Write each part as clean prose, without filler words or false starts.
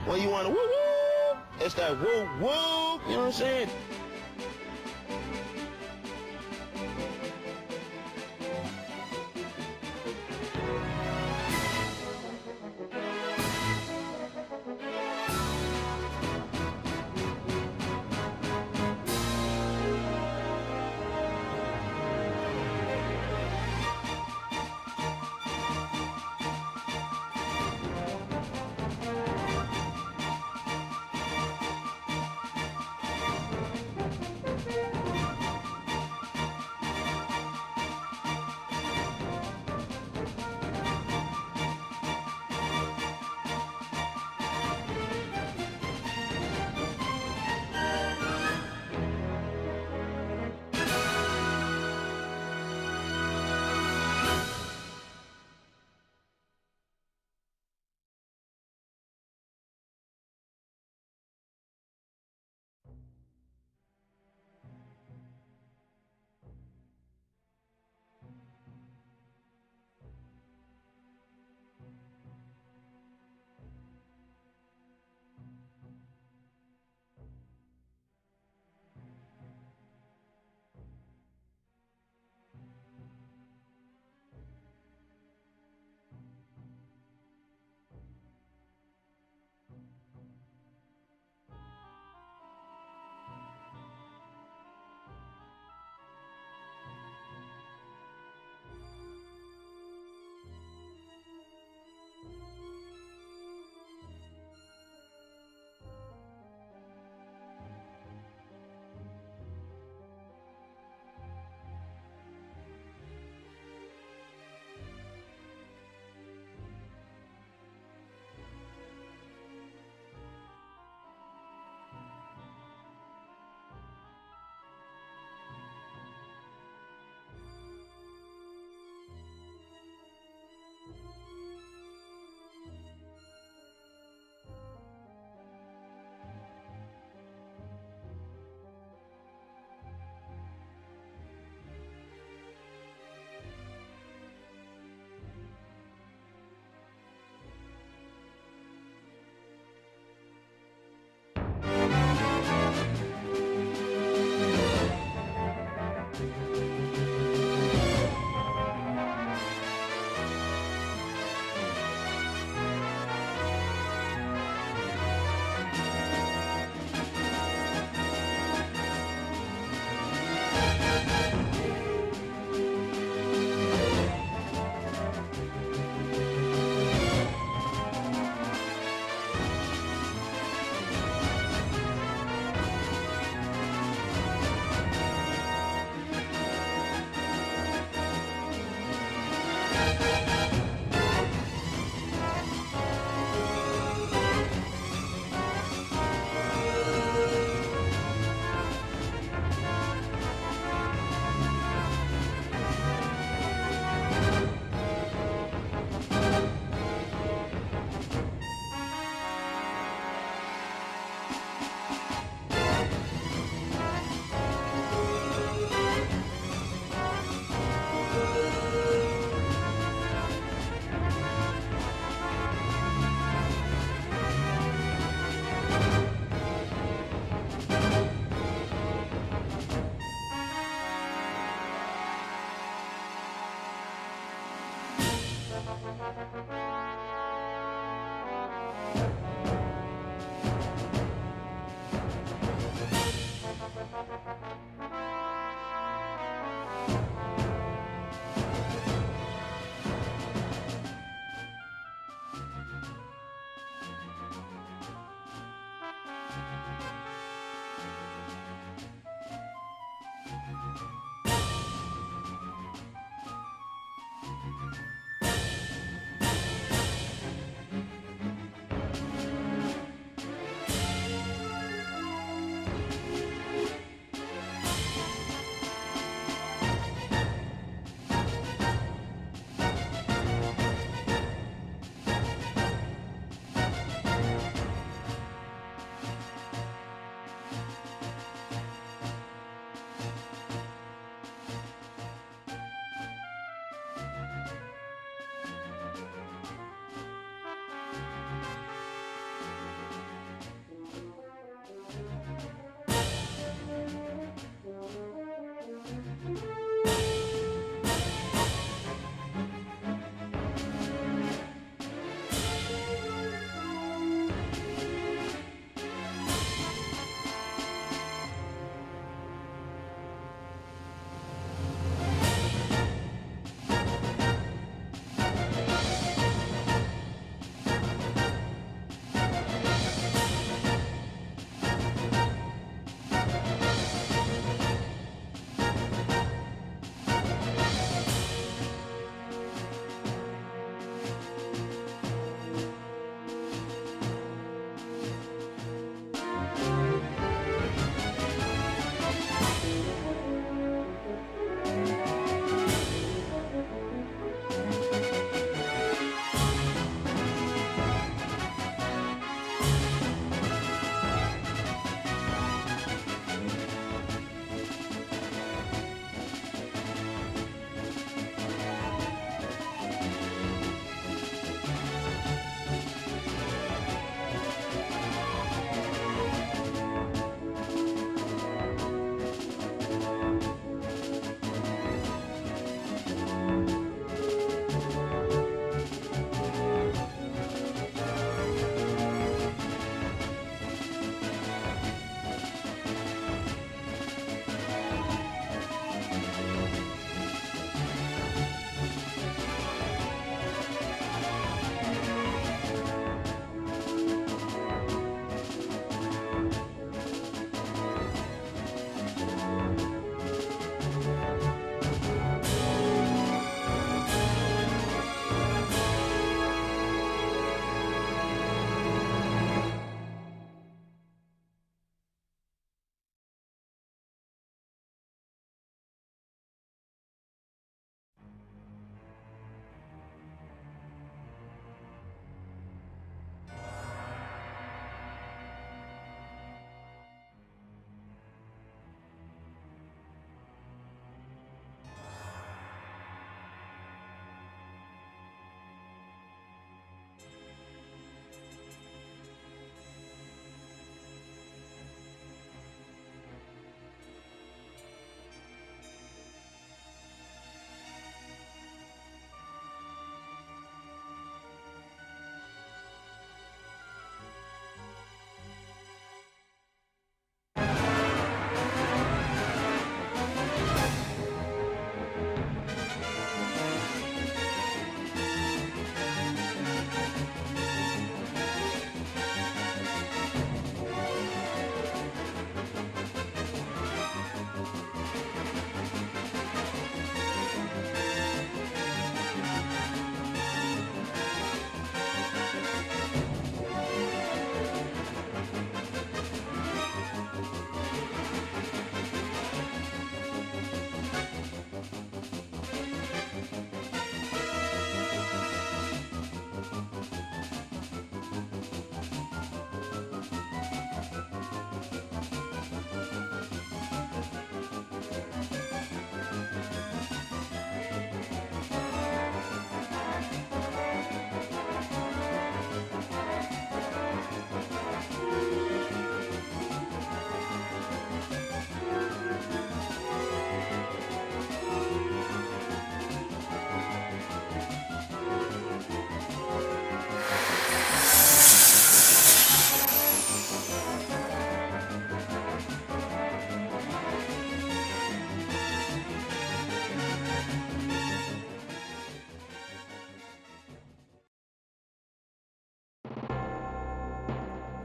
when you want to woo woo, it's that woo woo. You know what I'm saying?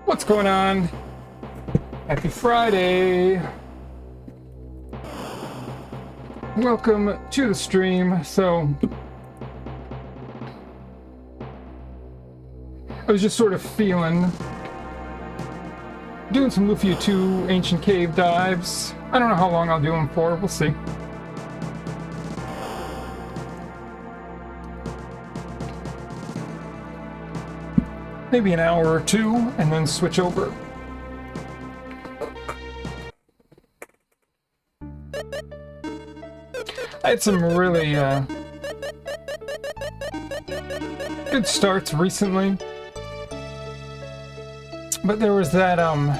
What's going on? Happy Friday! Welcome to the stream. So, I was just sort of feeling doing some Lufia 2 Ancient Cave dives. I don't know how long I'll do them for. We'll see. Maybe an hour or two, and then switch over. I had some really good starts recently, but there was that I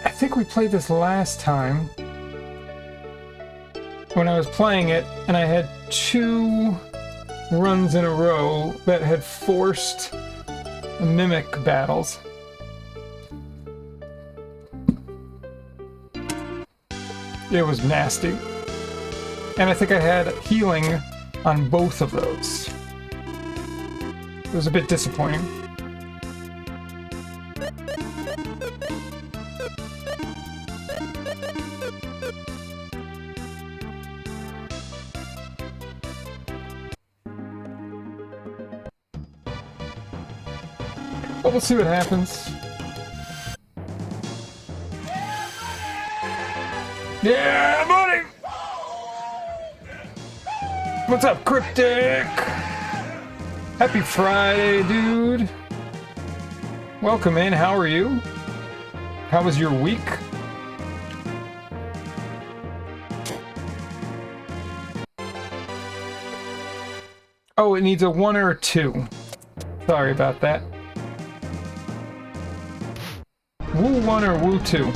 think we played this last time when I was playing it, and I had 2 runs in a row that had forced mimic battles. It was nasty. And I think I had healing on both of those. It was a bit disappointing. But we'll see what happens. Yeah, buddy! What's up, Cryptic? Happy Friday, dude. Welcome in. How are you? How was your week? Oh, it needs a 1 or a 2. Sorry about that. Woo 1 or woo 2?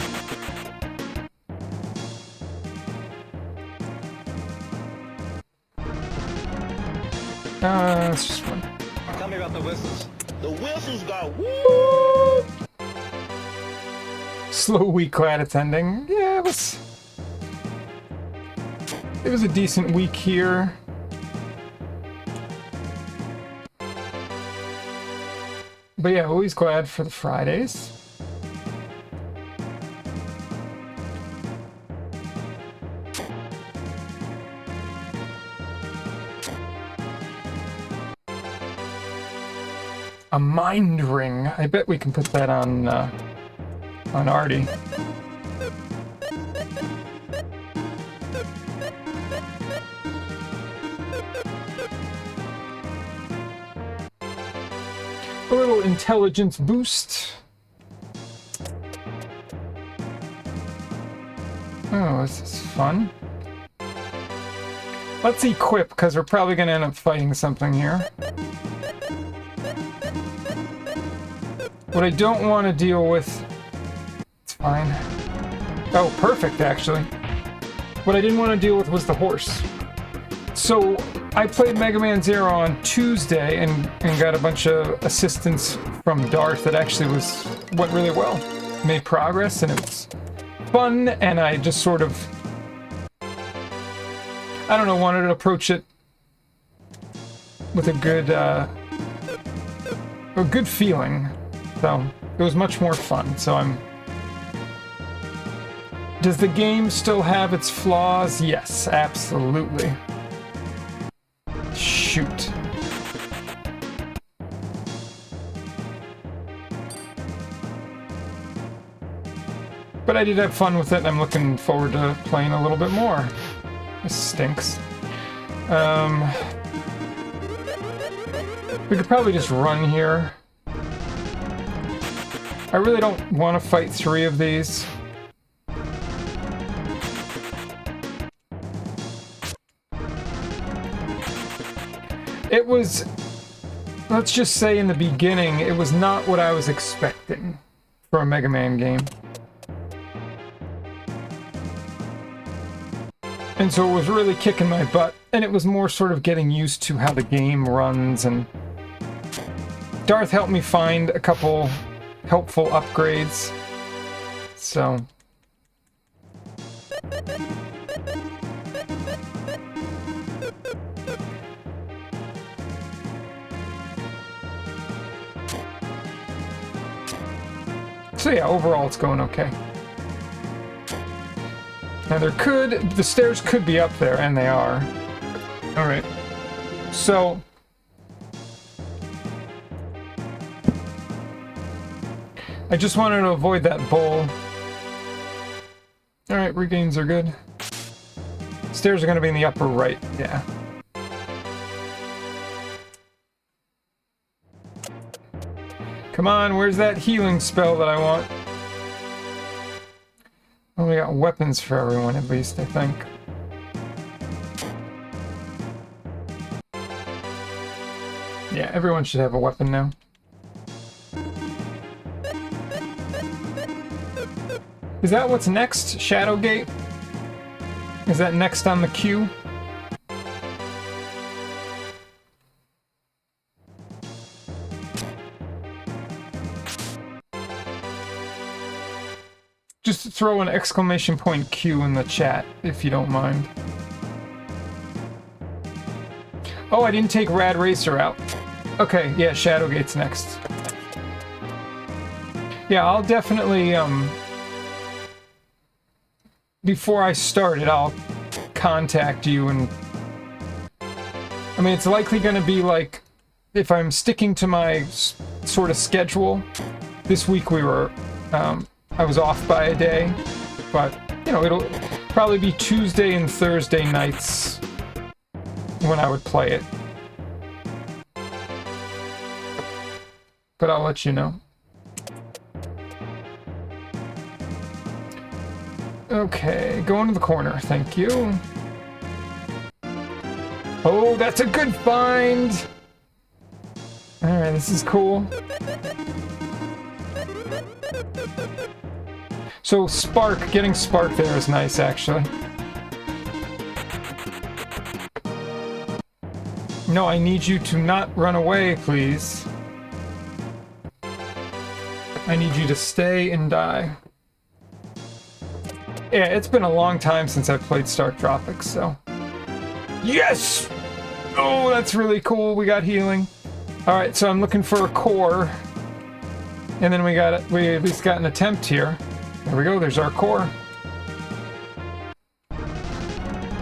It's just one. Tell me about the whistles. The whistles got woo! Slow week, glad it's ending. Yeah, it was a decent week here. But yeah, always glad for the Fridays. A mind ring. I bet we can put that on Artie. A little intelligence boost. Oh, this is fun. Let's equip, because we're probably going to end up fighting something here. What I don't want to deal with... It's fine. Oh, perfect, actually. What I didn't want to deal with was the horse. So, I played Mega Man Zero on Tuesday and got a bunch of assistance from Darth that actually went really well. Made progress, and it was fun, and I just sort of... I don't know, wanted to approach it with a good feeling. So, it was much more fun, so I'm... Does the game still have its flaws? Yes, absolutely. Shoot. But I did have fun with it, and I'm looking forward to playing a little bit more. This stinks. We could probably just run here. I really don't want to fight 3 of these. It was, let's just say in the beginning, it was not what I was expecting for a Mega Man game. And so it was really kicking my butt, and it was more sort of getting used to how the game runs, and Darth helped me find a couple helpful upgrades. So... So yeah, overall it's going okay. Now the stairs could be up there, and they are. Alright. So... I just wanted to avoid that bowl. Alright, regains are good. Stairs are going to be in the upper right, yeah. Come on, where's that healing spell that I want? Well, we got weapons for everyone, at least, I think. Yeah, everyone should have a weapon now. Is that what's next? Shadowgate? Is that next on the queue? Just throw an exclamation point Q in the chat, if you don't mind. Oh, I didn't take Rad Racer out. Okay, yeah, Shadowgate's next. Yeah, I'll definitely, before I start it, I'll contact you and... I mean, it's likely gonna be like, if I'm sticking to my sort of schedule, this week we were, I was off by a day, but, you know, it'll probably be Tuesday and Thursday nights when I would play it. But I'll let you know. Okay, go into the corner, thank you. Oh, that's a good find! Alright, this is cool. So Spark, getting Spark there is nice, actually. No, I need you to not run away, please. I need you to stay and die. Yeah, it's been a long time since I've played Stark Tropics, so... Yes! Oh, that's really cool, we got healing. Alright, so I'm looking for a core. And then we at least got an attempt here. There we go, there's our core.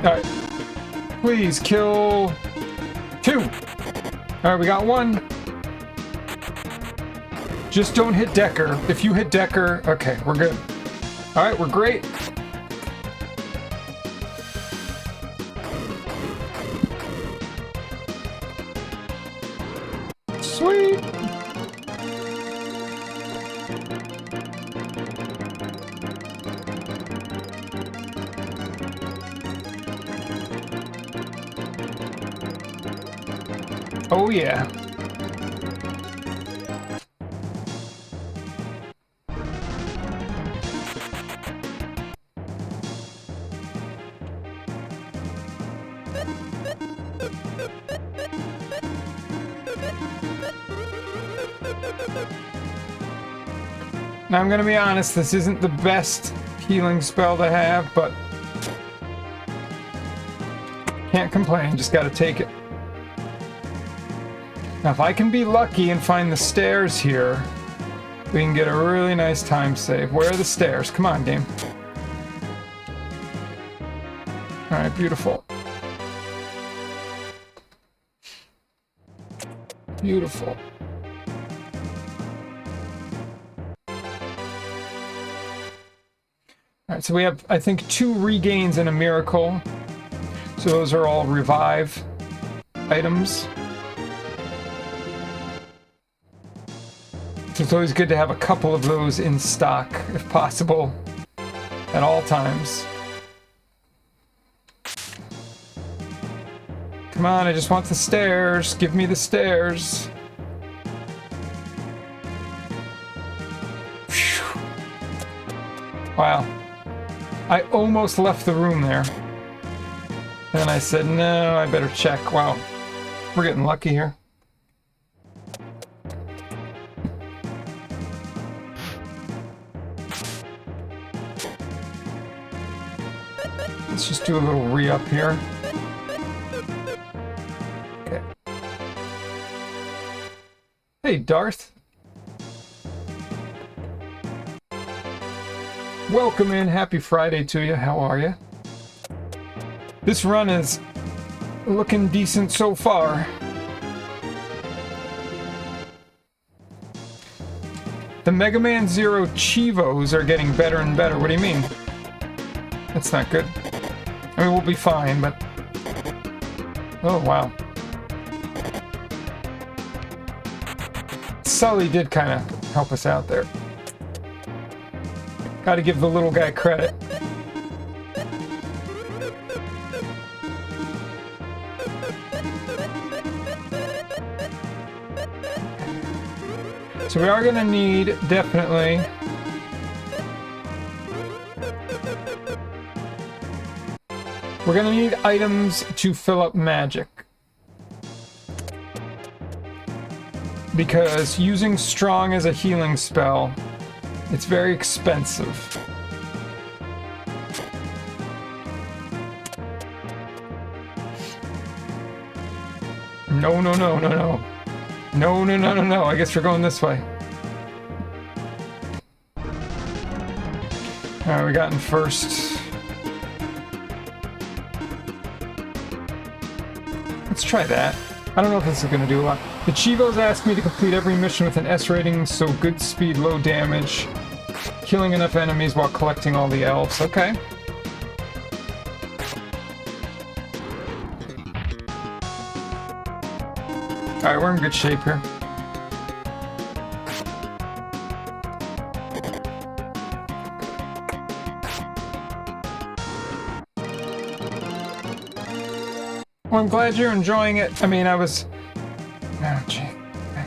Alright. Please kill... 2! Alright, we got 1. Just don't hit Decker. If you hit Decker, okay, we're good. Alright, we're great. Sweet! Oh yeah. Now I'm gonna be honest, this isn't the best healing spell to have, but can't complain, just gotta take it. Now if I can be lucky and find the stairs here, we can get a really nice time save. Where are the stairs? Come on, game. Alright, beautiful. Beautiful. Alright, so we have, I think, 2 regains and a miracle. So those are all revive items. So it's always good to have a couple of those in stock, if possible, at all times. Come on, I just want the stairs. Give me the stairs. Phew. Wow. I almost left the room there. And I said, no, I better check. Wow. We're getting lucky here. Let's just do a little re-up here. Okay. Hey, Darth. Welcome in. Happy Friday to you. How are you? This run is looking decent so far. The Mega Man Zero Chivos are getting better and better. What do you mean? That's not good. I mean, we'll be fine, but... Oh, wow. Sully did kind of help us out there. Gotta give the little guy credit. So we are gonna need, definitely... We're gonna need items to fill up magic. Because using strong as a healing spell, it's very expensive. No, no, no, no, no. No, no, no, no, no. I guess we're going this way. Alright, we got in first. Let's try that. I don't know if this is going to do a lot. The Chivos asked me to complete every mission with an S rating, so good speed, low damage. Killing enough enemies while collecting all the elves. Okay. Alright, we're in good shape here. Well, I'm glad you're enjoying it. I mean, I was... Oh, gee. Okay.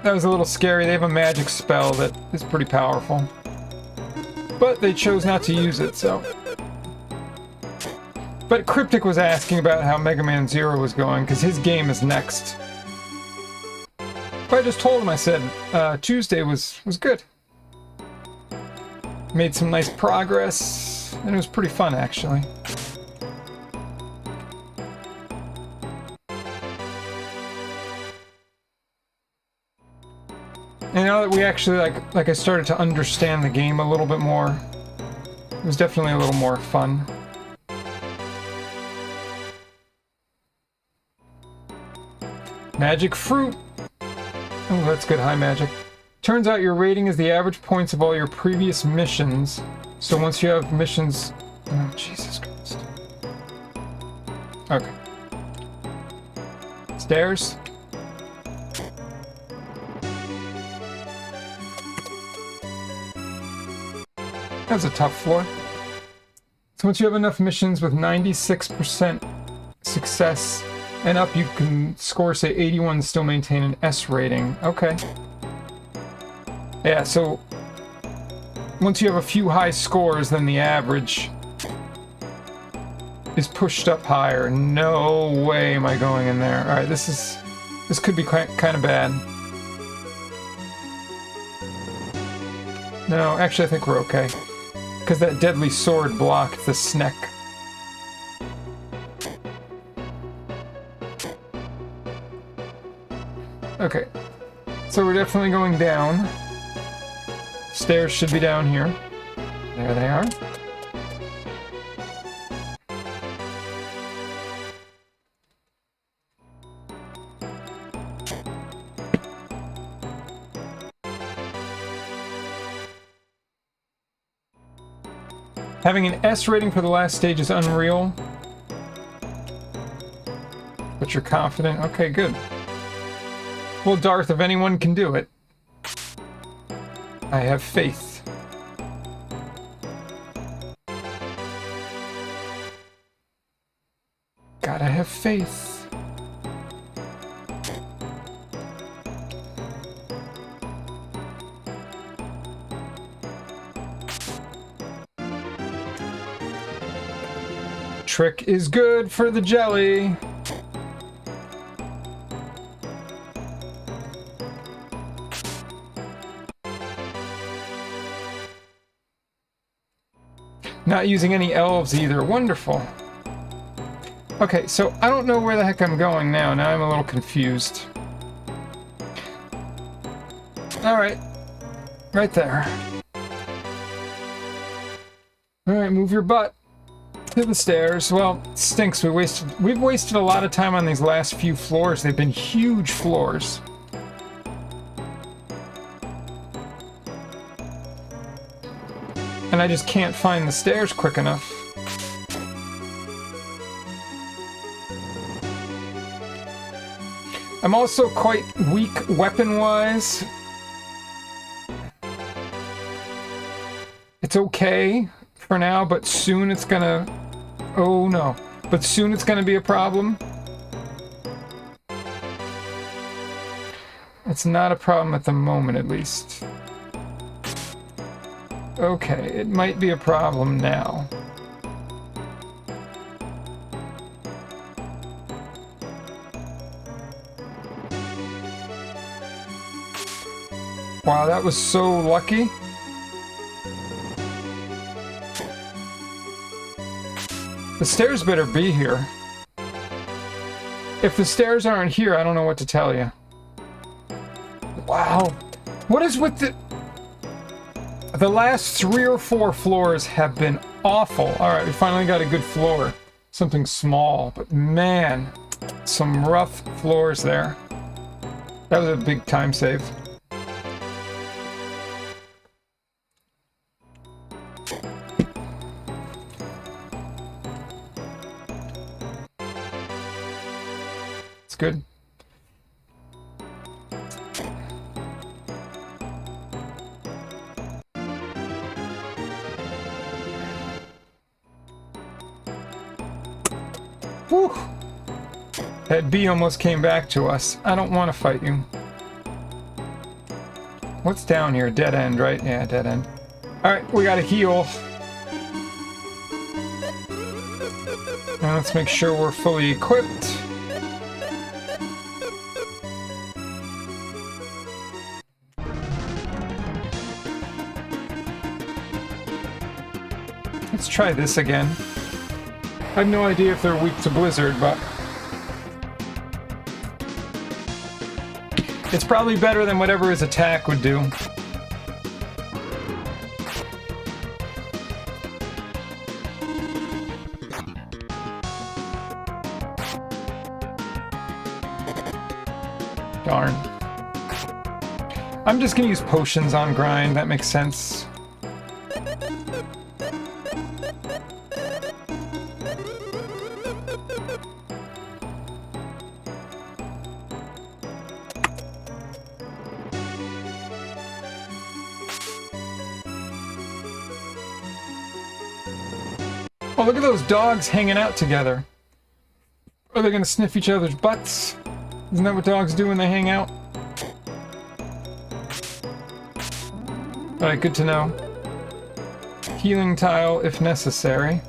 That was a little scary. They have a magic spell that is pretty powerful. But they chose not to use it, so... But Cryptic was asking about how Mega Man Zero was going, because his game is next. But I just told him, I said, Tuesday was good. Made some nice progress, and it was pretty fun, actually. And now that we actually, like I started to understand the game a little bit more, it was definitely a little more fun. Magic fruit! Oh, that's good. High magic. Turns out your rating is the average points of all your previous missions. So once you have missions... Oh, Jesus Christ. Okay. Stairs? That's a tough floor. So once you have enough missions with 96% success and up, you can score, say, 81 and still maintain an S rating. Okay. Yeah, so once you have a few high scores, then the average is pushed up higher. No way am I going in there. Alright, this could be kind of bad. No, actually I think we're okay. Because that deadly sword blocked the Sneck. Okay, so we're definitely going down. Stairs should be down here. There they are. Having an S rating for the last stage is unreal. But you're confident? Okay, good. Well, Darth, if anyone can do it, I have faith. Gotta have faith. Trick is good for the jelly. not using any elves either. Wonderful. Okay, so I don't know where the heck I'm going now. Now I'm a little confused. Alright. Right there. Alright, move your butt to the stairs. Well, it stinks. We've wasted a lot of time on these last few floors. They've been huge floors. And I just can't find the stairs quick enough. I'm also quite weak weapon-wise. It's okay for now, but soon it's gonna... Oh no. But soon it's gonna be a problem. It's not a problem at the moment, at least. Okay, it might be a problem now. Wow, that was so lucky. The stairs better be here. If the stairs aren't here, I don't know what to tell you. Wow. What is with the last 3 or 4 floors have been awful. Alright, we finally got a good floor. Something small, but man, some rough floors there. That was a big time save. It's good. Whew. That bee almost came back to us. I don't want to fight you. What's down here? Dead end, right? Yeah, dead end. Alright, we gotta heal. Now let's make sure we're fully equipped. Let's try this again. I have no idea if they're weak to Blizzard, but it's probably better than whatever his attack would do. Darn. I'm just gonna use potions on grind, that makes sense. Oh, look at those dogs hanging out together. Are they gonna sniff each other's butts? Isn't that what dogs do when they hang out? Alright, good to know. Healing tile if necessary.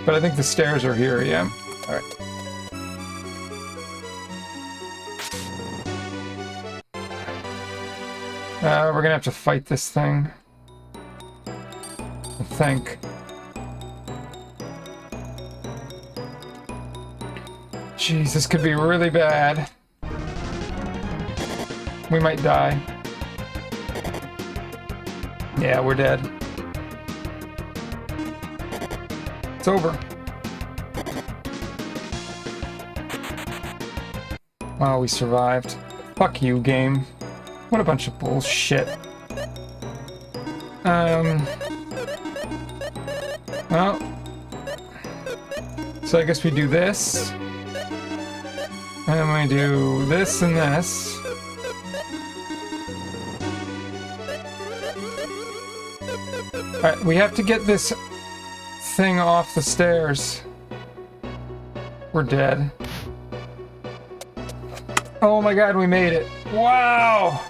But I think the stairs are here, yeah. Alright. We're gonna have to fight this thing. I think. Jeez, this could be really bad. We might die. Yeah, we're dead. It's over. Wow, we survived. Fuck you, game. What a bunch of bullshit. Well. So I guess we do this. And then we do this and this. Alright, we have to get this thing off the stairs. We're dead. Oh my god, we made it. Wow!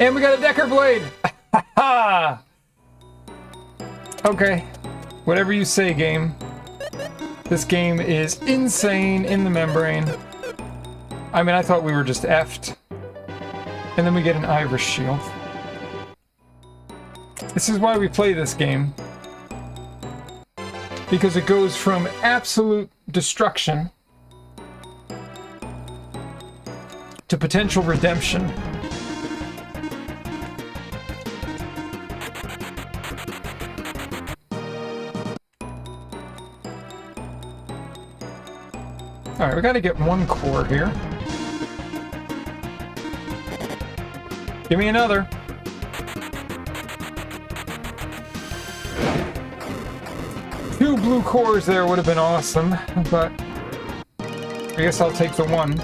And we got a Decker Blade! Ha! Okay. Whatever you say, game. This game is insane in the membrane. I mean, I thought we were just effed. And then we get an Irish shield. This is why we play this game. because it goes from absolute destruction to potential redemption. Alright, we gotta get one core here. Give me another. Two blue cores there would have been awesome, but I guess I'll take the one.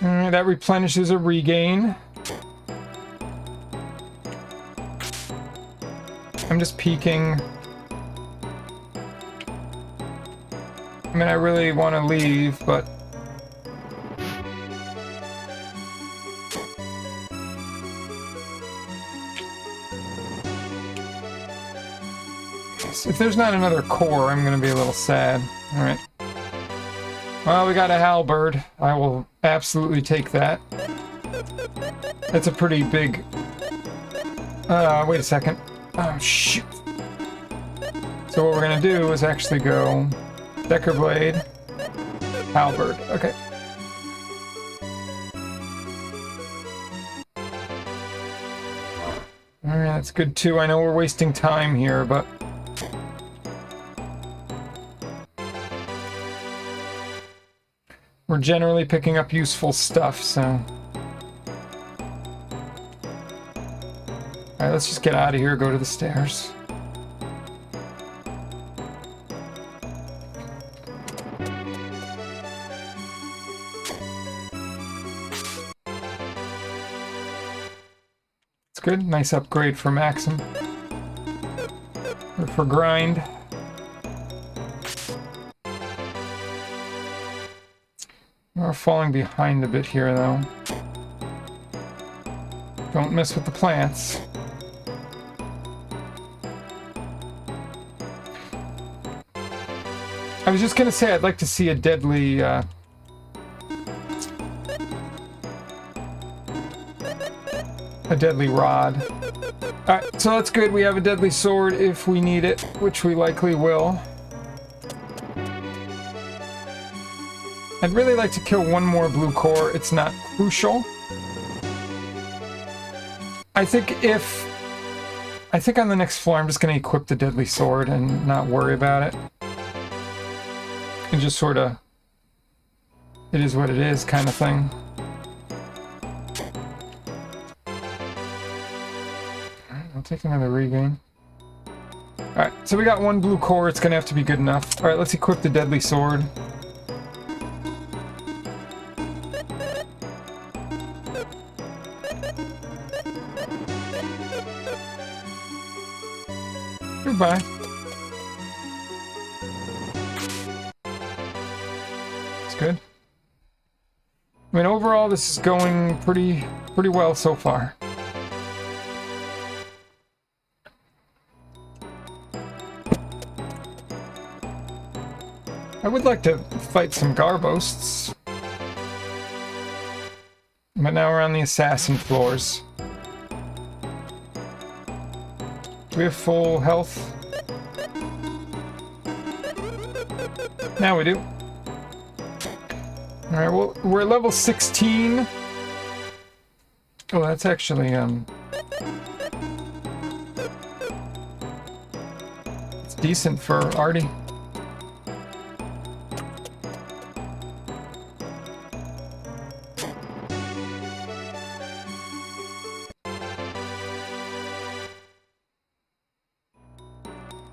Alright, that replenishes a regain. I'm just peeking. I mean, I really want to leave, but... if there's not another core, I'm going to be a little sad. Alright. Well, we got a halberd. I will absolutely take that. That's a pretty big... wait a second. Oh, shoot. So what we're going to do is actually go... Decker Blade, halberd. Okay. Alright, that's good too. I know we're wasting time here, but... we're generally picking up useful stuff, so... Alright, let's just get out of here, go to the stairs. Good, nice upgrade for Maxim. Or for Grind. We're falling behind a bit here, though. Don't mess with the plants. I was just gonna say I'd like to see a deadly, a deadly rod. Alright, so that's good. We have a deadly sword if we need it, which we likely will. I'd really like to kill one more blue core. It's not crucial. I think on the next floor I'm just going to equip the deadly sword and not worry about it. And just sort of, it is what it is kind of thing. I'll take another regain. Alright, so we got one blue core. It's going to have to be good enough. Alright, let's equip the deadly sword. Goodbye. It's good. I mean, overall, this is going pretty well so far. I would like to fight some Garbosts. But now we're on the assassin floors. Do we have full health? Now we do. Alright, well, we're level 16. Oh, that's actually, it's decent for Artie.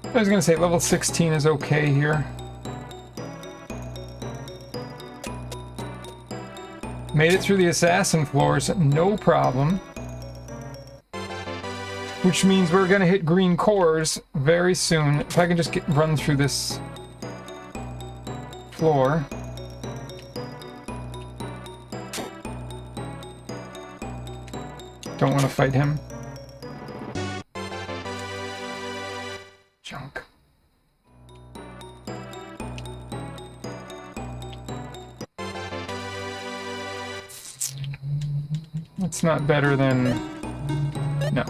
I was gonna say level 16 is okay here. Made it through the assassin floors, no problem. Which means we're gonna hit green cores very soon. If I can just run through this floor. Don't want to fight him. Junk. It's not better than... No.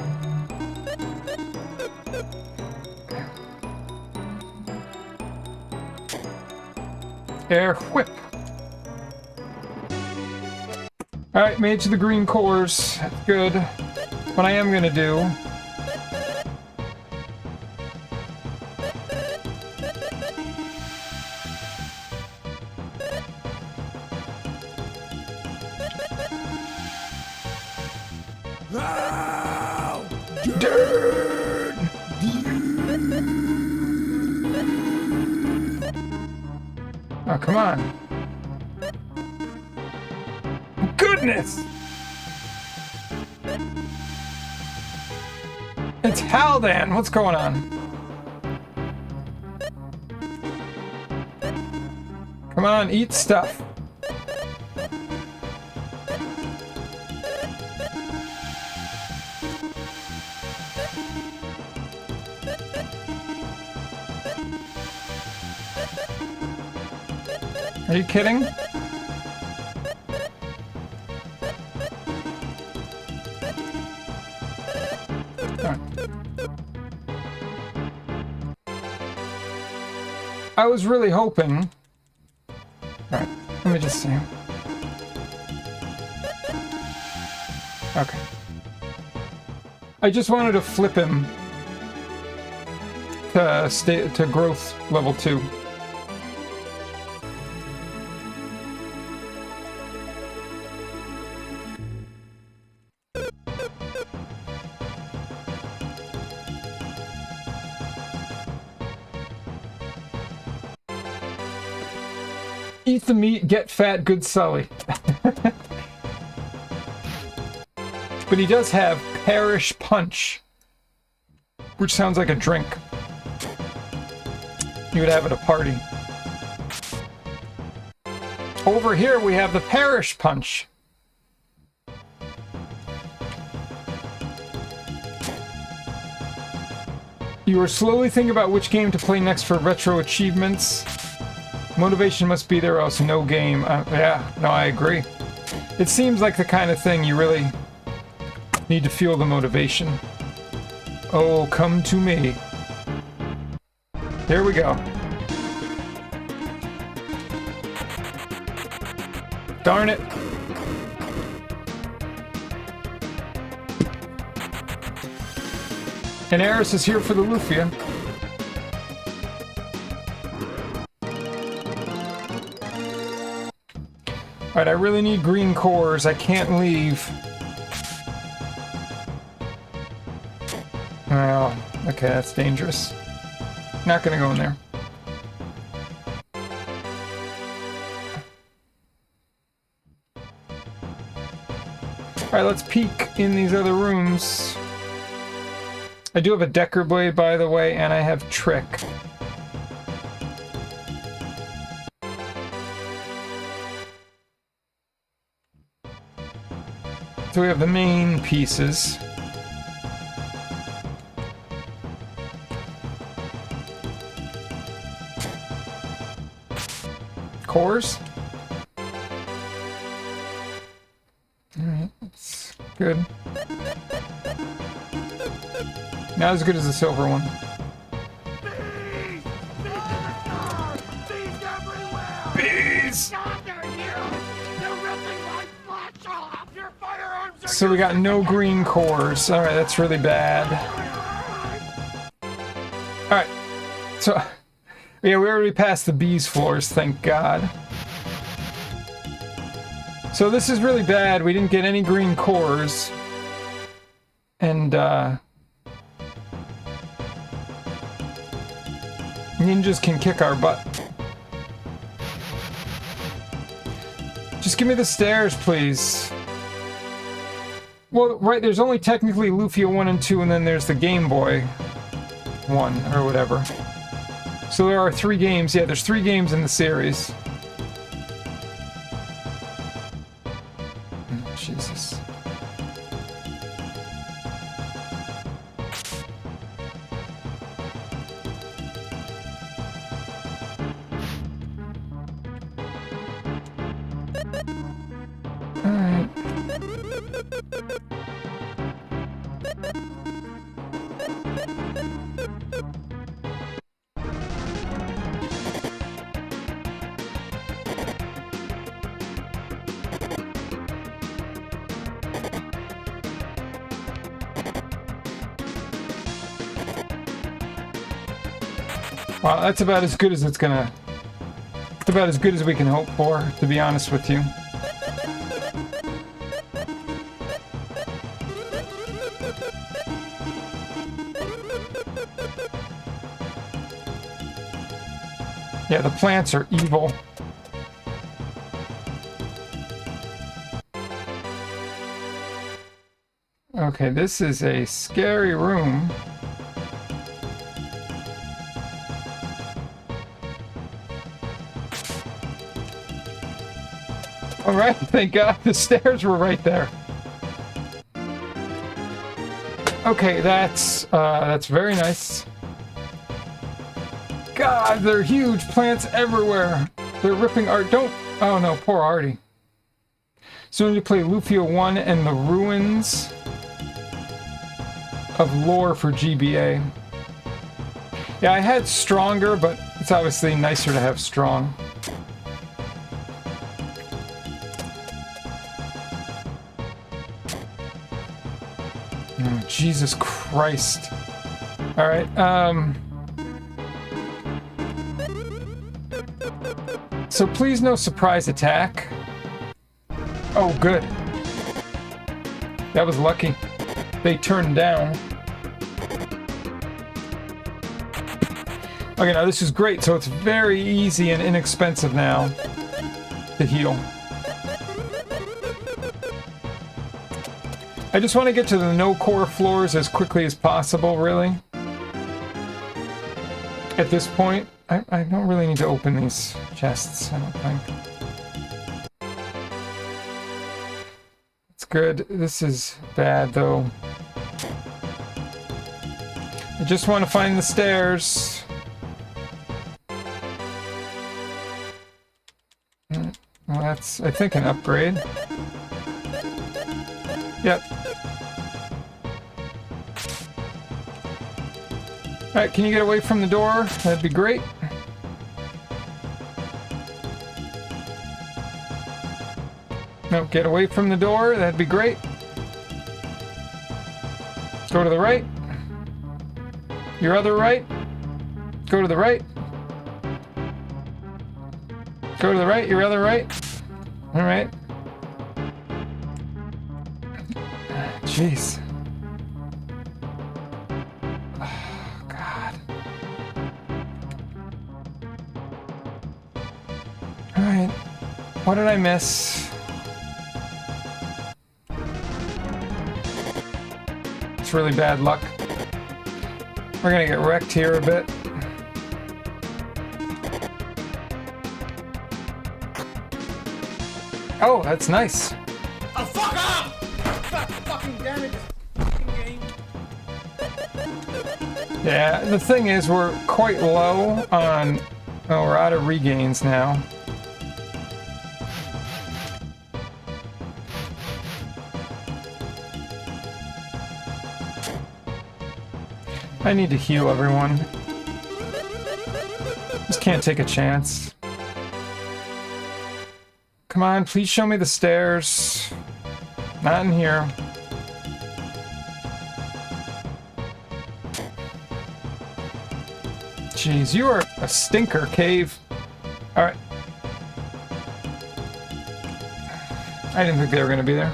Air whip. Alright, made it to the green cores. That's good. What I am gonna do... Dirt! Oh, come on. Goodness! It's Haldan! What's going on? Come on, eat stuff. Are you kidding? Right. I was really hoping... Alright, let me just see. Okay. I just wanted to flip him to growth level 2. Eat the meat, get fat, good Sully. But he does have Perish Punch, which sounds like a drink. You would have at a party. Over here we have the Perish Punch. You are slowly thinking about which game to play next for retro achievements. Motivation must be there or else no game. Yeah, no, I agree. It seems like the kind of thing you really need to feel the motivation. Oh, come to me. Here we go. Darn it. And Aeris is here for the Lufia. Alright, I really need green cores. I can't leave. Well, okay, that's dangerous. Not gonna go in there. Alright, let's peek in these other rooms. I do have a Decker Blade, by the way, and I have Trick. So we have the main pieces. Cores. Alright, that's good. Not as good as the silver one. Bees! So we got no green cores. Alright, that's really bad. Alright. So, yeah, we already passed the bees floors, thank God. So this is really bad. We didn't get any green cores. And, ninjas can kick our butt. Just give me the stairs, please. Well, right, there's only technically Lufia 1 and 2, and then there's the Game Boy 1, or whatever. So there are 3 games. Yeah, there's 3 games in the series. Oh, Jesus. Alright. Wow, that's about as good as it's gonna... It's about as good as we can hope for, to be honest with you. Yeah, the plants are evil. Okay, this is a scary room. All right, thank God the stairs were right there. Okay, that's very nice. God, they're huge plants everywhere. They're ripping art. Don't. Oh no, poor Artie. Soon to play Lufia 1 and the Ruins of Lore for GBA. Yeah, I had Stronger, but it's obviously nicer to have Strong. Oh, Jesus Christ. Alright, so please no surprise attack. Oh, good. That was lucky. They turned down. Okay, now this is great, so it's very easy and inexpensive now to heal. I just want to get to the no-core floors as quickly as possible, really. At this point, I don't really need to open these chests, I don't think. It's good. This is bad, though. I just want to find the stairs. Well, that's, I think, an upgrade. Yep. Alright, can you get away from the door? That'd be great. No, get away from the door. That'd be great. Go to the right. Your other right. Go to the right. Go to the right, your other right. Alright. Jeez. Oh, God. Alright. What did I miss? It's really bad luck. We're gonna get wrecked here a bit. Oh, that's nice. Oh, fuck up! God fucking damn it, this fucking game. Yeah, the thing is, we're quite low on... Oh, we're out of regains now. I need to heal everyone. Just can't take a chance. Come on, please show me the stairs. Not in here. Jeez, you are a stinker, Cave. Alright. I didn't think they were gonna be there.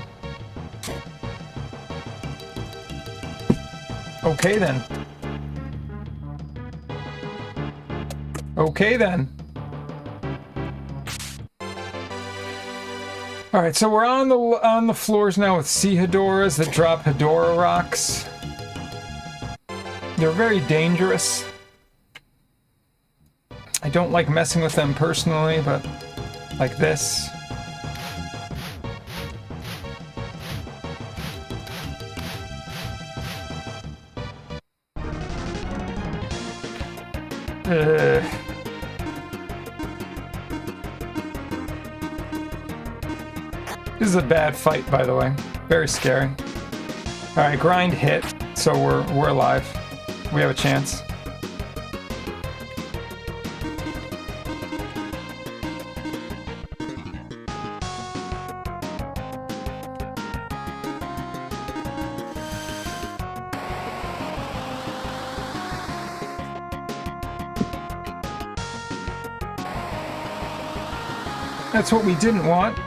Okay then. Okay then. All right, so we're on the floors now with sea Hedoras that drop Hedora rocks. They're very dangerous. I don't like messing with them personally, but like this. This is a bad fight, by the way. Very scary. Alright, grind hit, so we're alive. We have a chance. That's what we didn't want.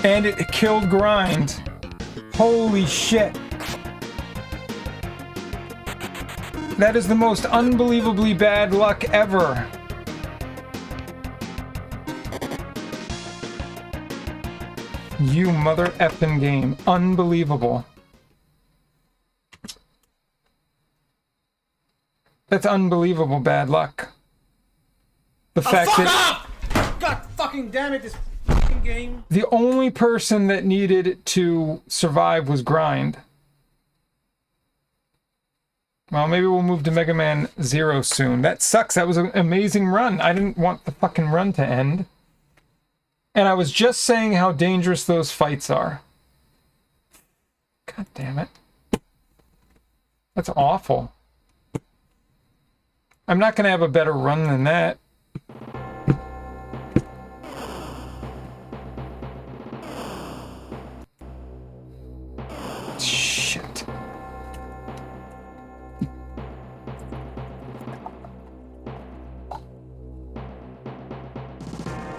And it killed Grind. Holy shit. That is the most unbelievably bad luck ever. You mother effing game. Unbelievable. That's unbelievable bad luck. The fact fuck that... up! God fucking damn it, this fucking game. The only person that needed to survive was Grind. Well, maybe we'll move to Mega Man Zero soon. That sucks. That was an amazing run. I didn't want the fucking run to end. And I was just saying how dangerous those fights are. God damn it. That's awful. I'm not going to have a better run than that. Shit.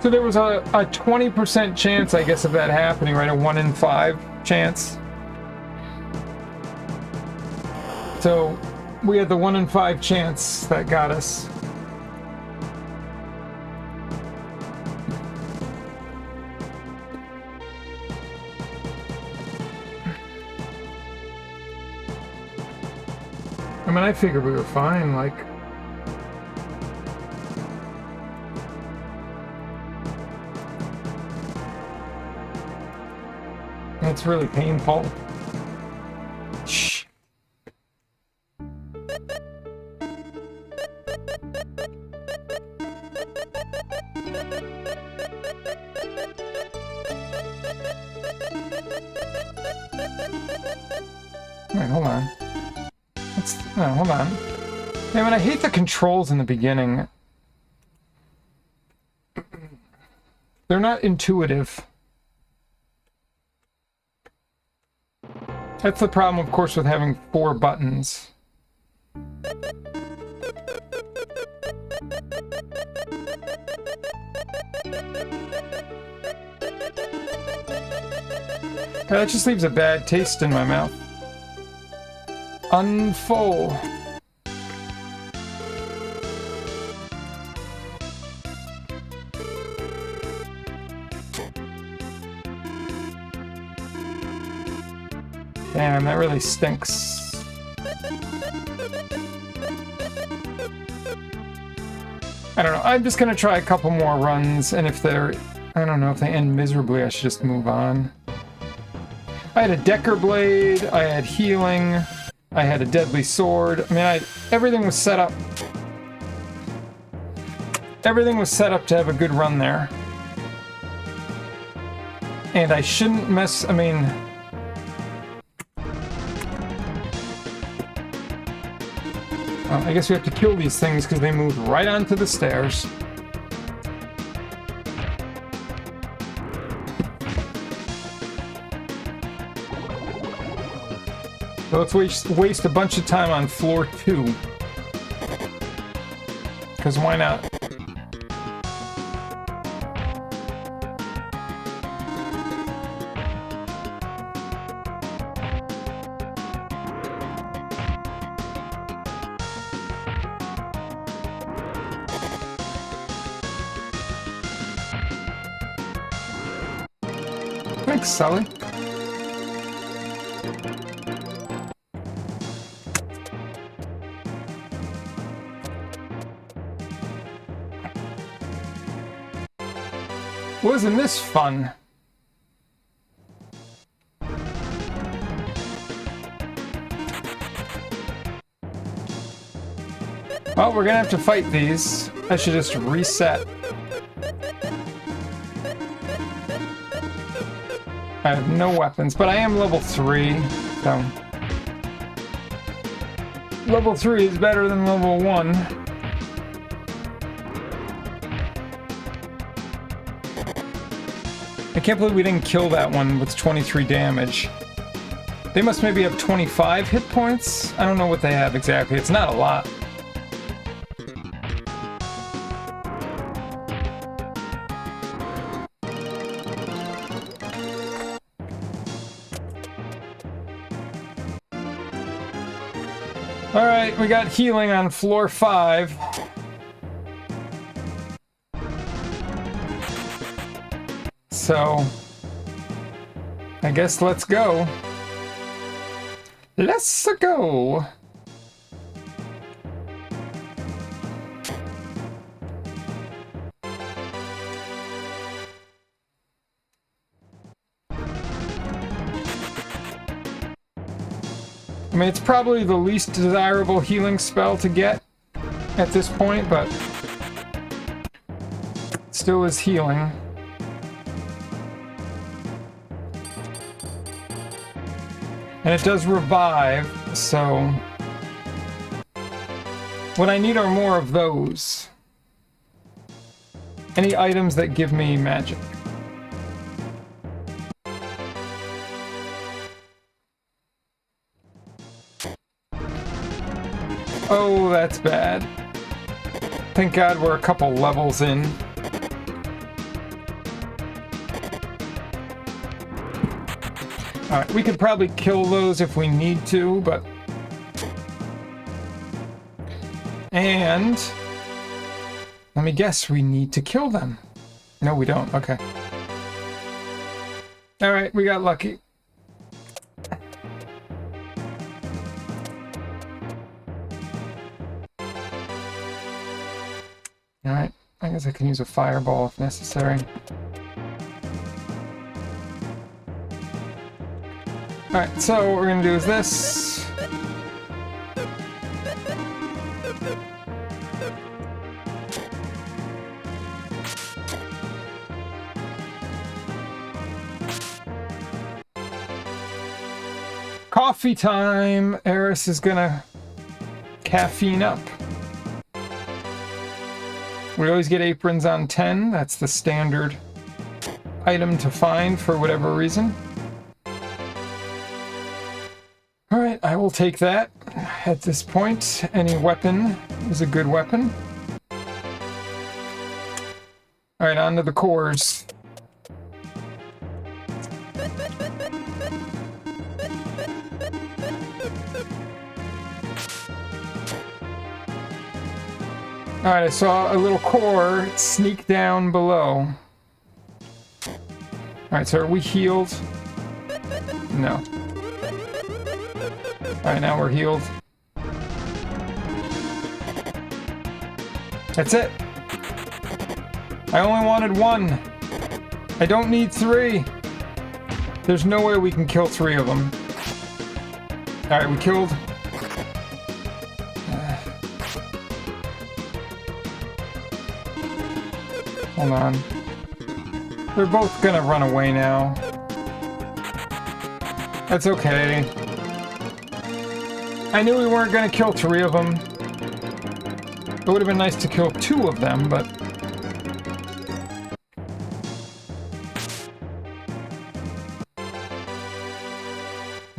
So there was a 20% chance, I guess, of that happening, right? A 1 in 5 chance. So we had the 1 in 5 chance that got us. I mean, I figured we were fine, like... That's really painful. Shh. Wait, hold on. No, hold on. Yeah, but I hate the controls in the beginning. They're not intuitive. That's the problem, of course, with having 4 buttons. That just leaves a bad taste in my mouth. Unfold. Damn, that really stinks. I don't know. I'm just gonna try a couple more runs, and if they're... I don't know, if they end miserably, I should just move on. I had a Decker Blade, I had healing, I had a deadly sword. I mean, everything was set up. Everything was set up to have a good run there. And I shouldn't mess... I mean... Well, I guess we have to kill these things because they moved right onto the stairs. So let's waste a bunch of time on floor 2. Because why not? Thanks, Sully. Wasn't this fun? Well, we're gonna have to fight these. I should just reset. I have no weapons, but I am level 3, so... Level 3 is better than level 1. I can't believe we didn't kill that one with 23 damage. They must maybe have 25 hit points? I don't know what they have exactly. It's not a lot. Alright, we got healing on floor 5. So, I guess let's go. Let's go! I mean, it's probably the least desirable healing spell to get at this point, but it still is healing. And it does revive, so what I need are more of those. Any items that give me magic. Oh, that's bad. Thank God we're a couple levels in. Alright, we could probably kill those if we need to, but... And... let me guess, we need to kill them. No, we don't. Okay. Alright, we got lucky. Alright, I guess I can use a fireball if necessary. Alright, so what we're gonna do is this. Coffee time! Eris is gonna caffeine up. We always get aprons on 10. That's the standard item to find for whatever reason. Alright, I will take that. At this point, any weapon is a good weapon. Alright, on to the cores. Alright, I saw a little core sneak down below. Alright, so are we healed? No. Alright, now we're healed. That's it. I only wanted 1. I don't need 3. There's no way we can kill 3 of them. Alright, we killed... Hold on. They're both gonna run away now. That's okay. I knew we weren't gonna kill 3 of them. It would have been nice to kill 2 of them, but...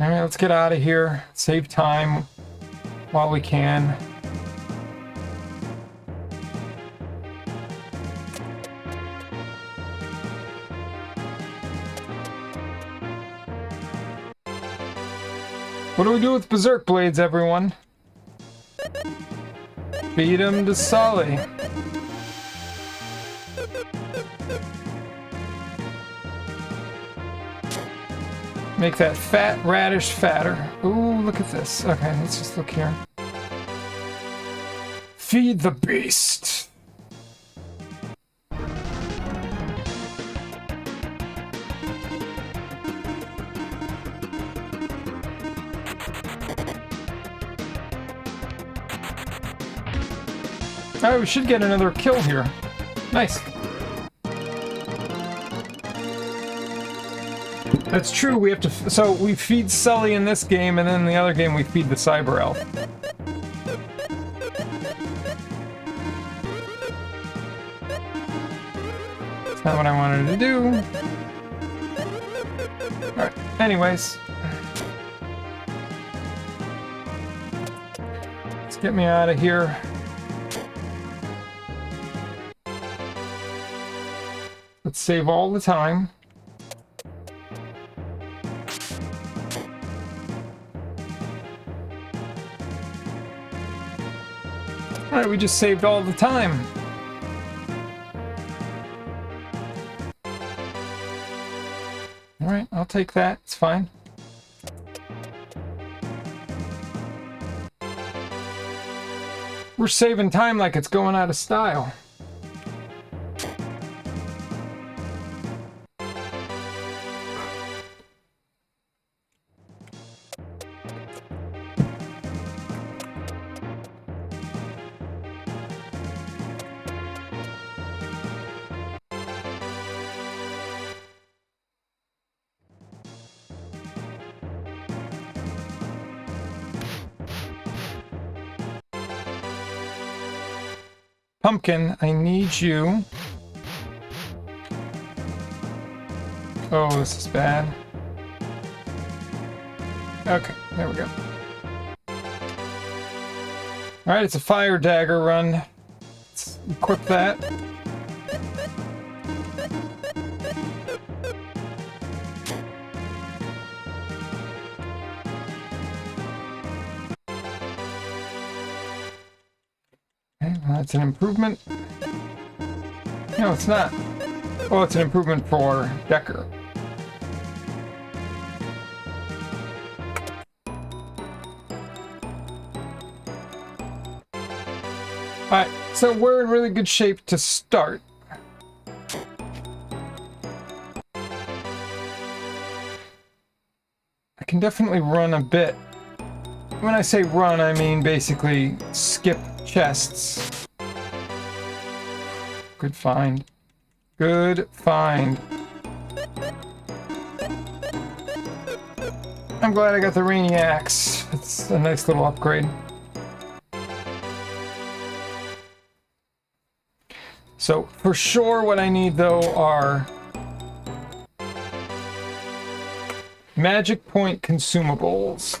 Alright, let's get out of here. Save time while we can. What do we do with Berserk Blades, everyone? Beat him to Sully. Make that fat radish fatter. Ooh, look at this. Okay, let's just look here. Feed the beast. Oh, we should get another kill here. Nice. That's true, we have to... So, we feed Sully in this game, and then in the other game we feed the Cyber Elf. That's not what I wanted to do. Alright, anyways. Let's get me out of here. Let's save all the time. Alright, we just saved all the time. Alright, I'll take that. It's fine. We're saving time like it's going out of style. Pumpkin, I need you. Oh, this is bad. Okay, there we go. Alright, it's a fire dagger run. Let's equip that. That's an improvement. No, it's not. Oh, it's an improvement for Decker. Alright, so we're in really good shape to start. I can definitely run a bit. When I say run, I mean basically skip chests. Good find. Good find. I'm glad I got the Rainy Axe. It's a nice little upgrade. So, for sure what I need though are magic point consumables.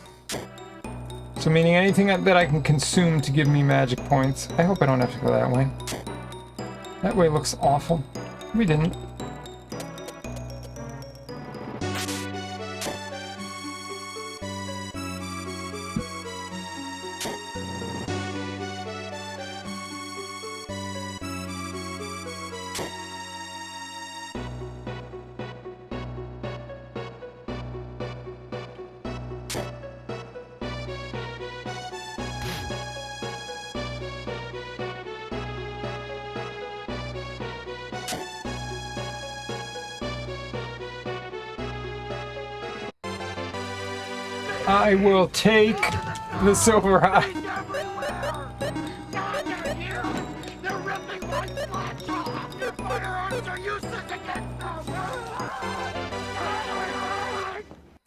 So meaning anything that I can consume to give me magic points. I hope I don't have to go that way. That way looks awful. We didn't. I will take the silver eye.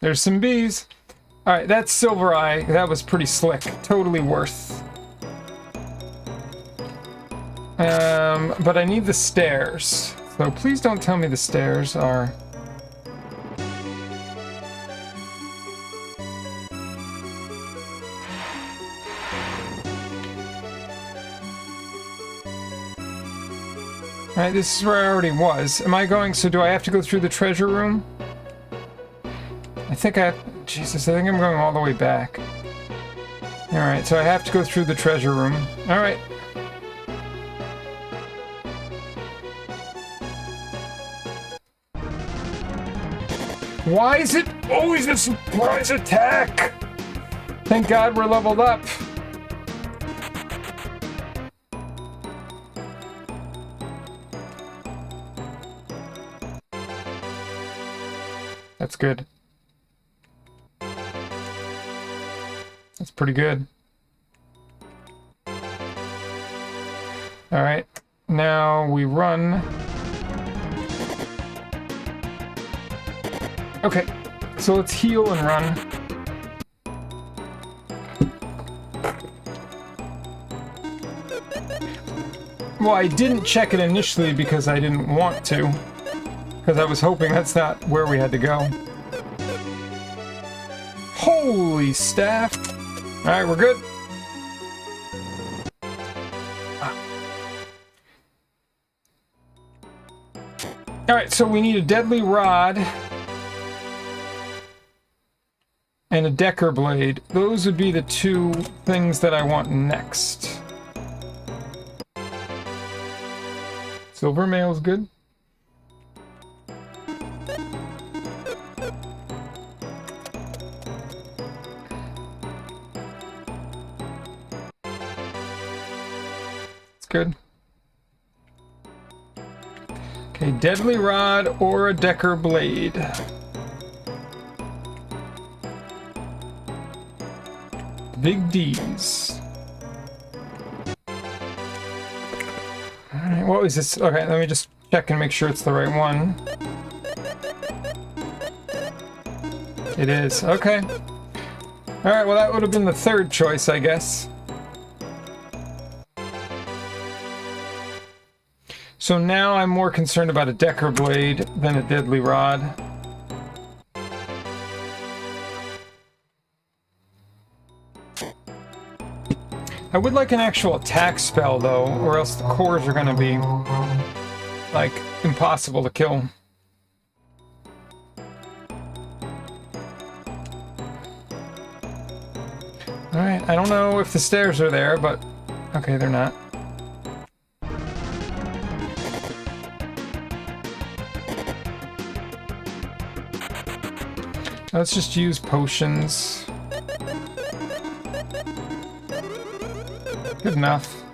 There's some bees. Alright, that's Silver Eye. That was pretty slick. Totally worth. But I need the stairs. So please don't tell me the stairs are... Alright, this is where I already was. Am I going... So do I have to go through the treasure room? I think I... Jesus, I think I'm going all the way back. Alright, so I have to go through the treasure room. Alright. Why is it always a surprise attack? Thank God we're leveled up. That's good. That's pretty good. Alright, now we run. Okay, so let's heal and run. Well, I didn't check it initially because I didn't want to. Because I was hoping that's not where we had to go. Holy staff! Alright, we're good. Alright, so we need a deadly rod and a Decker blade. Those would be the two things that I want next. Silver mail's good. It's good. Okay, deadly rod or a Decker blade. Big D's. Alright, what was this? Okay, let me just check and make sure it's the right one. It is. Okay. Alright, well that would have been the third choice, I guess. So now I'm more concerned about a Decker blade than a deadly rod. I would like an actual attack spell though, or else the cores are gonna be like impossible to kill. Alright, I don't know if the stairs are there, but okay, they're not. Let's just use potions. Good enough.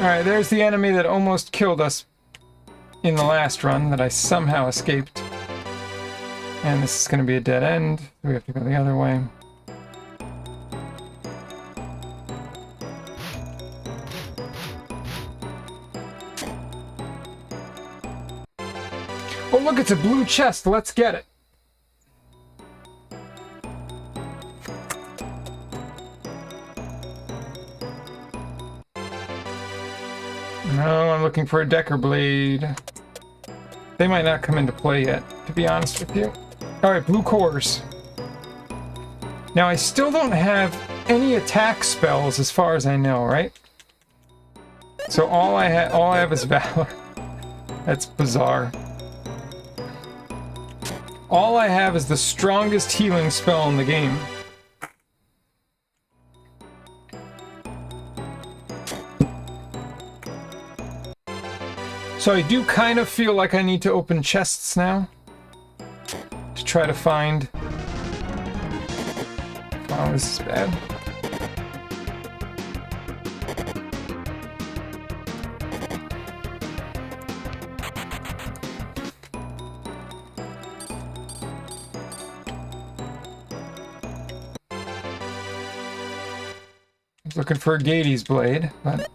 Alright, there's the enemy that almost killed us in the last run that I somehow escaped. And this is going to be a dead end. We have to go the other way. Oh, look, it's a blue chest. Let's get it. No, I'm looking for a Decker blade. They might not come into play yet, to be honest with you. Alright, blue cores. Now, I still don't have any attack spells as far as I know, right? So all I have is Valor. That's bizarre. All I have is the strongest healing spell in the game. So I do kind of feel like I need to open chests now to try to find... Oh, this is bad. Looking for a Gades blade, but...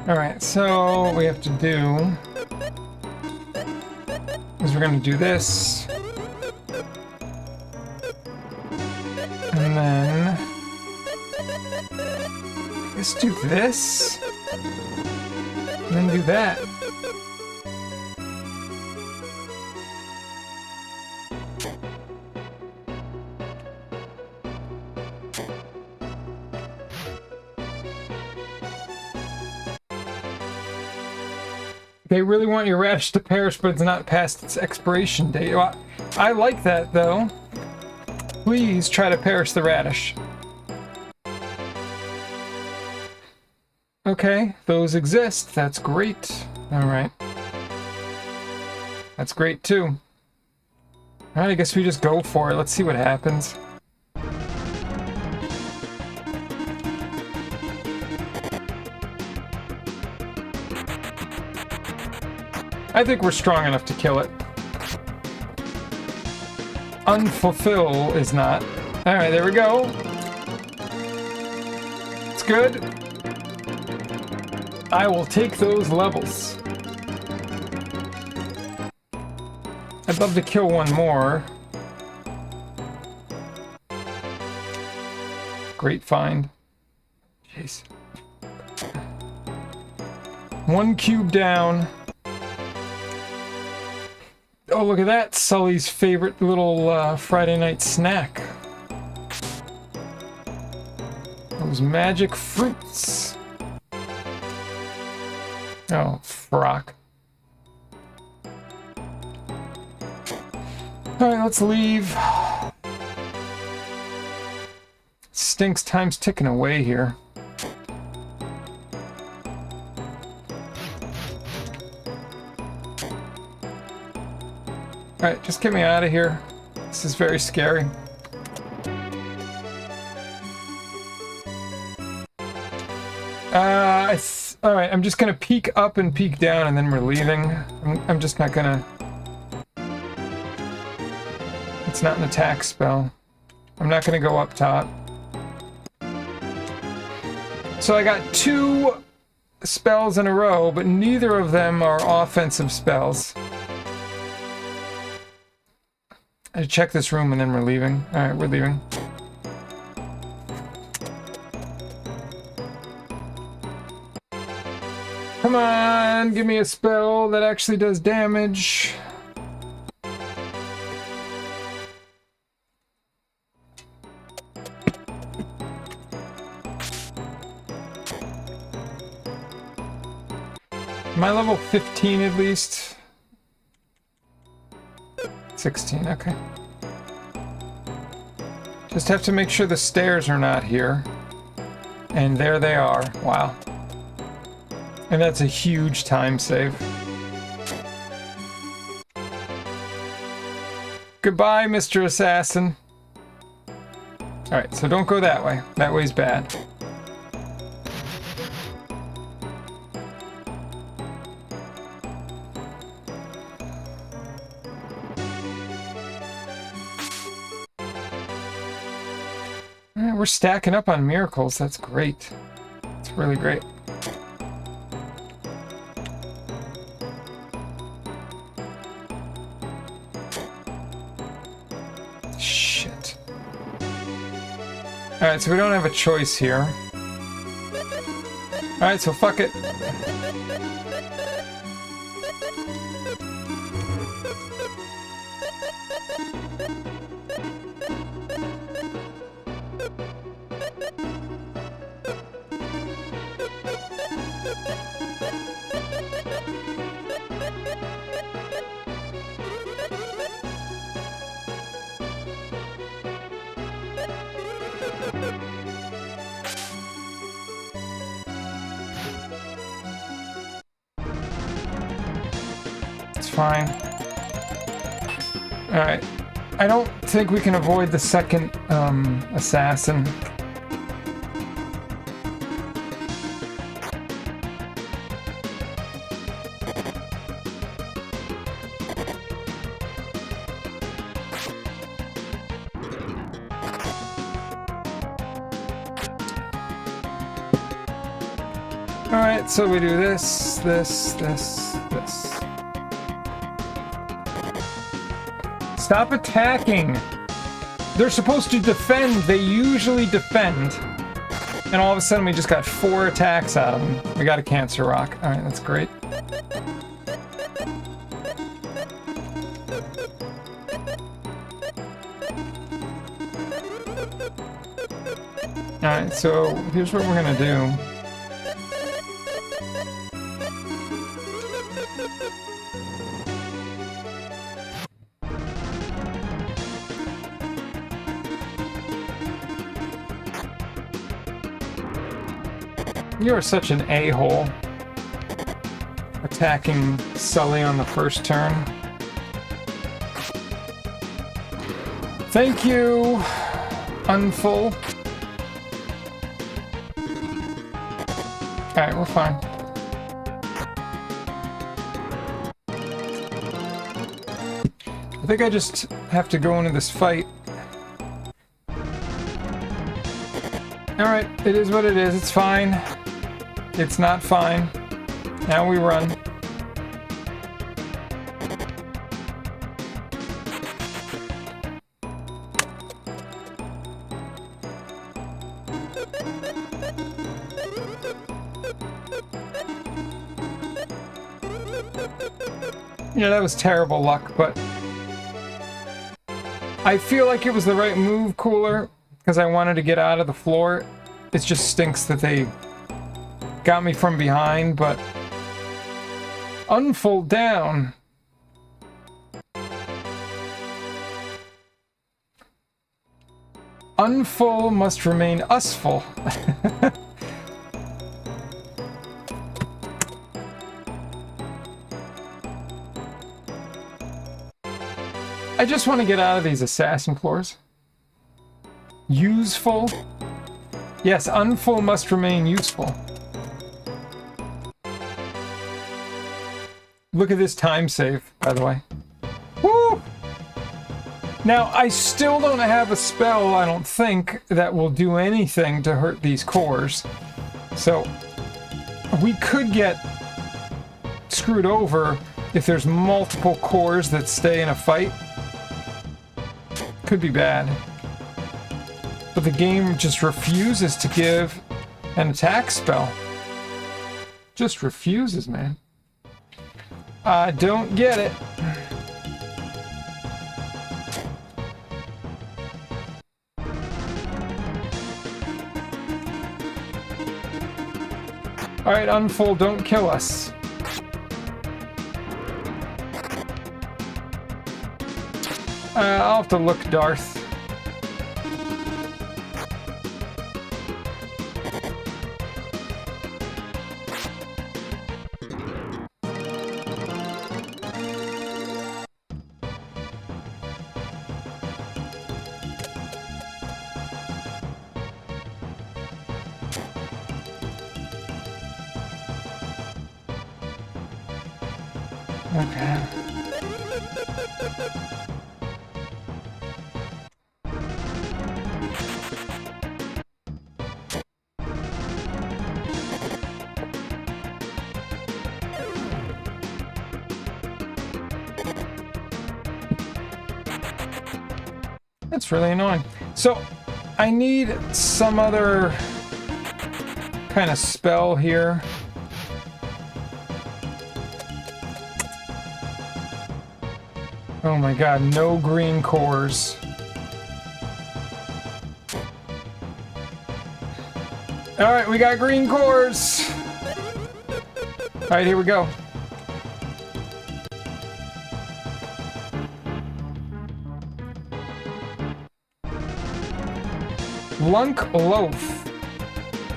Alright, so what we have to do is we're going to do this. And then... let's do this. And then do that. They really want your radish to perish, but it's not past its expiration date. Well, I like that, though. Please try to perish the radish. Okay, those exist. That's great. Alright. That's great, too. Alright, I guess we just go for it. Let's see what happens. I think we're strong enough to kill it. Unfulfill is not. Alright, there we go. It's good. I will take those levels. I'd love to kill one more. Great find. Jeez. One cube down. Oh, look at that! Sully's favorite little Friday night snack. Those magic fruits. Oh, frock. Alright, let's leave. Stinks, time's ticking away here. Alright, just get me out of here. This is very scary. Alright, I'm just gonna peek up and peek down and then we're leaving. I'm just not gonna... It's not an attack spell. I'm not gonna go up top. So I got 2 spells in a row, but neither of them are offensive spells. I should check this room and then we're leaving. Alright, we're leaving. Come on, give me a spell that actually does damage. Am I level 15 at least? 16, okay. Just have to make sure the stairs are not here. And there they are. Wow. And that's a huge time save. Goodbye, Mr. Assassin. Alright, so don't go that way. That way's bad. We're stacking up on miracles. That's great. It's really great. Shit. Alright, so we don't have a choice here. Alright, so fuck it. Fine. Alright. I don't think we can avoid the second, assassin. Alright, so we do this, this, this, this. Stop attacking! They're supposed to defend. They usually defend. And all of a sudden we just got 4 attacks out of them. We got a Cancer Rock. Alright, that's great. Alright, so here's what we're gonna do. You're such an a-hole. Attacking Sully on the first turn. Thank you, Unfull. Alright, we're fine. I think I just have to go into this fight. Alright, it is what it is. It's fine. It's not fine. Now we run. Yeah, that was terrible luck, but I feel like it was the right move, Cooler, because I wanted to get out of the floor. It just stinks that they got me from behind, but Unfold down. Unfull must remain usful. I just want to get out of these assassin floors. Useful? Yes, unfull must remain useful. Look at this time save, by the way. Woo! Now, I still don't have a spell, I don't think, that will do anything to hurt these cores. So, we could get screwed over if there's multiple cores that stay in a fight. Could be bad. But the game just refuses to give an attack spell. Just refuses, man. I don't get it. Alright, Unfold, don't kill us. I'll have to look, Darth. Okay. That's really annoying. So, I need some other kind of spell here. Oh my god, no green cores. Alright, we got green cores! Alright, here we go. Lunk Loaf.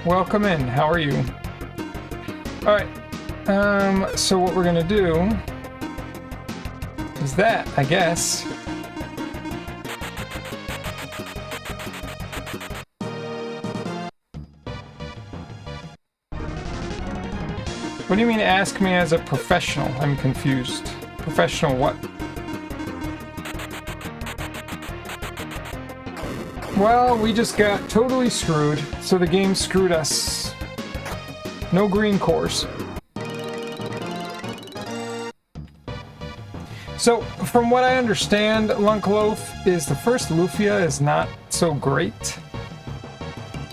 Welcome in, how are you? Alright, so what we're gonna do is that, I guess. What do you mean ask me as a professional? I'm confused. Professional what? Well, we just got totally screwed, so the game screwed us. No green cores. So, from what I understand, Lunk Loaf is the first Lufia is not so great.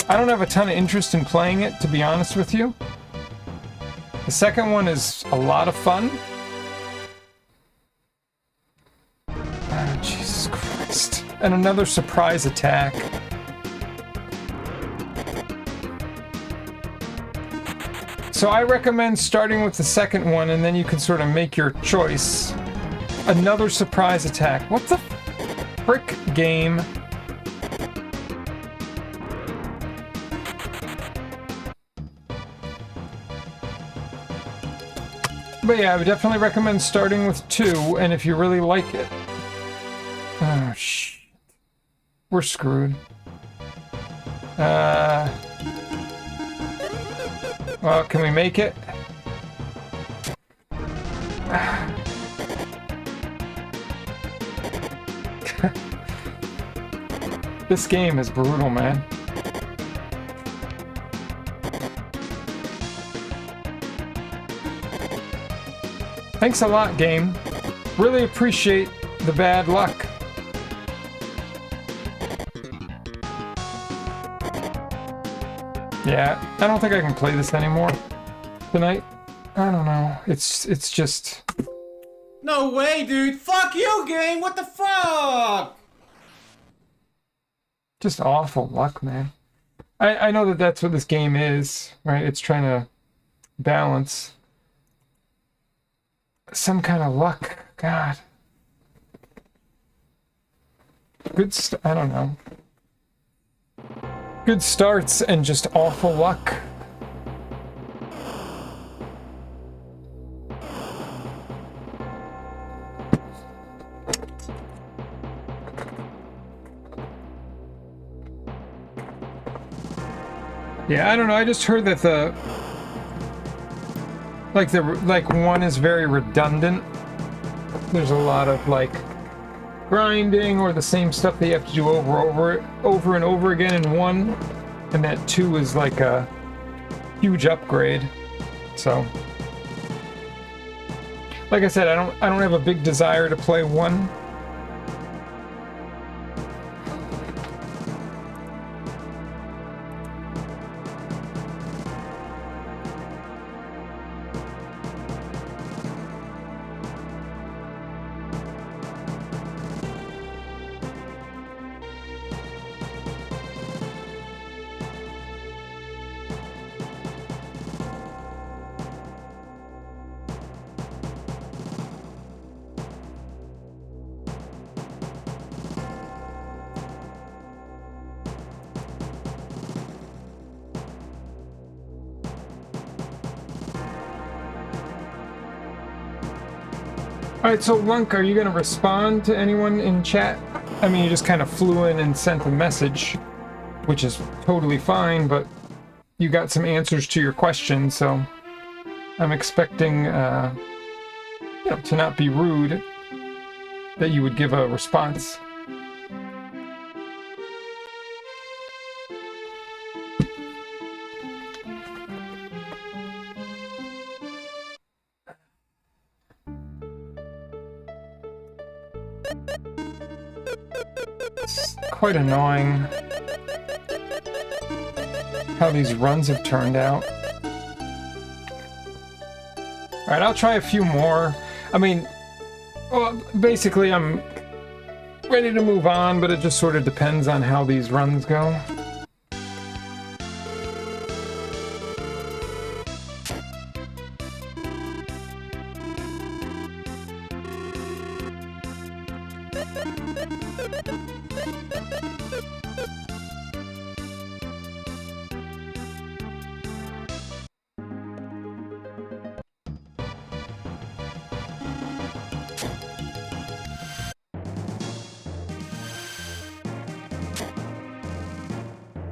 I don't have a ton of interest in playing it, to be honest with you. The second one is a lot of fun. Oh, Jesus Christ. And another surprise attack. So I recommend starting with the second one, and then you can sort of make your choice. Another surprise attack. What the frick game? But yeah, I would definitely recommend starting with 2, and if you really like it... Oh, shit. We're screwed. Well, can we make it? This game is brutal, man. Thanks a lot, game. Really appreciate the bad luck. Yeah, I don't think I can play this anymore tonight. I don't know. It's just... No way, dude! Fuck you, game! What the fuck? Just awful luck, man. I know that that's what this game is, right? It's trying to balance some kind of luck. God. I don't know. Good starts and just awful luck. Yeah, I don't know. I just heard that like 1 is very redundant. There's a lot of like grinding or the same stuff that you have to do over and over again in 1, and that 2 is like a huge upgrade. So, like I said, I don't have a big desire to play 1. Alright, so Lunk, are you going to respond to anyone in chat? I mean, you just kind of flew in and sent a message, which is totally fine, but you got some answers to your questions, so I'm expecting, to not be rude, that you would give a response. It's quite annoying how these runs have turned out. Alright, I'll try a few more. I mean, well, basically I'm ready to move on, but it just sort of depends on how these runs go.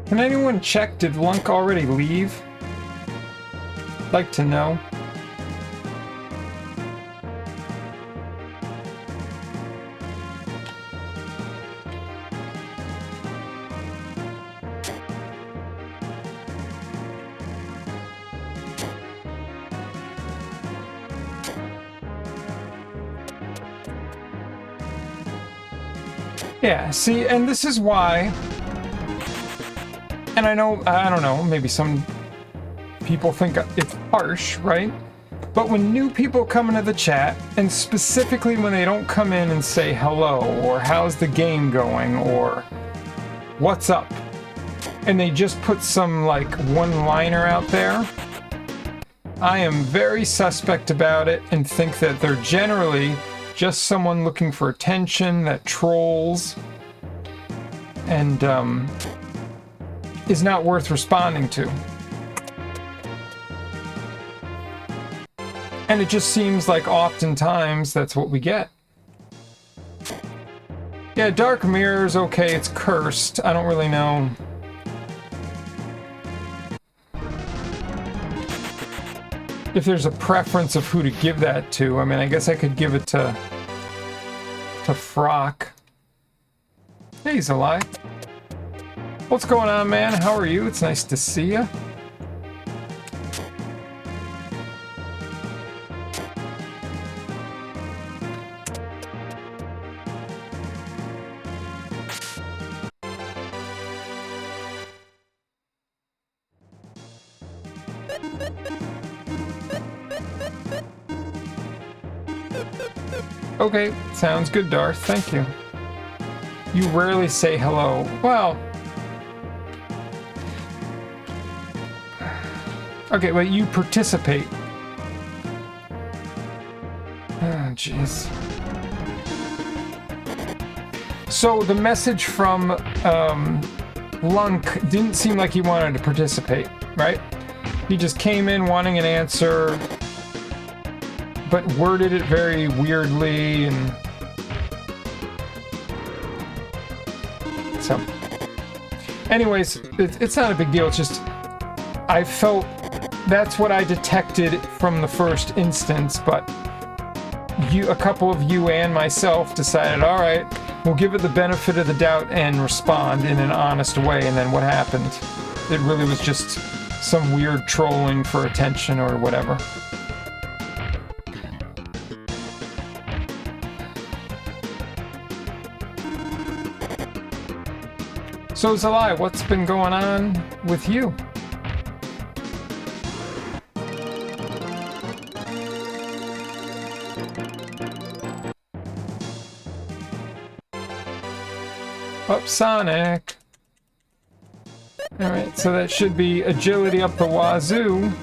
Can anyone check, did Lunk already leave? I'd like to know. Yeah, see, and this is why... And I know, I don't know, maybe some people think it's harsh, right? But when new people come into the chat, and specifically when they don't come in and say hello, or how's the game going, or what's up, and they just put some, like, one-liner out there, I am very suspect about it and think that they're generally just someone looking for attention that trolls and, is not worth responding to. And it just seems like oftentimes that's what we get. Yeah, Dark Mirror's okay, it's cursed. I don't really know. If there's a preference of who to give that to. I mean, I guess I could give it to Frock. Hey, he's alive. What's going on, man? How are you? It's nice to see you. Okay, sounds good, Darth. Thank you. You rarely say hello. Well... Okay, well, you participate. Oh, jeez. So, the message from, Lunk didn't seem like he wanted to participate, right? He just came in wanting an answer, but worded it very weirdly, and... So... Anyways, it's not a big deal, it's just... I felt... That's what I detected from the first instance, but... a couple of you and myself decided, alright, we'll give it the benefit of the doubt and respond in an honest way, and then what happened? It really was just some weird trolling for attention or whatever. So Zalai, what's been going on with you? Up Sonic. Alright, so that should be agility up the wazoo.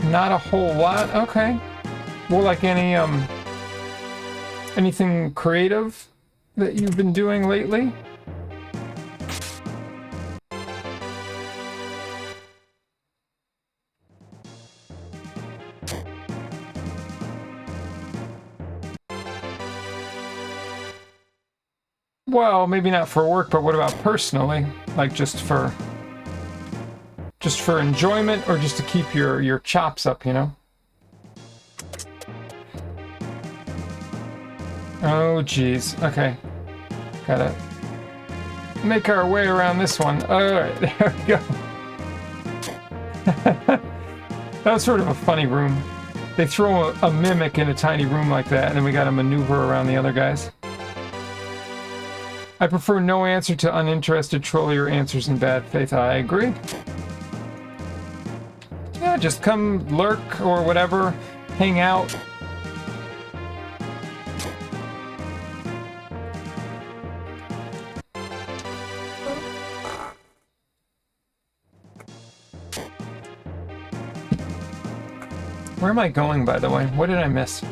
Not a whole lot, okay. Well, like anything creative that you've been doing lately? Well, maybe not for work, but what about personally? Like just for enjoyment, or just to keep your chops up, you know? Oh, jeez. Okay. Gotta make our way around this one. Alright, there we go. That was sort of a funny room. They throw a mimic in a tiny room like that, and then we gotta maneuver around the other guys. I prefer no answer to uninterested trollier answers in bad faith. I agree. Yeah, just come lurk or whatever, hang out. Where am I going, by the way? What did I miss?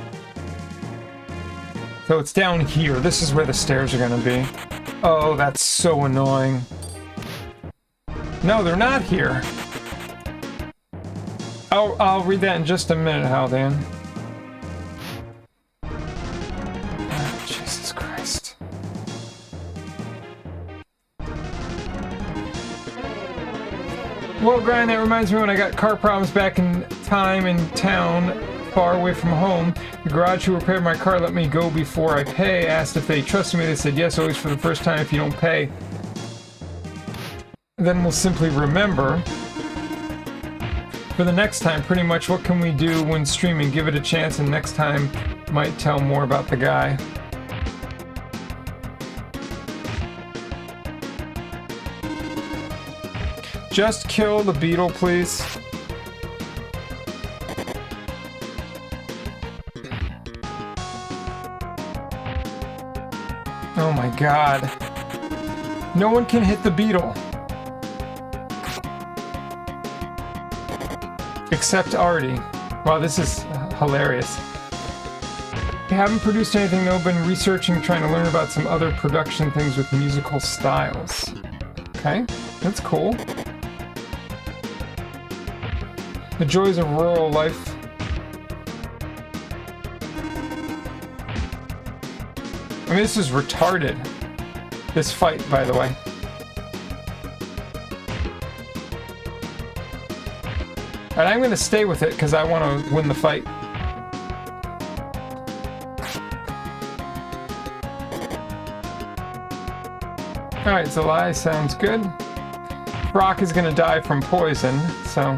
So it's down here. This is where the stairs are gonna be. Oh, that's so annoying. No, they're not here. I'll read that in just a minute, Haldan. Oh, Jesus Christ. Well, Brian, that reminds me when I got car problems back in town, far away from home. The garage who repaired my car let me go before I pay. Asked if they trusted me. They said yes, always for the first time if you don't pay. Then we'll simply remember. For the next time, pretty much what can we do when streaming? Give it a chance, and next time might tell more about the guy. Just kill the beetle, please. Oh my god. No one can hit the beetle. Except Artie. Wow, this is hilarious. Haven't produced anything though, been researching, trying to learn about some other production things with musical styles. Okay, that's cool. The joys of rural life. I mean, this is retarded. This fight, by the way. And I'm gonna stay with it because I want to win the fight. Alright, Zelai sounds good. Brock is gonna die from poison, so...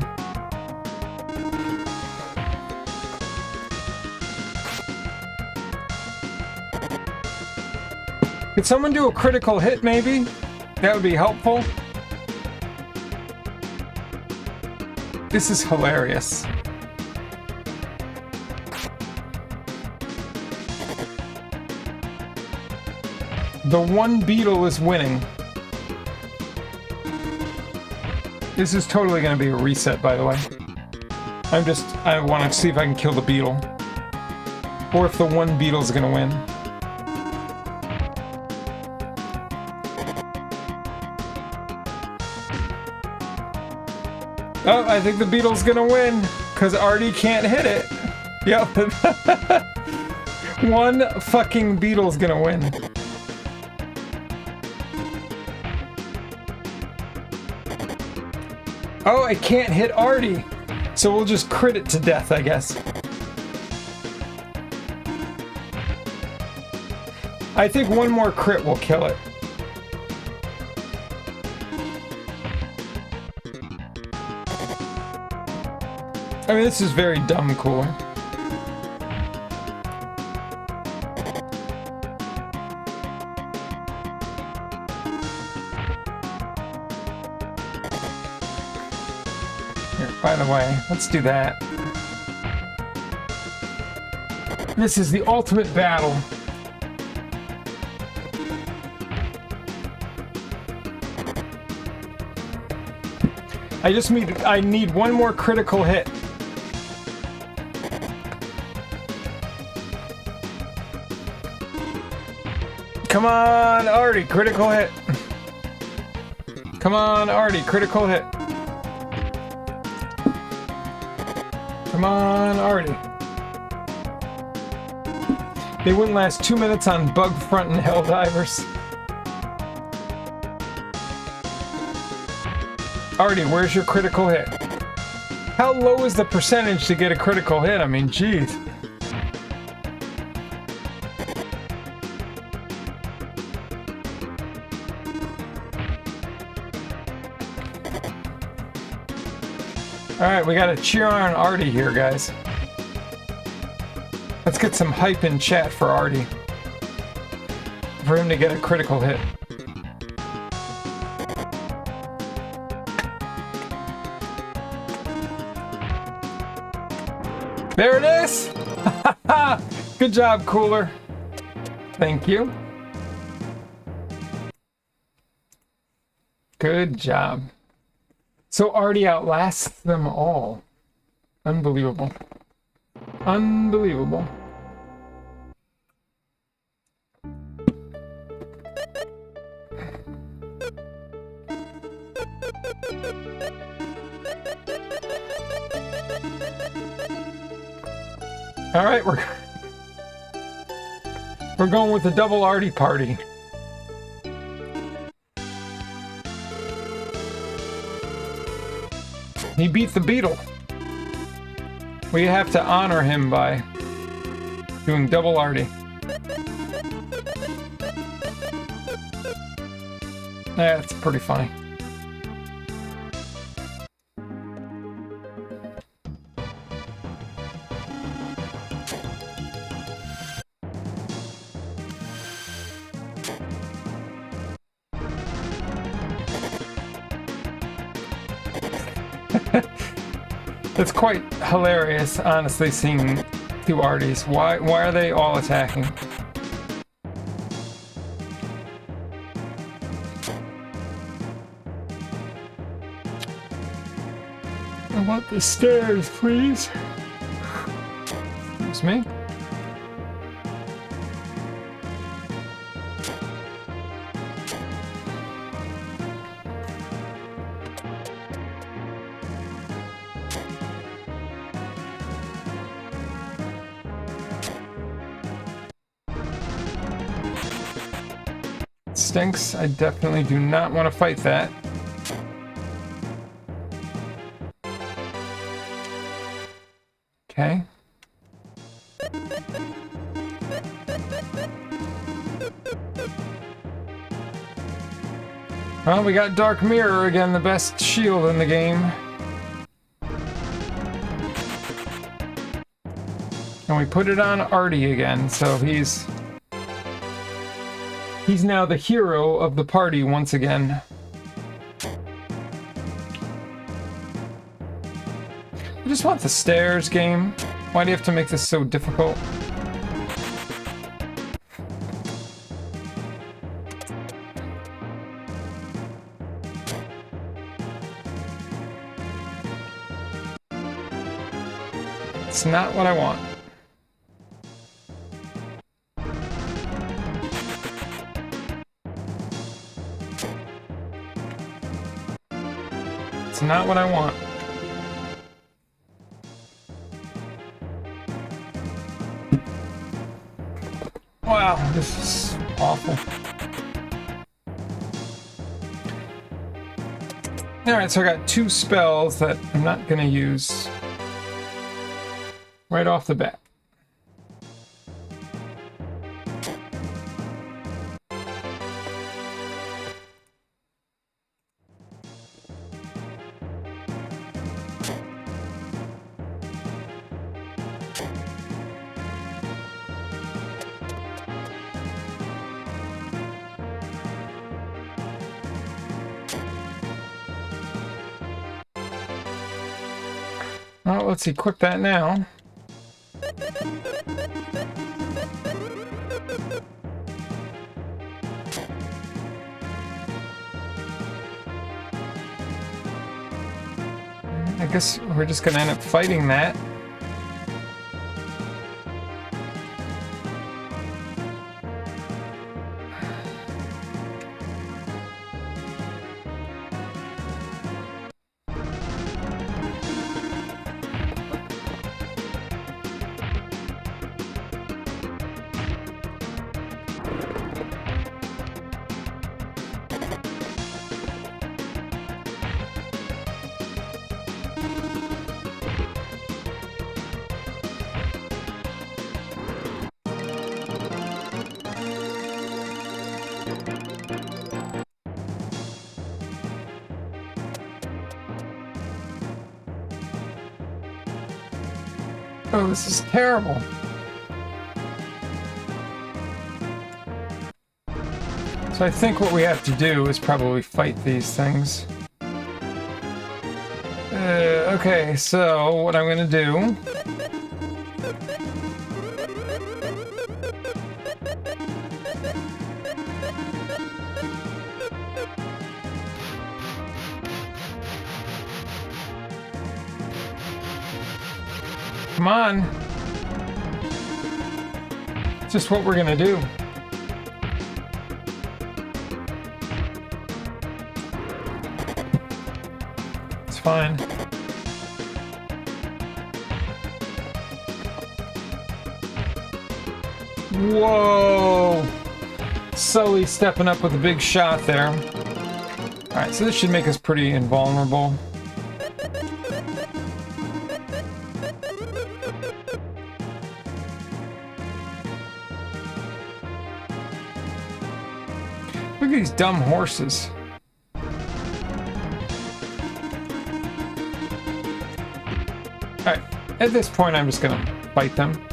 Could someone do a critical hit, maybe? That would be helpful. This is hilarious. The one beetle is winning. This is totally going to be a reset, by the way. I want to see if I can kill the beetle. Or if the one beetle is going to win. Oh, I think the beetle's gonna win, because Artie can't hit it. Yep. One fucking beetle's gonna win. Oh, I can't hit Artie. So we'll just crit it to death, I guess. I think one more crit will kill it. I mean, this is very dumb cooler. Here, by the way, let's do that. This is the ultimate battle. I need one more critical hit. Come on, Artie, critical hit. Come on, Artie, critical hit. Come on, Artie. They wouldn't last 2 minutes on Bugfront and Helldivers. Artie, where's your critical hit? How low is the percentage to get a critical hit? I mean, jeez. Alright, we gotta cheer on Artie here, guys. Let's get some hype in chat for Artie. For him to get a critical hit. There it is! Good job, Cooler. Thank you. Good job. So Artie outlasts them all. Unbelievable. Unbelievable. All right, we're going with the double Artie party. He beat the beetle. We have to honor him by doing double Artie. That's pretty funny. It's quite hilarious, honestly, seeing two Arties. Why are they all attacking? I want the stairs, please. Excuse me. stinks. I definitely do not want to fight that. Okay. Well, we got Dark Mirror again, the best shield in the game. And we put it on Artie again, so he's now the hero of the party once again. I just want the stairs, game. Why do you have to make this so difficult? It's not what I want. It's not what I want. Wow, this is awful. Alright, so I got 2 spells that I'm not gonna use right off the bat. Well, let's equip that now. I guess we're just gonna end up fighting that. Oh, this is terrible. So I think what we have to do is probably fight these things. Okay, so what I'm gonna do... Come on. It's just what we're gonna do. It's fine. Whoa! Sully stepping up with a big shot there. Alright, so this should make us pretty invulnerable. Look at these dumb horses. Alright, at this point I'm just gonna fight them.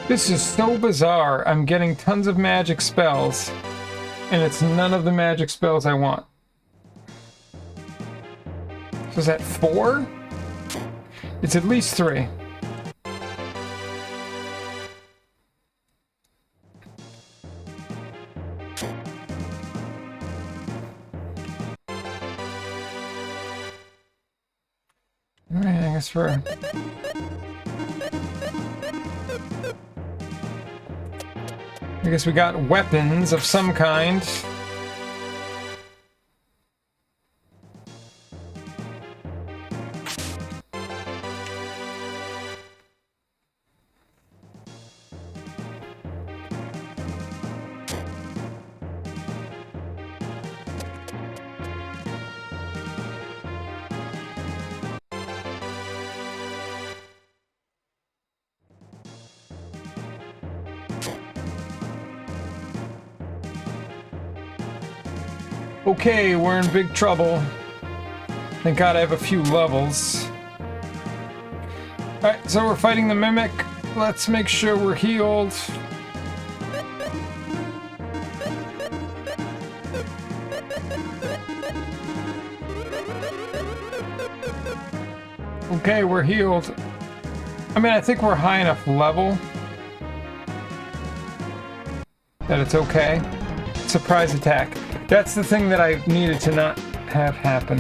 This is so bizarre. I'm getting tons of magic spells, and it's none of the magic spells I want. So is that 4? It's at least 3. Alright, I guess we're... I guess we got weapons of some kind. Okay, we're in big trouble. Thank God I have a few levels. Alright, so we're fighting the Mimic. Let's make sure we're healed. Okay, we're healed. I mean, I think we're high enough level that it's okay. Surprise attack. That's the thing that I needed to not have happen.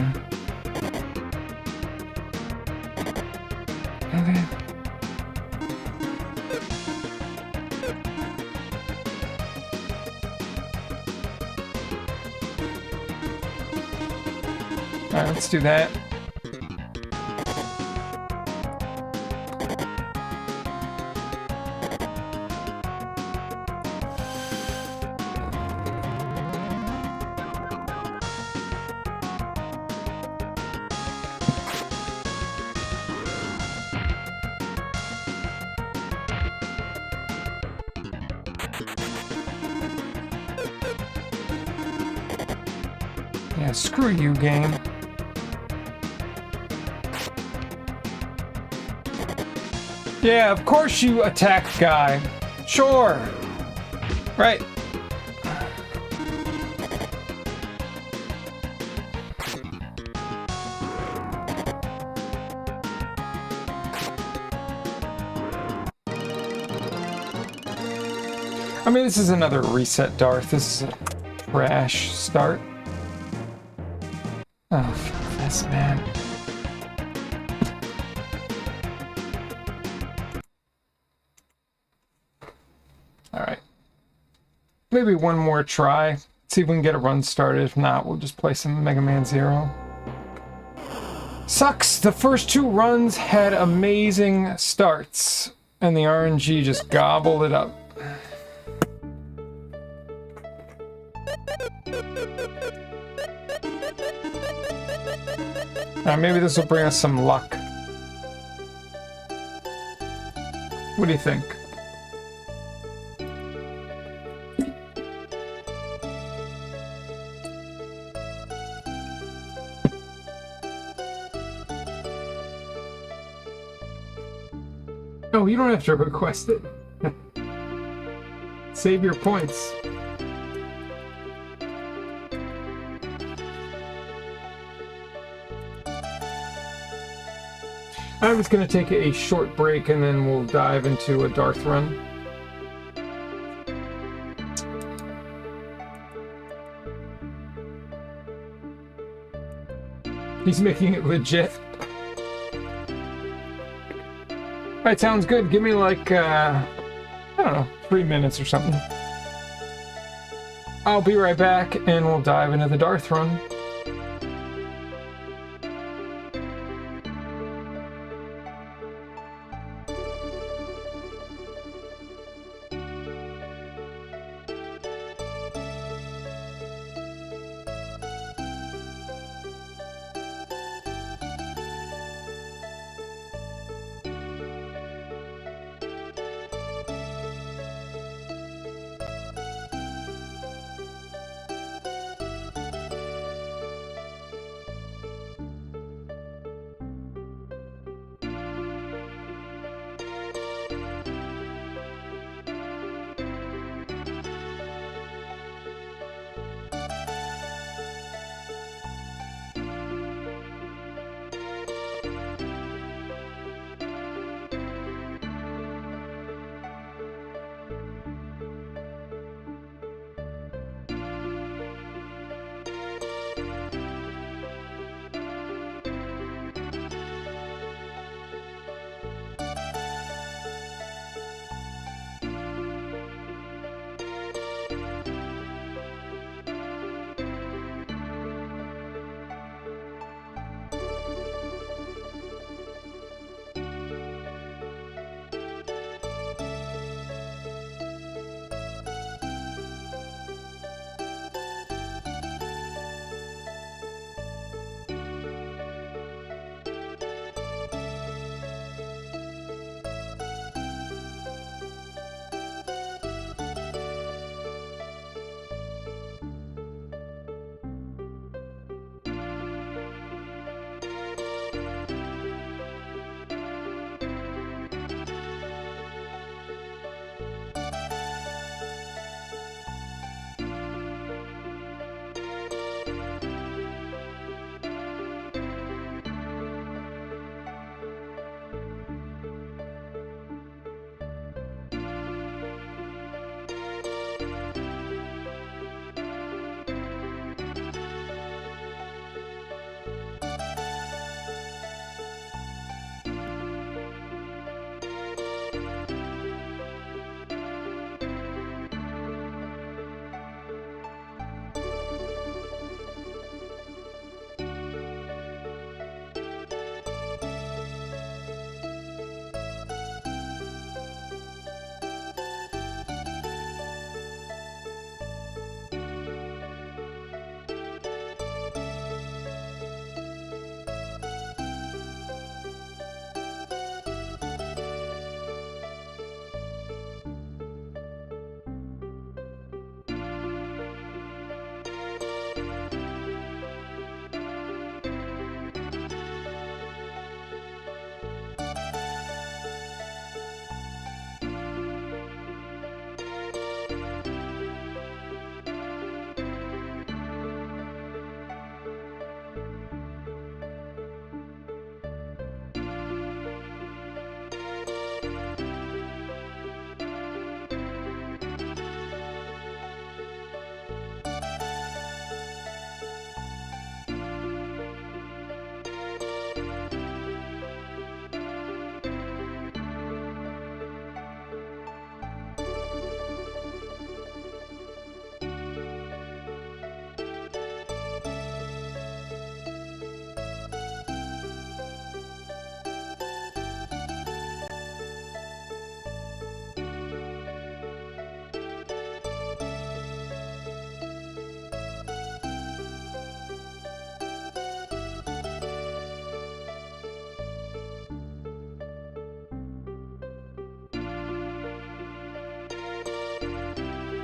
Okay. Alright, let's do that. Yeah, screw you, game. Yeah, of course you attack guy. Sure. Right. I mean, this is another reset, Darth. This is a trash start. Oh, fuck this, man. Alright. Maybe one more try. See if we can get a run started. If not, we'll just play some Mega Man Zero. Sucks! The first two runs had amazing starts, and the RNG just gobbled it up. Maybe this will bring us some luck. What do you think? Oh, you don't have to request it. Save your points. I'm just going to take a short break and then we'll dive into a Darth run. He's making it legit. Alright, sounds good. Give me like, I don't know, 3 minutes or something. I'll be right back and we'll dive into the Darth run.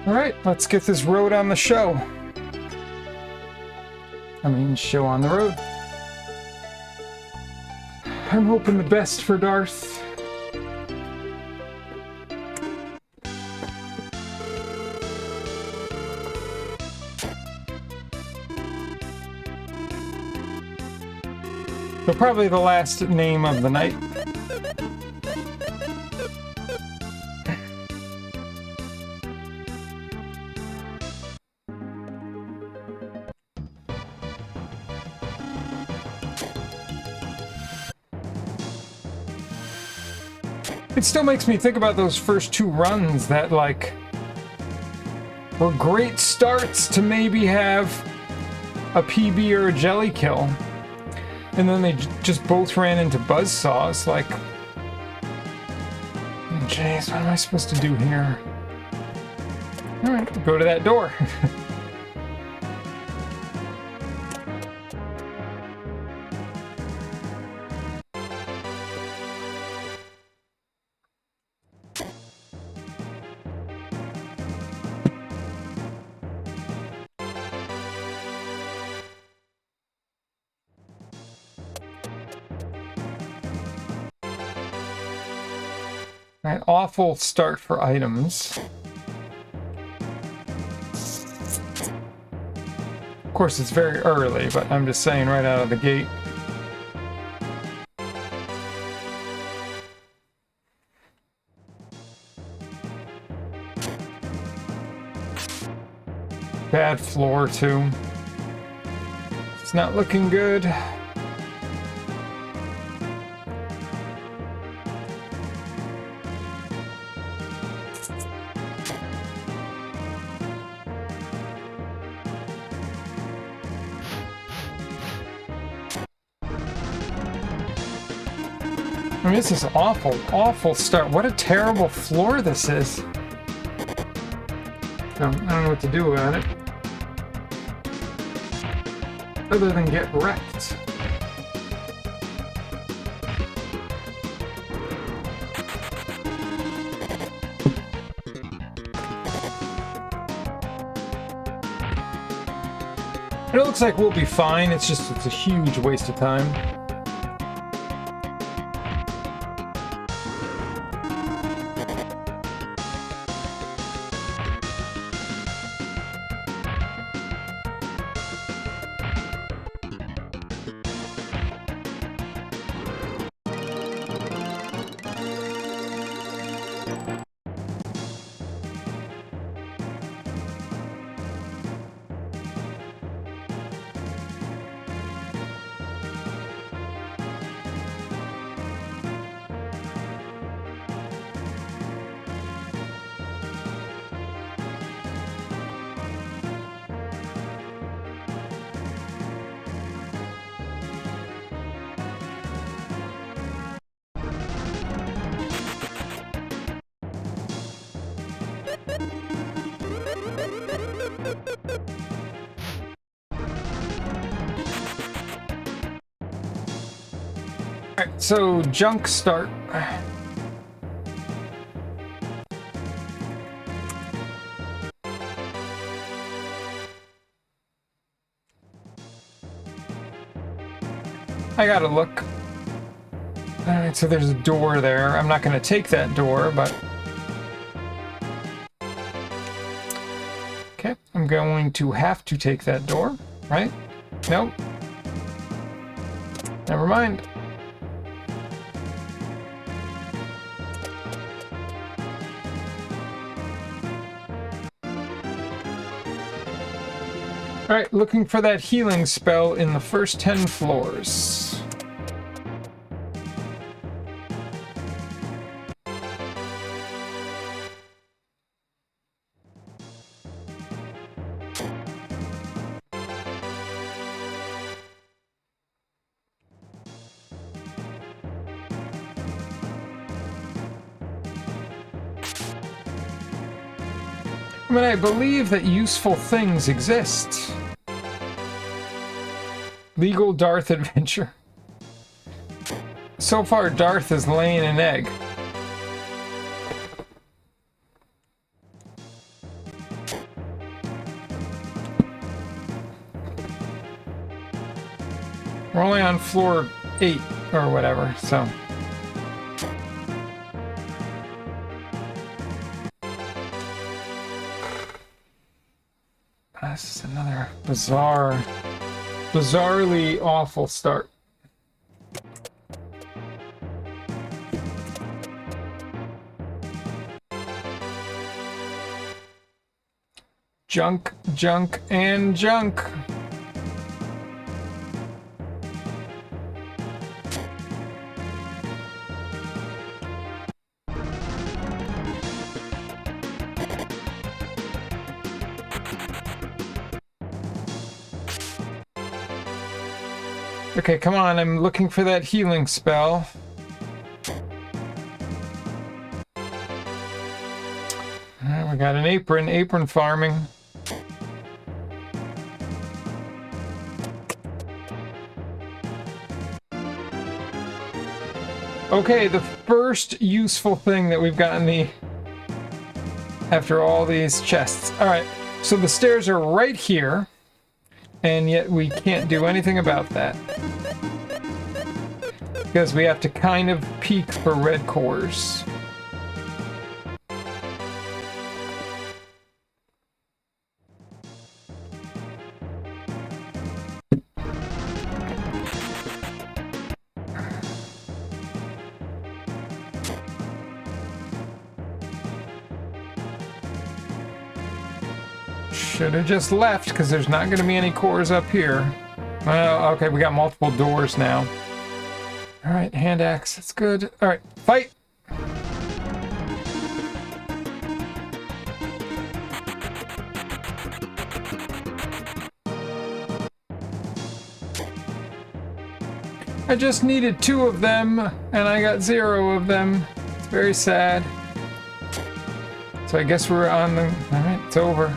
Alright, let's get this road on the show. I mean, show on the road. I'm hoping the best for Darth. So probably the last name of the night. It still makes me think about those first two runs that, like, were great starts to maybe have a PB or a jelly kill. And then they just both ran into buzzsaws, like... Jeez, what am I supposed to do here? Alright, go to that door. Alright, awful start for items. Of course, it's very early, but I'm just saying right out of the gate. Bad floor, too. It's not looking good. I mean, this is awful, awful start. What a terrible floor this is. I don't know what to do about it. Other than get wrecked. It looks like we'll be fine. It's a huge waste of time. Alright, so junk start. I gotta look. Alright, so there's a door there. I'm not gonna take that door, but... Okay, I'm going to have to take that door, right? Nope. Never mind. Alright, looking for that healing spell in the first 10 floors. I mean, I believe that useful things exist. Legal Darth adventure. So far, Darth is laying an egg. We're only on floor 8 or whatever, so. This is another bizarrely awful start. Junk, junk, and junk. Okay, come on, I'm looking for that healing spell. Alright, we got an apron farming. Okay, the first useful thing that we've gotten after all these chests. Alright, so the stairs are right here, and yet we can't do anything about that. Because we have to kind of peek for red cores. Should have just left, because there's not going to be any cores up here. Well, okay, we got multiple doors now. Alright, hand axe, that's good. Alright, fight! I just needed 2 of them, and I got 0 of them. It's very sad. So I guess we're on the... Alright, it's over.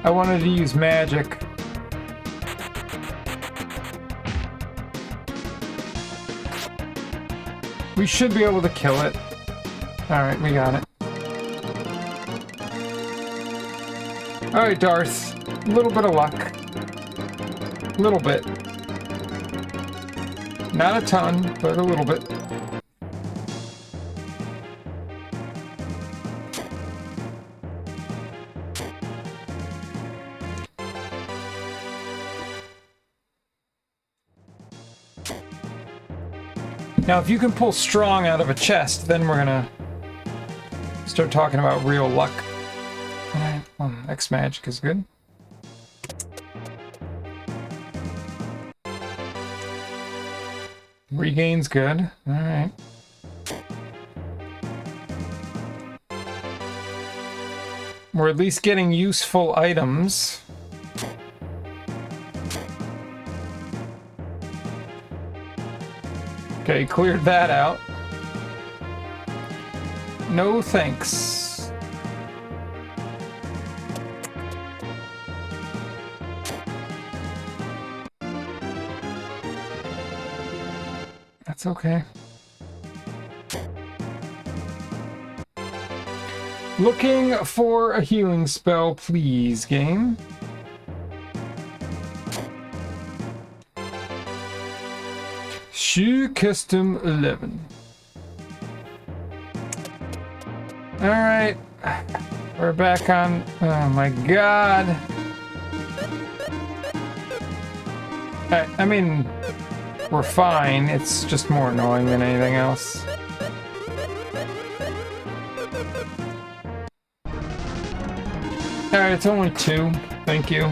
I wanted to use magic. We should be able to kill it. Alright, we got it. Alright, Darth. A little bit of luck. A little bit. Not a ton, but a little bit. Now, if you can pull strong out of a chest, then we're gonna start talking about real luck. Alright, well, X magic is good. Regain's good. Alright. We're at least getting useful items. Okay, cleared that out. No thanks. That's okay. Looking for a healing spell, please, game. Shoe Custom 11. Alright. We're back on... Oh my god. I mean, we're fine. It's just more annoying than anything else. Alright, it's only 2. Thank you.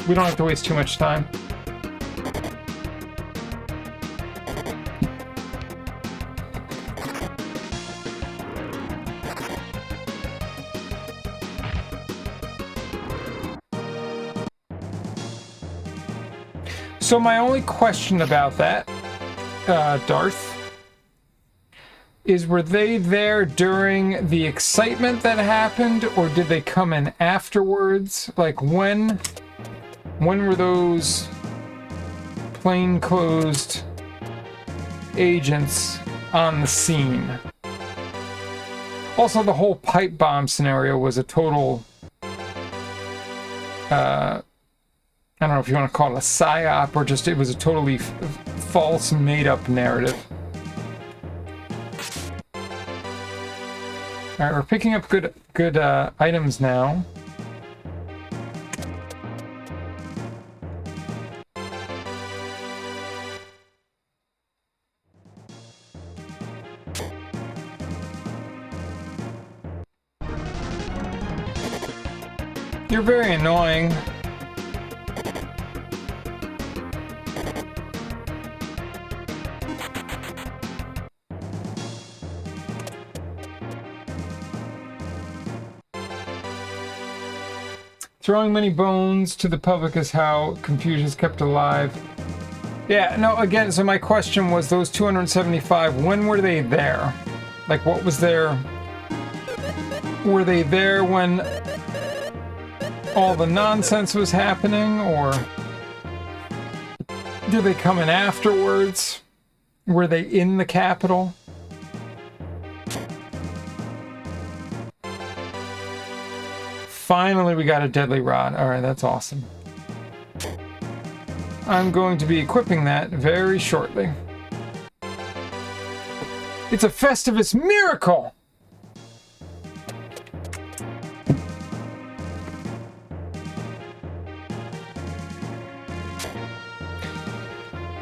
We don't have to waste too much time. So my only question about that, Darth, is, were they there during the excitement that happened, or did they come in afterwards? Like, when were those plainclothes agents on the scene? Also, the whole pipe bomb scenario was a total, I don't know if you want to call it a psyop, or just it was a totally false, made-up narrative. Alright, we're picking up good items now. You're very annoying. Throwing many bones to the public is how confusion is kept alive. Yeah, no, again, so my question was, those 275, when were they there? Like, what was their... Were they there when all the nonsense was happening, or did they come in afterwards? Were they in the Capitol? Finally, we got a deadly rod. All right, that's awesome. I'm going to be equipping that very shortly. It's a Festivus miracle!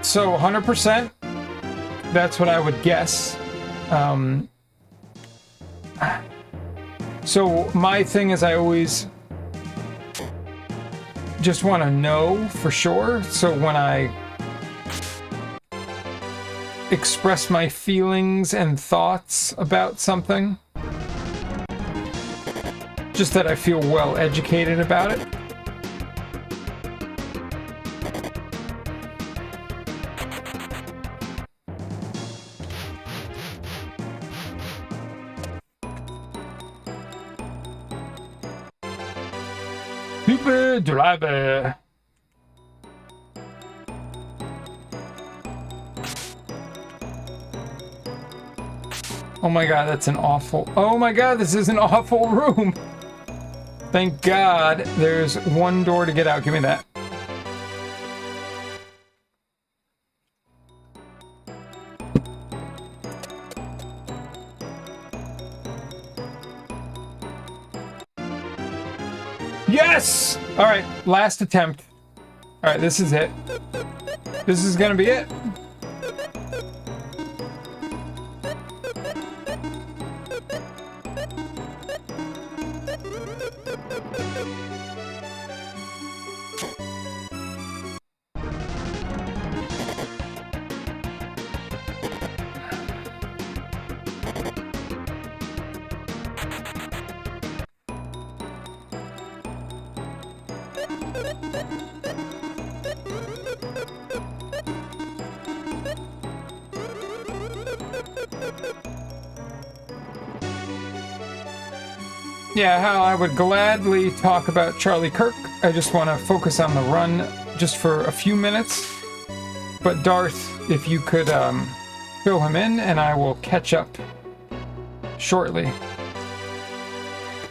So, 100%, that's what I would guess. So my thing is, I always just want to know for sure. So when I express my feelings and thoughts about something, just that I feel well educated about it. Driver. Oh my god, that's an awful... Oh my god, this is an awful room! Thank god there's one door to get out. Give me that. Yes! Alright, last attempt. Alright, this is it. This is gonna be it. Yeah, how I would gladly talk about Charlie Kirk. I just want to focus on the run just for a few minutes. But Darth, if you could fill him in, and I will catch up shortly.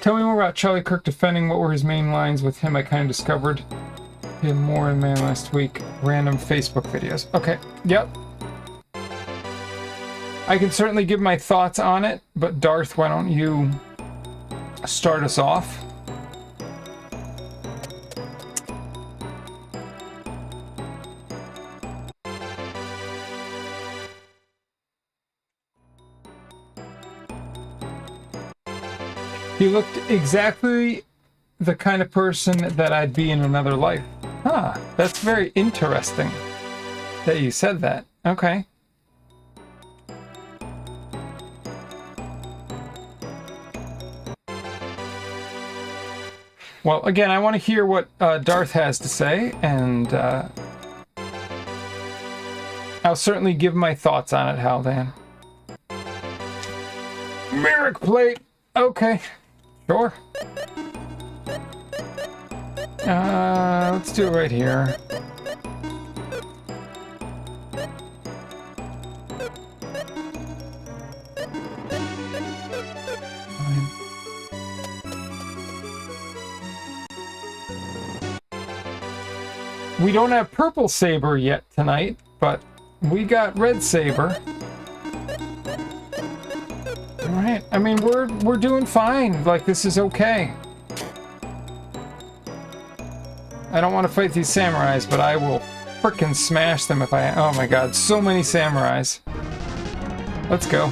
Tell me more about Charlie Kirk defending. What were his main lines with him? I kind of discovered him more in Man last week. Random Facebook videos. Okay, yep. I can certainly give my thoughts on it, but Darth, why don't you start us off? He looked exactly the kind of person that I'd be in another life. Huh, that's very interesting that you said that. Okay. Well, again, I want to hear what Darth has to say, and I'll certainly give my thoughts on it, Haldan. Merrick plate. Okay. Sure. Let's do it right here. We don't have purple saber yet tonight, but we got red saber. All right. I mean, we're doing fine. Like, this is okay. I don't want to fight these samurais, but I will frickin' smash them if I... Oh my god, so many samurais. Let's go.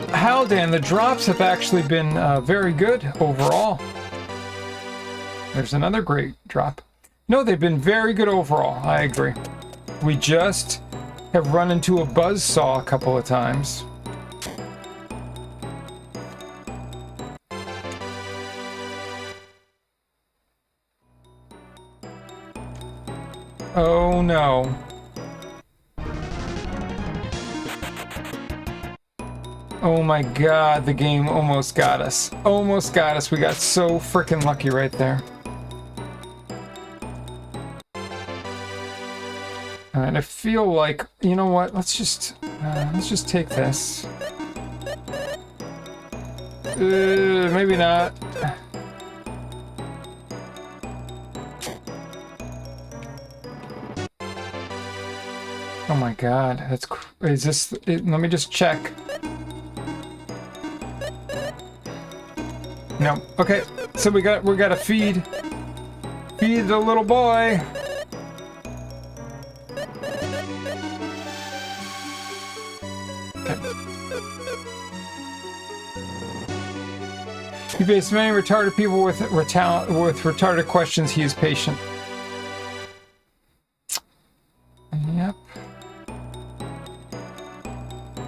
Haldan, the drops have actually been very good overall. There's another great drop. No, they've been very good overall. I agree. We just have run into a buzzsaw a couple of times. Oh no. Oh my god, the game almost got us. Almost got us. We got so freaking lucky right there. Alright, I feel like, you know what, let's just take this. Maybe not. Oh my god, is this, let me just check. No, okay, so we gotta feed the little boy. Okay. He faced many retarded people with retarded questions. He is patient. Yep.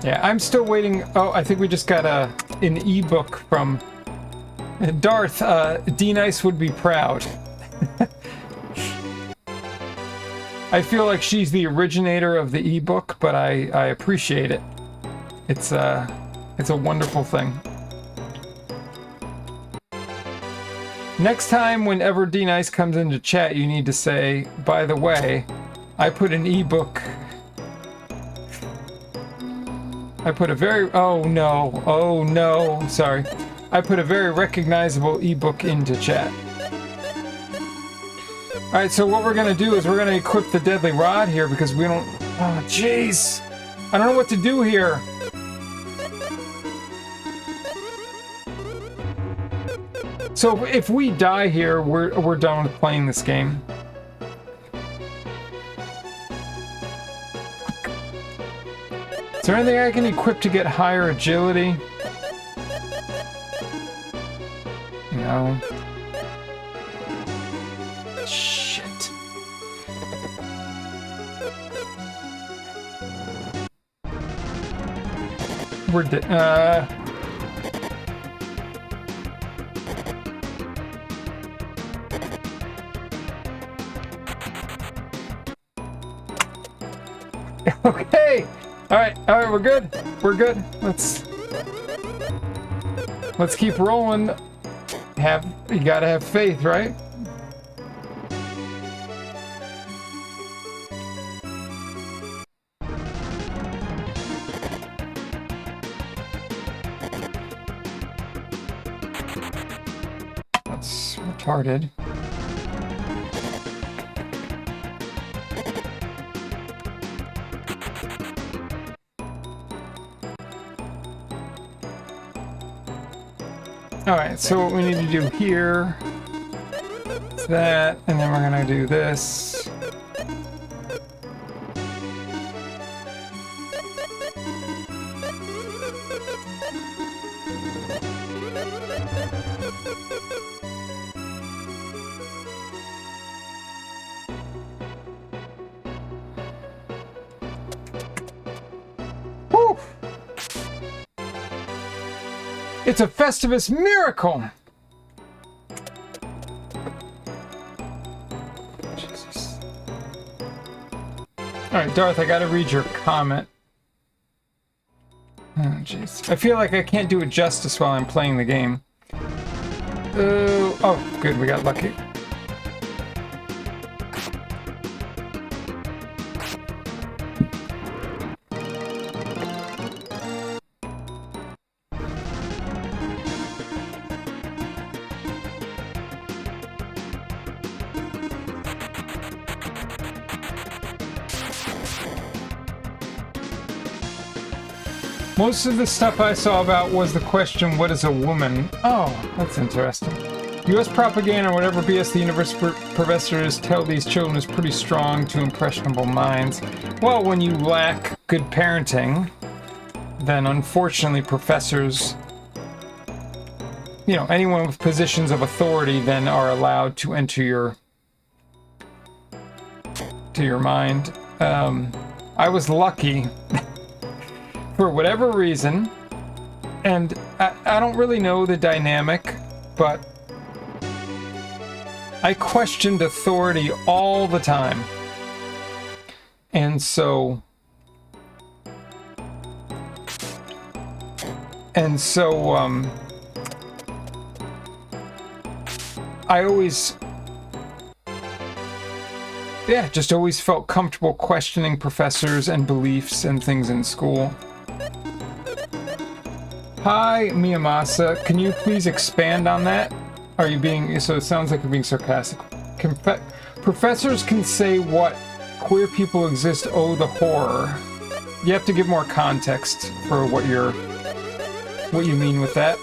Yeah, I'm still waiting. Oh, I think we just got an ebook from Darth. D-Nice would be proud. I feel like she's the originator of the ebook, but I appreciate it. It's a wonderful thing. Next time, whenever D-Nice comes into chat, you need to say, by the way, I put an ebook. I put a very, oh no, sorry. I put a very recognizable ebook into chat. Alright, so what we're gonna do is we're gonna equip the deadly rod here because we don't, oh jeez. I don't know what to do here. So if we die here, we're done with playing this game. Is there anything I can equip to get higher agility? No. Shit. We're dead. Okay. All right, we're good. We're good. Let's keep rolling. You gotta have faith, right? That's retarded. Alright, so what we need to do here is that, and then we're gonna do this. Woo! It's a Festivus miracle! Jesus. Alright, Darth, I gotta read your comment. Oh, jeez. I feel like I can't do it justice while I'm playing the game. Oh, good, we got lucky. Most of the stuff I saw about was the question, what is a woman? Oh, that's interesting. US propaganda, whatever BS the university professors tell these children is pretty strong to impressionable minds. Well, when you lack good parenting, then unfortunately professors, you know, anyone with positions of authority then are allowed to enter your mind. I was lucky for whatever reason, and I don't really know the dynamic, but I questioned authority all the time. And so I always, just always felt comfortable questioning professors and beliefs and things in school. Hi, Miyamasa. Can you please expand on that? Are you being... So it sounds like you're being sarcastic. Professors can say what queer people exist. Oh, the horror. You have to give more context for what you mean with that.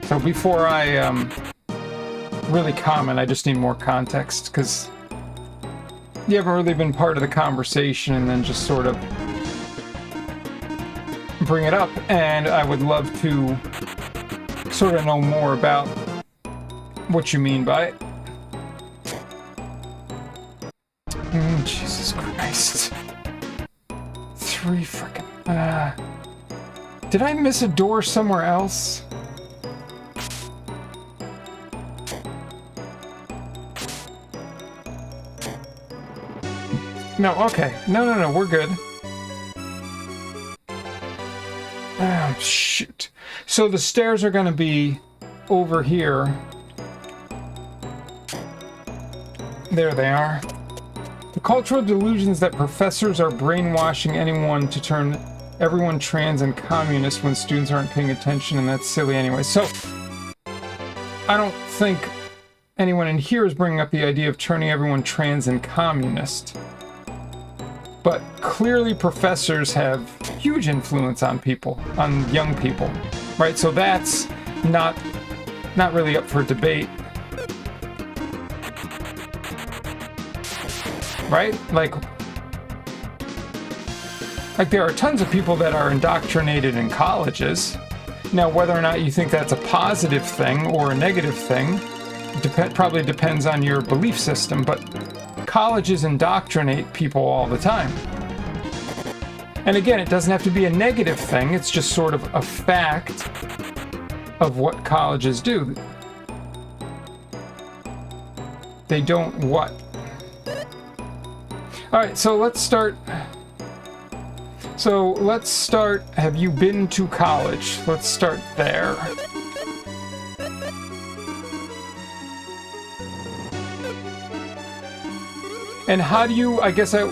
So before I really comment, I just need more context, because you haven't really been part of the conversation and then just sort of bring it up, and I would love to sort of know more about what you mean by it. Jesus Christ. 3 frickin'... did I miss a door somewhere else? No, okay. No, we're good. Oh, shoot. So the stairs are gonna be over here. There they are. The cultural delusions that professors are brainwashing anyone to turn everyone trans and communist when students aren't paying attention, and that's silly anyway. So, I don't think anyone in here is bringing up the idea of turning everyone trans and communist. But clearly professors have huge influence on people, on young people, right? So that's not really up for debate. Right? Like there are tons of people that are indoctrinated in colleges. Now, whether or not you think that's a positive thing or a negative thing probably depends on your belief system, but colleges indoctrinate people all the time. And again, it doesn't have to be a negative thing, it's just sort of a fact of what colleges do. They don't what? Alright, so let's start. Have you been to college? Let's start there. And how do you,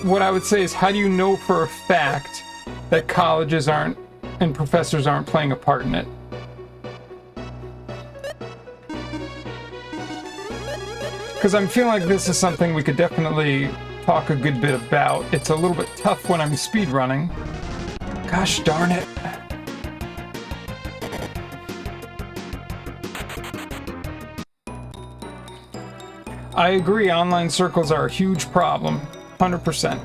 what I would say is, how do you know for a fact that colleges aren't, and professors aren't playing a part in it? Because I'm feeling like this is something we could definitely talk a good bit about. It's a little bit tough when I'm speedrunning. Gosh darn it. I agree, online circles are a huge problem, 100%.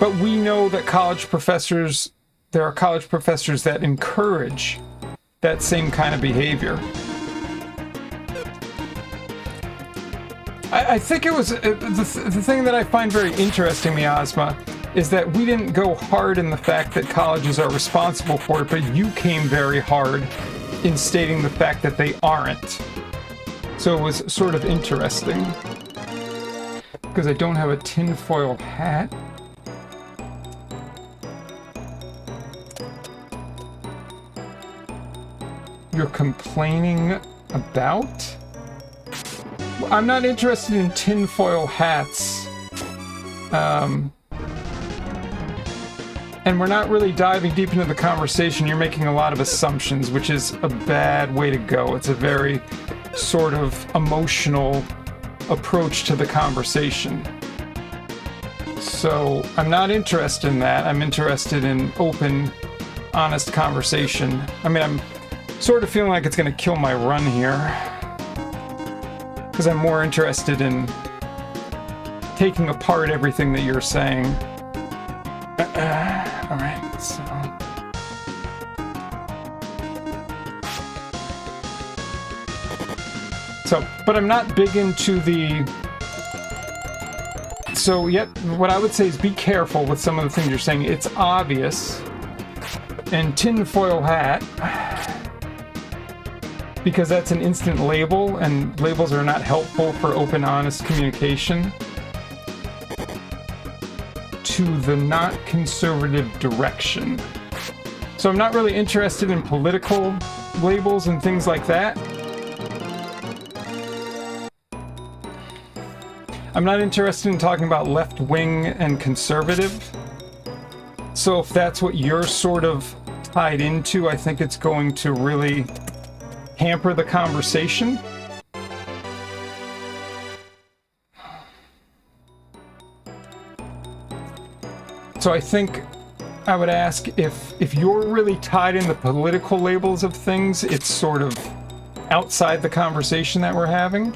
But we know that there are college professors that encourage that same kind of behavior. I think it was, the thing that I find very interesting, Miasma, is that we didn't go hard in the fact that colleges are responsible for it, but you came very hard in stating the fact that they aren't. So it was sort of interesting. Because I don't have a tinfoil hat. You're complaining about? I'm not interested in tinfoil hats. And we're not really diving deep into the conversation. You're making a lot of assumptions, which is a bad way to go. It's a very sort of emotional approach to the conversation. So I'm not interested in that. I'm interested in open, honest conversation. I mean, I'm sort of feeling like it's going to kill my run here. Because I'm more interested in taking apart everything that you're saying. Alright, so, but I'm not big into the... So, yet, what I would say is be careful with some of the things you're saying. It's obvious. And tinfoil hat, because that's an instant label, and labels are not helpful for open, honest communication. To the not conservative direction. So I'm not really interested in political labels and things like that. I'm not interested in talking about left wing and conservative. So if that's what you're sort of tied into, I think it's going to really hamper the conversation. So I think I would ask if you're really tied in the political labels of things, it's sort of outside the conversation that we're having.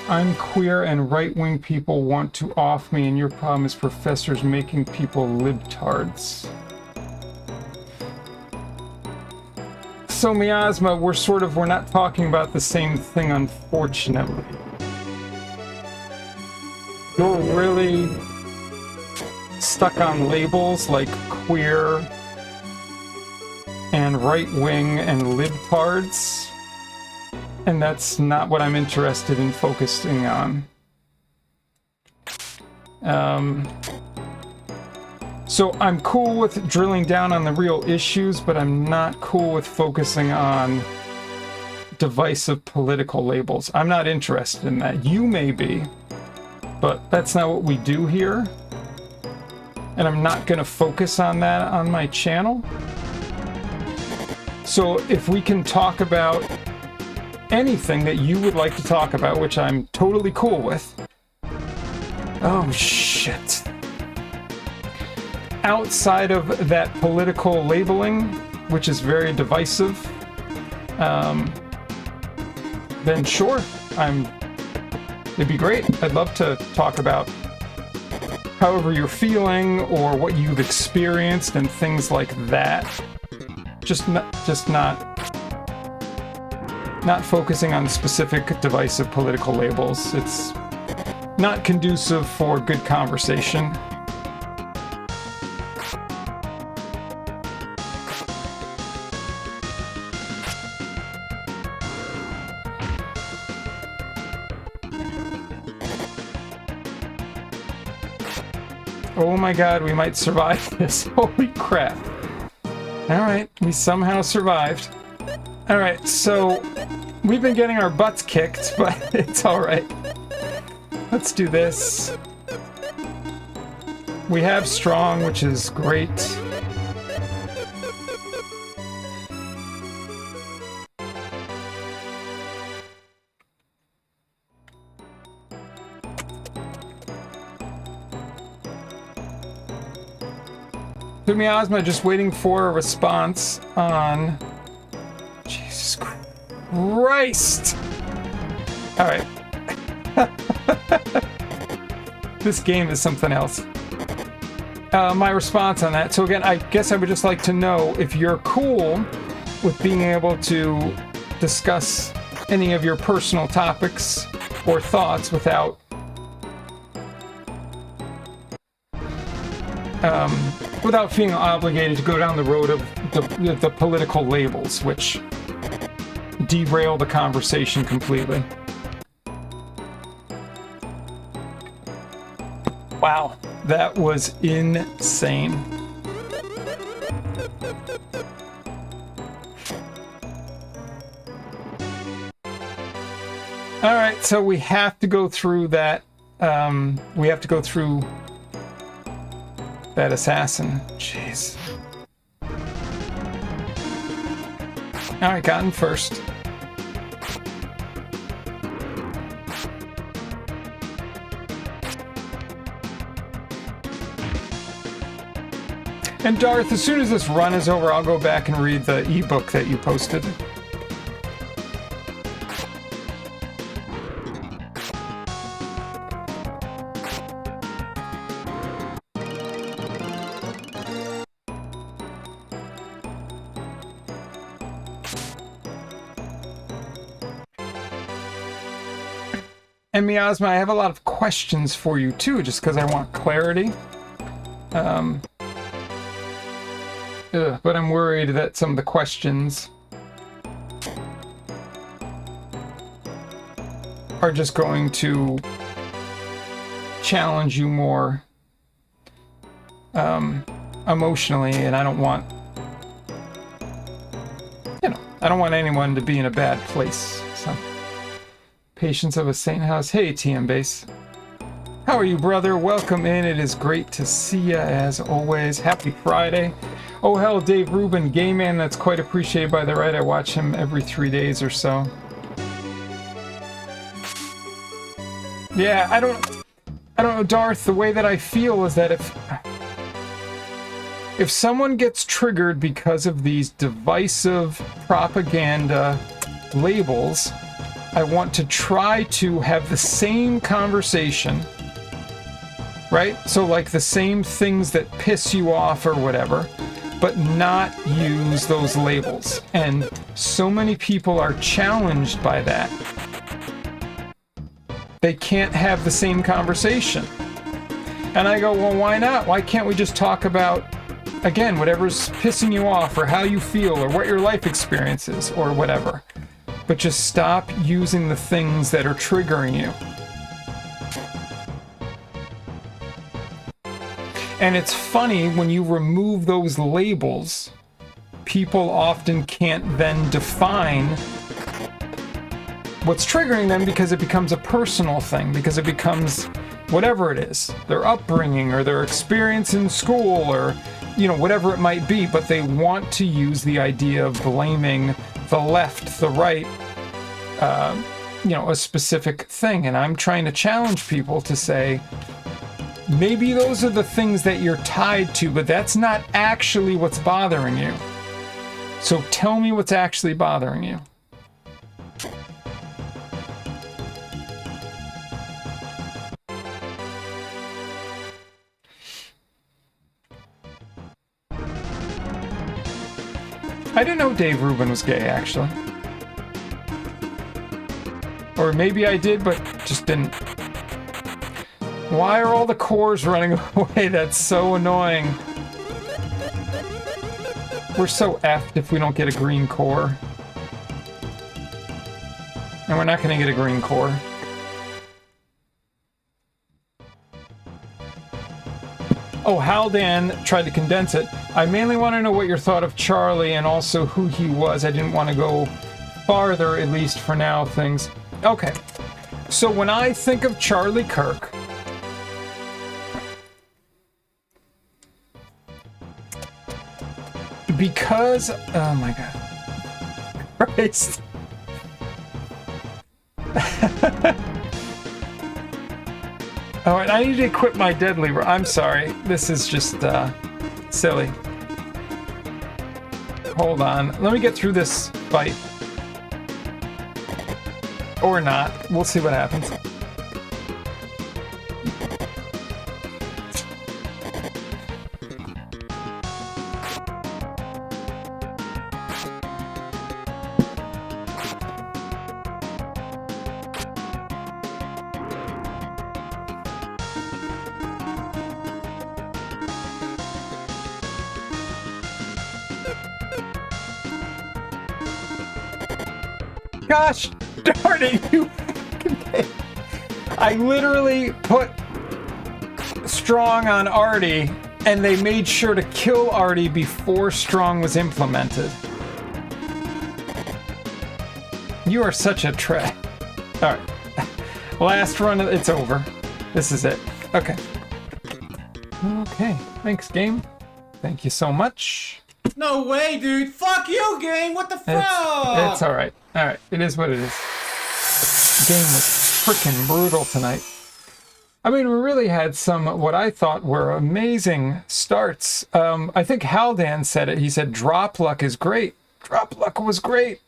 I'm queer and right-wing people want to off me, and your problem is professors making people libtards. So Miasma, we're not talking about the same thing, unfortunately. You're really stuck on labels like queer and right-wing and libtards, and that's not what I'm interested in focusing on. So I'm cool with drilling down on the real issues, but I'm not cool with focusing on divisive political labels. I'm not interested in that. You may be. But that's not what we do here. And I'm not going to focus on that on my channel. So if we can talk about anything that you would like to talk about, which I'm totally cool with. Oh, shit. Outside of that political labeling, which is very divisive, then sure, it'd be great. I'd love to talk about however you're feeling or what you've experienced and things like that. Just not focusing on specific divisive political labels. It's not conducive for good conversation. Oh my god, we might survive this. Holy crap. Alright, we somehow survived. Alright, so we've been getting our butts kicked, but it's alright. Let's do this. We have strong, which is great. Miasma, just waiting for a response on... Jesus Christ! Alright. This game is something else. My response on that. So again, I guess I would just like to know if you're cool with being able to discuss any of your personal topics or thoughts without without feeling obligated to go down the road of the political labels, which derail the conversation completely. Wow, that was insane. All right, so we have to go through that. We have to go through that assassin. Jeez. All right, gotten first. And Darth, as soon as this run is over, I'll go back and read the ebook that you posted. And Miasma, I have a lot of questions for you too, just because I want clarity. But I'm worried that some of the questions are just going to challenge you more emotionally, and I don't want, I don't want anyone to be in a bad place. So, Patience of a Saint House. Hey, TM Base. How are you, brother? Welcome in. It is great to see you as always. Happy Friday. Oh hell, Dave Rubin, gay man, that's quite appreciated by the right. I watch him every 3 days or so. Yeah, I don't know, Darth, the way that I feel is that if someone gets triggered because of these divisive propaganda labels, I want to try to have the same conversation, right? So like the same things that piss you off or whatever, but not use those labels. And so many people are challenged by that. They can't have the same conversation. And I go, well, why not? Why can't we just talk about, again, whatever's pissing you off or how you feel or what your life experience is or whatever. But just stop using the things that are triggering you. And it's funny, when you remove those labels, people often can't then define what's triggering them because it becomes a personal thing, because it becomes whatever it is, their upbringing or their experience in school or, whatever it might be, but they want to use the idea of blaming the left, the right, a specific thing. And I'm trying to challenge people to say, maybe those are the things that you're tied to, but that's not actually what's bothering you. So tell me what's actually bothering you. I didn't know Dave Rubin was gay, actually. Or maybe I did, but just didn't. Why are all the cores running away? That's so annoying. We're so effed if we don't get a green core. And we're not going to get a green core. Oh, Haldan tried to condense it. I mainly want to know what your thought of Charlie and also who he was. I didn't want to go farther, at least for now, things. Okay. So when I think of Charlie Kirk, because, oh my god, Christ. All right, I need to equip my deadly. I'm sorry, this is just silly. Hold on, let me get through this fight. Or not, we'll see what happens. Gosh darn it, you I literally put Strong on Artie, and they made sure to kill Artie before Strong was implemented. You are such a tray. Alright. Last run, it's over. This is it. Okay. Okay. Thanks, game. Thank you so much. No way, dude. Fuck you, game. What the fuck? It's alright. Alright. It is what it is. The game was freaking brutal tonight. I mean, we really had some, what I thought were amazing starts. I think Haldan said it. He said, drop luck is great. Drop luck was great.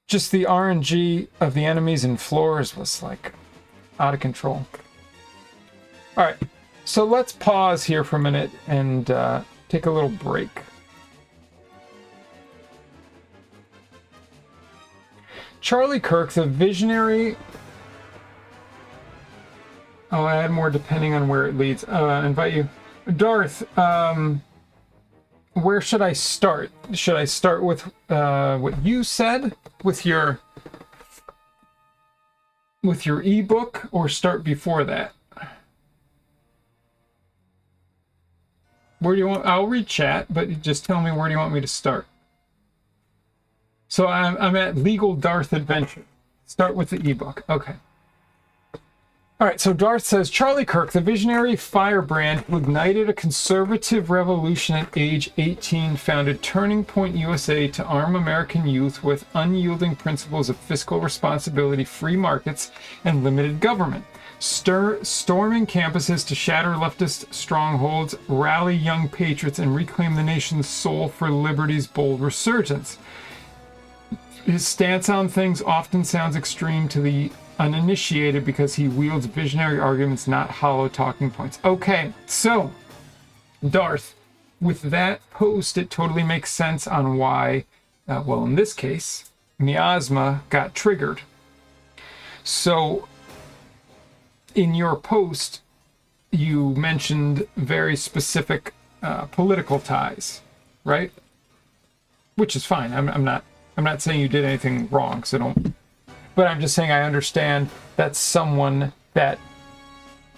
Just the RNG of the enemies and floors was, like, out of control. All right. So let's pause here for a minute and take a little break. Charlie Kirk, the visionary... I'll add more depending on where it leads. Invite you. Darth, where should I start? Should I start with what you said with your ebook, or start before that? Where do you want? I'll read chat, but just tell me where do you want me to start. So I'm at Legal Darth Adventure. Start with the ebook. Okay. All right, so Darth says, Charlie Kirk, the visionary firebrand who ignited a conservative revolution at age 18, founded Turning Point USA to arm American youth with unyielding principles of fiscal responsibility, free markets, and limited government. Storming campuses to shatter leftist strongholds, rally young patriots, and reclaim the nation's soul for liberty's bold resurgence. His stance on things often sounds extreme to the uninitiated because he wields visionary arguments, not hollow talking points. Okay, so Darth, with that post, it totally makes sense on why, well, in this case, Miasma got triggered. So in your post, you mentioned very specific political ties, right? Which is fine. I'm not saying you did anything wrong, so don't. But I'm just saying I understand that someone that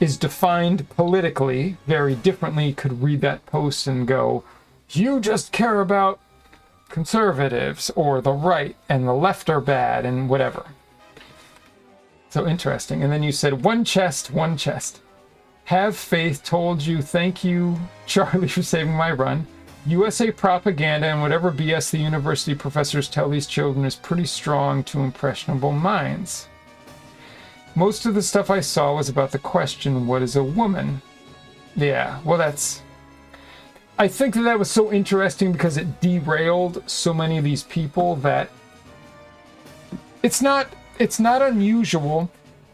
is defined politically very differently could read that post and go, you just care about conservatives or the right and the left are bad and whatever. So interesting. And then you said one chest. Have faith told you, thank you, Charlie, for saving my run. USA propaganda and whatever BS the university professors tell these children is pretty strong to impressionable minds. Most of the stuff I saw was about the question, what is a woman? Yeah, well I think that was so interesting because it derailed so many of these people that it's not unusual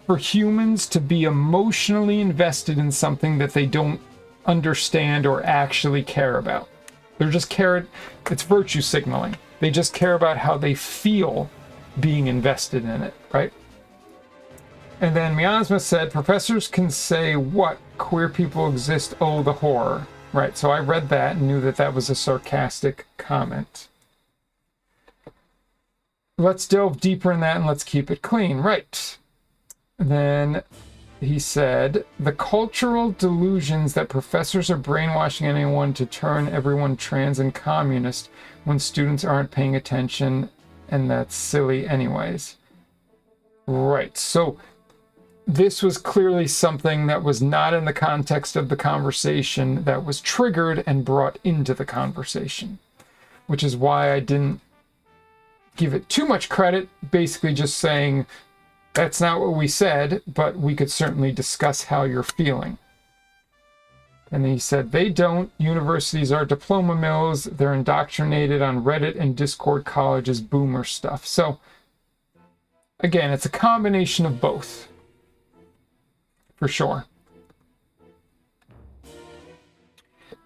for humans to be emotionally invested in something that they don't understand or actually care about. They're just it's virtue signaling. They just care about how they feel being invested in it, right? And then Miasma said, professors can say what? Queer people exist, oh, the horror. Right, so I read that and knew that that was a sarcastic comment. Let's delve deeper in that and let's keep it clean. Right. And then he said, the cultural delusions that professors are brainwashing anyone to turn everyone trans and communist when students aren't paying attention, and that's silly anyways. Right, so this was clearly something that was not in the context of the conversation that was triggered and brought into the conversation, which is why I didn't give it too much credit, basically just saying, that's not what we said, but we could certainly discuss how you're feeling. And he said, they don't. Universities are diploma mills. They're indoctrinated on Reddit and Discord colleges, boomer stuff. So, again, it's a combination of both. For sure.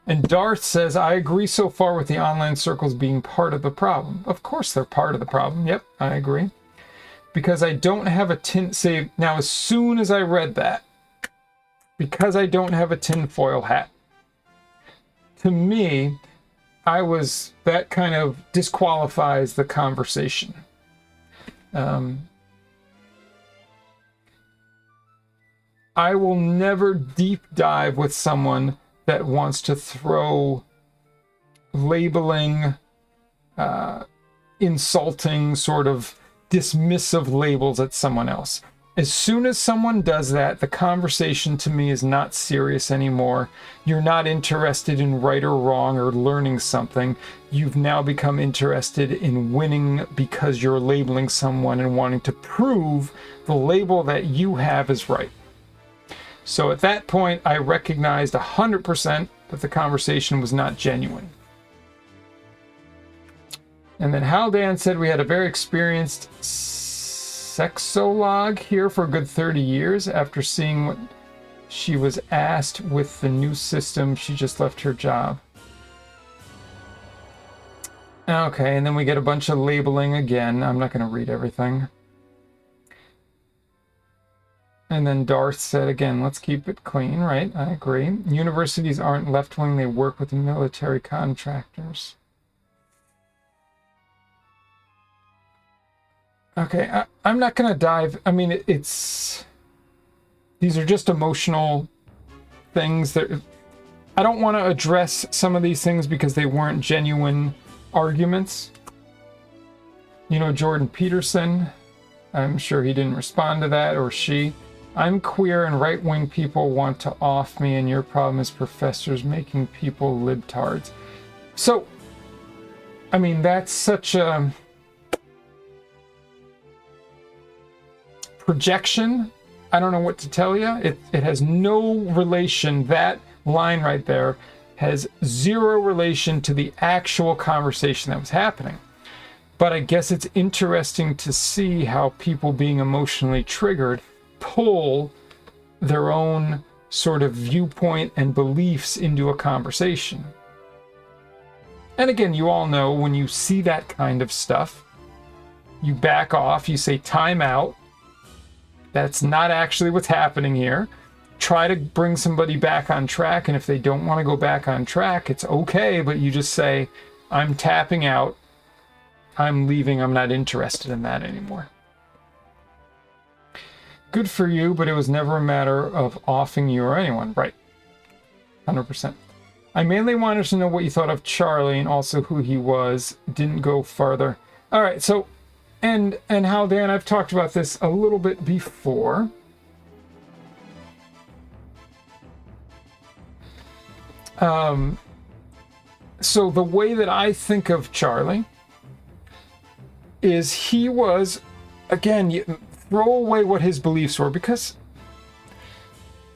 And Darth says, I agree so far with the online circles being part of the problem. Of course they're part of the problem. Yep, I agree. Because I don't have a save. Now, as soon as I read that, because I don't have a tinfoil hat, to me, that kind of disqualifies the conversation. I will never deep dive with someone that wants to throw labeling, insulting, sort of dismissive labels at someone else. As soon as someone does that, the conversation to me is not serious anymore. You're not interested in right or wrong or learning something. You've now become interested in winning because you're labeling someone and wanting to prove the label that you have is right. So at that point, I recognized 100% that the conversation was not genuine. And then Haldan said we had a very experienced sexolog here for a good 30 years. After seeing what she was asked with the new system, she just left her job. Okay, and then we get a bunch of labeling again. I'm not going to read everything. And then Darth said again, let's keep it clean, right? I agree. Universities aren't left-wing, they work with military contractors. Okay, I'm not going to dive. I mean, these are just emotional things that I don't want to address some of these things because they weren't genuine arguments. You know, Jordan Peterson, I'm sure he didn't respond to that, or she. I'm queer and right-wing people want to off me, and your problem is professors making people libtards. So, I mean, that's such a projection. I don't know what to tell you. It has no relation. That line right there has zero relation to the actual conversation that was happening. But I guess it's interesting to see how people being emotionally triggered pull their own sort of viewpoint and beliefs into a conversation. And again, you all know when you see that kind of stuff, you back off, you say time out. That's not actually what's happening here. Try to bring somebody back on track, and if they don't want to go back on track, it's okay, but you just say, I'm tapping out, I'm leaving, I'm not interested in that anymore. Good for you, but it was never a matter of offing you or anyone. Right. 100%. I mainly wanted to know what you thought of Charlie and also who he was. Didn't go farther. All right, so, and Haldan, I've talked about this a little bit before. So the way that I think of Charlie is he was, again, throw away what his beliefs were, because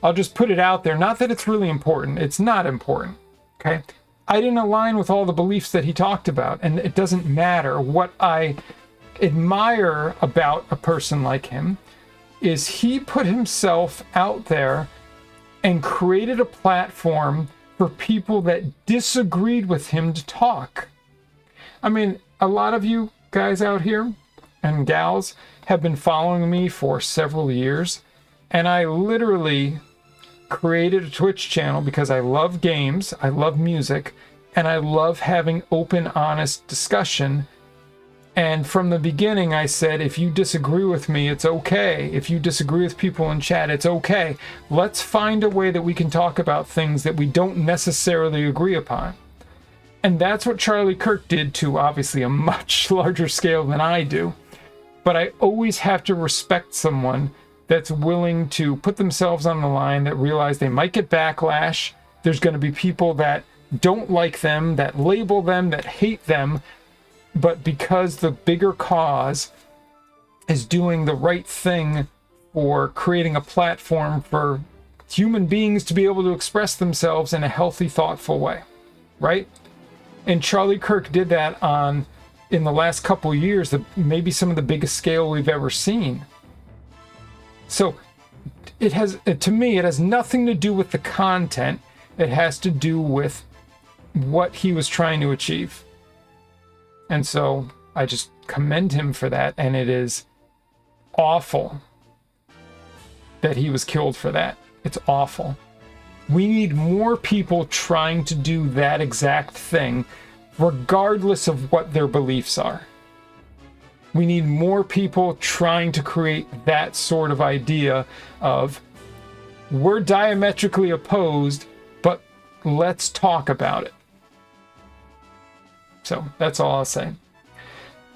I'll just put it out there. Not that it's really important. It's not important. Okay. I didn't align with all the beliefs that he talked about, and it doesn't matter. What I admire about a person like him is he put himself out there and created a platform for people that disagreed with him to talk. I mean, a lot of you guys out here and gals have been following me for several years, and I literally created a Twitch channel because I love games, I love music, and I love having open, honest discussion. And from the beginning, I said, if you disagree with me, it's okay. If you disagree with people in chat, it's okay. Let's find a way that we can talk about things that we don't necessarily agree upon. And that's what Charlie Kirk did to obviously a much larger scale than I do. But I always have to respect someone that's willing to put themselves on the line, that realize they might get backlash. There's going to be people that don't like them, that label them, that hate them. But because the bigger cause is doing the right thing for creating a platform for human beings to be able to express themselves in a healthy, thoughtful way, right? And Charlie Kirk did that in the last couple of years, maybe some of the biggest scale we've ever seen. So it has, to me, it has nothing to do with the content. It has to do with what he was trying to achieve. And so I just commend him for that. And it is awful that he was killed for that. It's awful. We need more people trying to do that exact thing, regardless of what their beliefs are. We need more people trying to create that sort of idea of we're diametrically opposed, but let's talk about it. So that's all I'll say.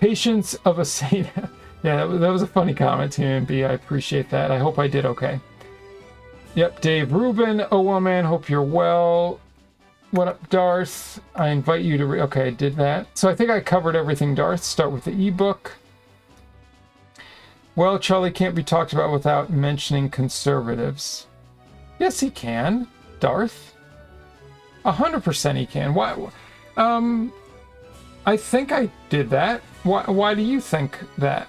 Patience of a saint. Yeah, that was a funny comment, TMB. I appreciate that. I hope I did okay. Yep, Dave Rubin. Oh, well, man, hope you're well. What up, Darth? I invite you to... Okay, I did that. So I think I covered everything, Darth. Start with the ebook. Well, Charlie can't be talked about without mentioning conservatives. Yes, he can, Darth. 100% he can. Why? I think I did that. Why do you think that?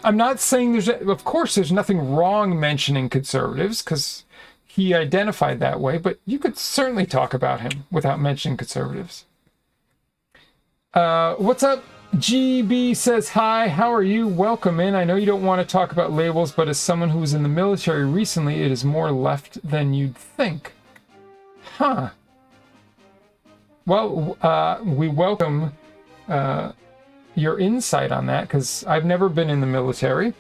I'm not saying there's... Of course, there's nothing wrong mentioning conservatives, because he identified that way, but you could certainly talk about him without mentioning conservatives. What's up? GB says, hi, how are you? Welcome in. I know you don't want to talk about labels, but as someone who was in the military recently, it is more left than you'd think. Huh. Well, we welcome your insight on that, because I've never been in the military.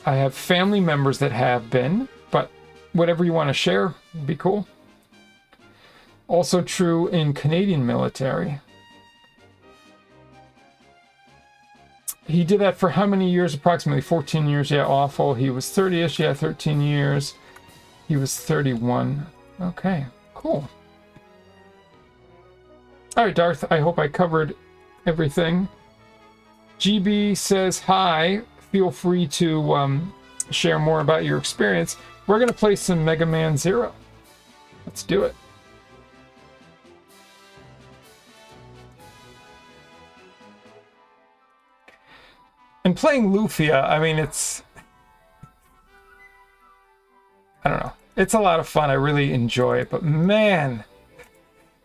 I have family members that have been, but whatever you want to share would be cool. Also true in Canadian military. He did that for how many years? Approximately 14 years. Yeah, awful. He was 30-ish. Yeah, 13 years. He was 31. Okay, cool. All right, Darth, I hope I covered everything. GB says, hi. Feel free to share more about your experience. We're going to play some Mega Man Zero. Let's do it. And playing Lufia, I mean, it's... I don't know. It's a lot of fun. I really enjoy it. But man,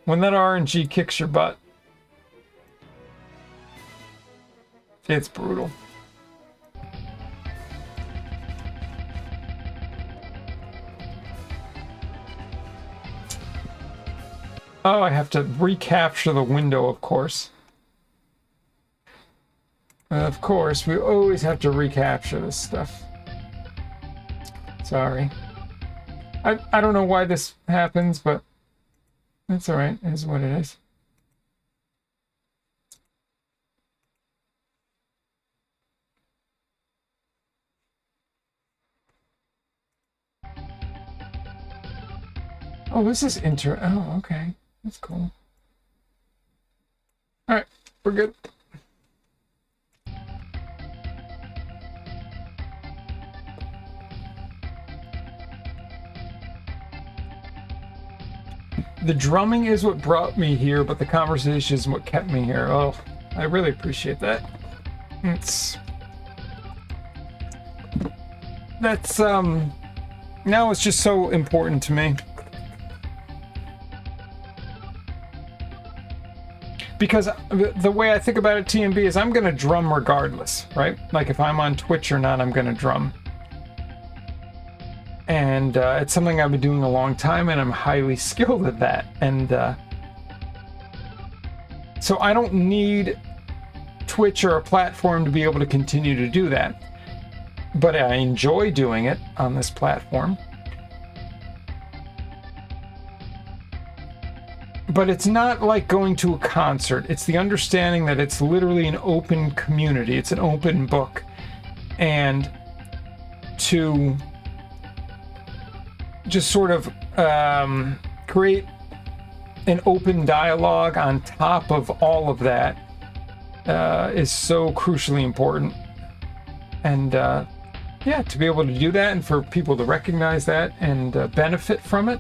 when that RNG kicks your butt, it's brutal. Oh, I have to recapture the window, of course. Of course, we always have to recapture this stuff. Sorry. I don't know why this happens, but that's alright. It is what it is. Oh, this is oh, okay. That's cool. Alright, we're good. The drumming is what brought me here, but the conversation is what kept me here. Oh, I really appreciate that. That's now it's just so important to me. Because the way I think about it, TMB, is I'm going to drum regardless, right? Like if I'm on Twitch or not, I'm going to drum. And it's something I've been doing a long time, and I'm highly skilled at that. And so I don't need Twitch or a platform to be able to continue to do that. But I enjoy doing it on this platform. But it's not like going to a concert. It's the understanding that it's literally an open community. It's an open book. And to just sort of create an open dialogue on top of all of that is so crucially important. And yeah, to be able to do that and for people to recognize that and benefit from it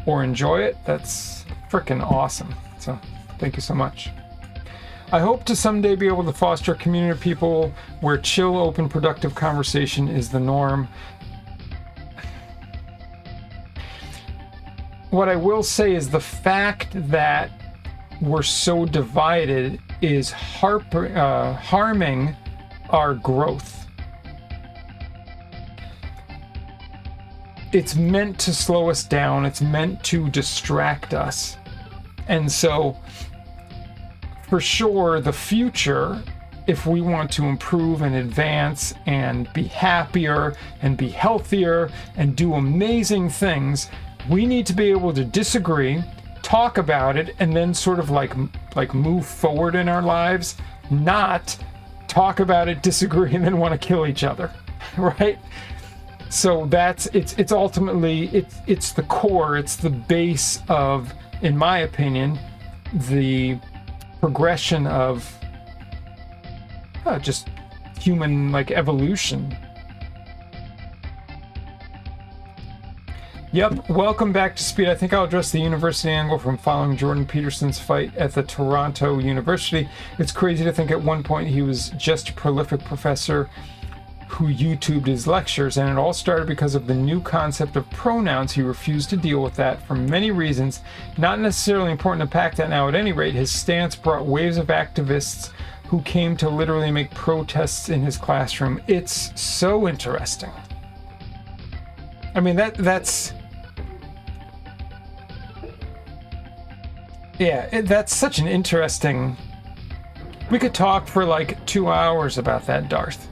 or enjoy it, that's freaking awesome. So thank you so much. I hope to someday be able to foster a community of people where chill, open, productive conversation is the norm. What I will say is the fact that we're so divided is harming our growth. It's meant to slow us down. It's meant to distract us. And so, for sure, the future if we want to improve and advance and be happier and be healthier and do amazing things, we need to be able to disagree, talk about it, and then sort of like move forward in our lives, not talk about it, disagree, and then want to kill each other, right? So it's ultimately it's the core, it's the base of, in my opinion, the progression of just human evolution. Yep, welcome back to Speed. I think I'll address the university angle from following Jordan Peterson's fight at the Toronto University. It's crazy to think at one point he was just a prolific professor who YouTubed his lectures, and it all started because of the new concept of pronouns. He refused to deal with that for many reasons. Not necessarily important to pack that now. At any rate, his stance brought waves of activists who came to literally make protests in his classroom. It's so interesting. I mean, that's yeah, that's such an interesting... We could talk for like 2 hours about that, Darth.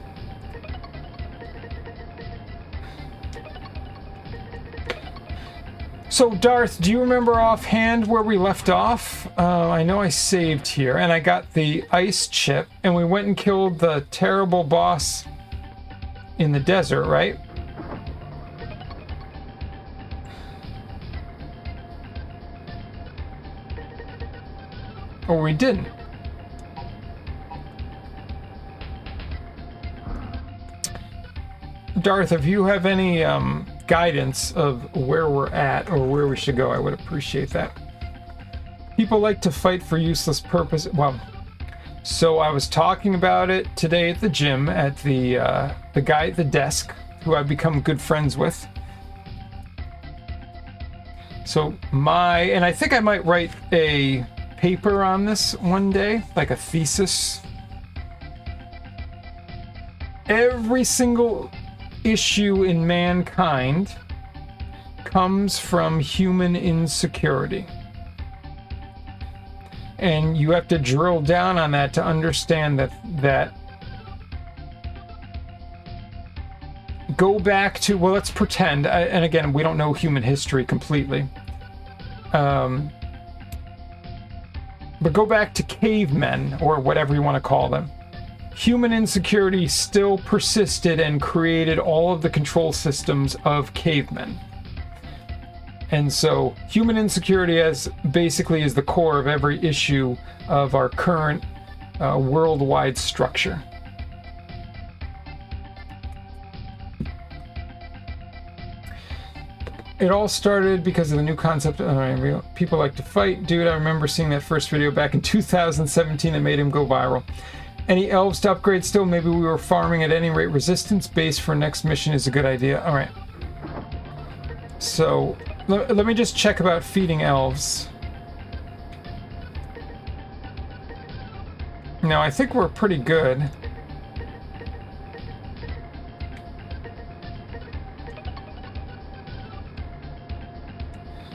So, Darth, do you remember offhand where we left off? I know I saved here, and I got the ice chip, and we went and killed the terrible boss in the desert, right? Or we didn't. Darth, if you have any guidance of where we're at or where we should go, I would appreciate that. People like to fight for useless purpose. Well, so I was talking about it today at the gym at the guy at the desk who I've become good friends with. So and I think I might write a paper on this one day, like a thesis. Every single issue in mankind comes from human insecurity. And you have to drill down on that to understand that go back to, well, let's pretend, and again, we don't know human history completely. But go back to cavemen, or whatever you want to call them. Human insecurity still persisted and created all of the control systems of cavemen. And so human insecurity basically is the core of every issue of our current worldwide structure. It all started because of the new concept. People like to fight. Dude, I remember seeing that first video back in 2017 that made him go viral. Any elves to upgrade still? Maybe we were farming. At any rate, resistance base for next mission is a good idea. All right. So let me just check about feeding elves. No, I think we're pretty good.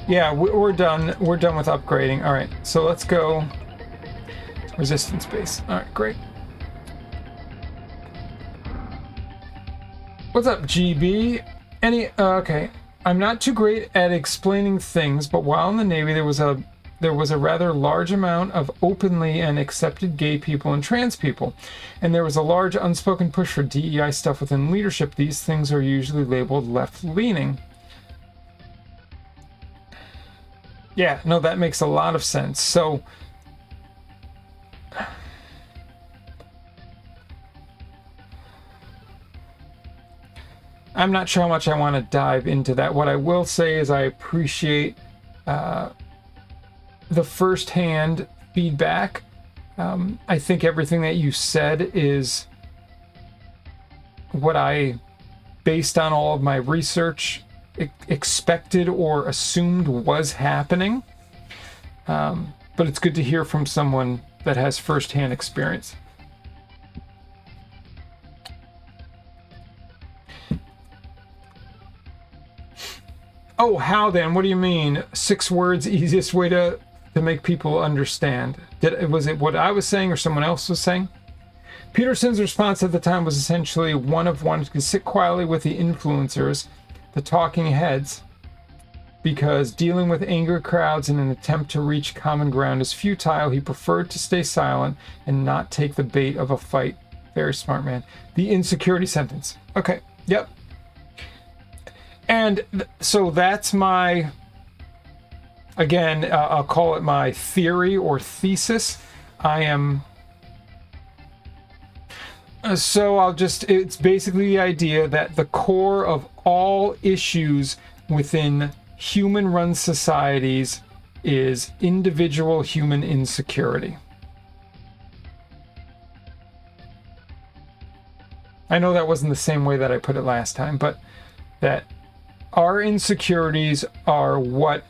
Yeah, we're done. We're done with upgrading. All right, so let's go. Resistance base. All right, great. What's up, GB? Okay. I'm not too great at explaining things, but while in the Navy, there was a rather large amount of openly and accepted gay people and trans people, and there was a large unspoken push for DEI stuff within leadership. These things are usually labeled left-leaning. Yeah, no, that makes a lot of sense. So I'm not sure how much I want to dive into that. What I will say is I appreciate the first-hand feedback. I think everything that you said is what I, based on all of my research, expected or assumed was happening. But it's good to hear from someone that has first-hand experience. Oh, how then? What do you mean? 6 words, easiest way to make people understand. Was it what I was saying or someone else was saying? Peterson's response at the time was essentially one of wanting to sit quietly with the influencers, the talking heads, because dealing with angry crowds in an attempt to reach common ground is futile. He preferred to stay silent and not take the bait of a fight. Very smart man. The insecurity sentence. Okay, yep. And so that's my, again, I'll call it my theory or thesis. It's basically the idea that the core of all issues within human-run societies is individual human insecurity. I know that wasn't the same way that I put it last time, but that our insecurities are what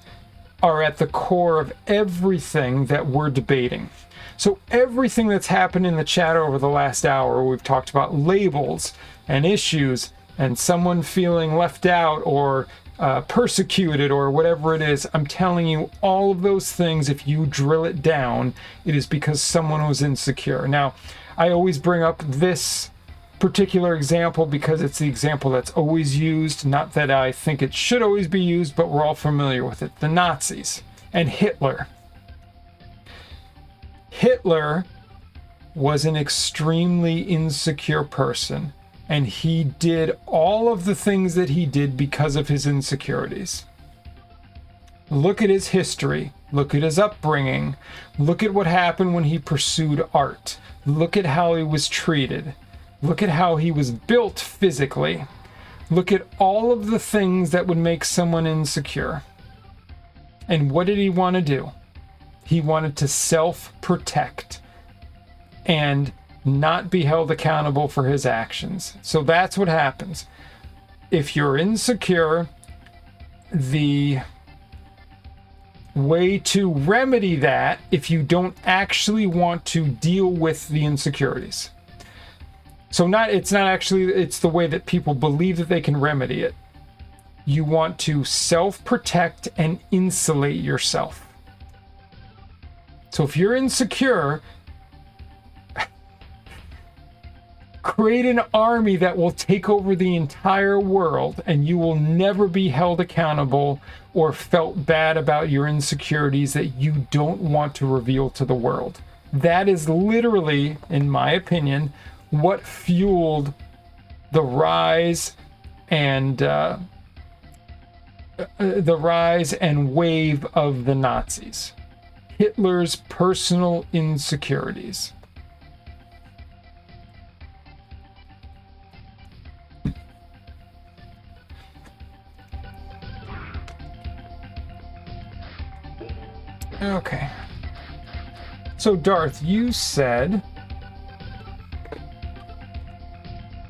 are at the core of everything that we're debating. So everything that's happened in the chat over the last hour, we've talked about labels and issues and someone feeling left out or persecuted or whatever it is. I'm telling you, all of those things, if you drill it down, it is because someone was insecure. Now, I always bring up this particular example because it's the example that's always used. Not that I think it should always be used, but we're all familiar with it. The Nazis and Hitler. Hitler was an extremely insecure person, and he did all of the things that he did because of his insecurities. Look at his history. Look at his upbringing. Look at what happened when he pursued art. Look at how he was treated. Look at how he was built physically. Look at all of the things that would make someone insecure. And what did he want to do? He wanted to self-protect and not be held accountable for his actions. So that's what happens. If you're insecure, the way to remedy that, if you don't actually want to deal with the insecurities. So it's the way that people believe that they can remedy it. You want to self-protect and insulate yourself. So if you're insecure, create an army that will take over the entire world, and you will never be held accountable or felt bad about your insecurities that you don't want to reveal to the world. That is literally, in my opinion, what fueled the rise and wave of the Nazis. Hitler's personal insecurities. Okay. So Darth, you said...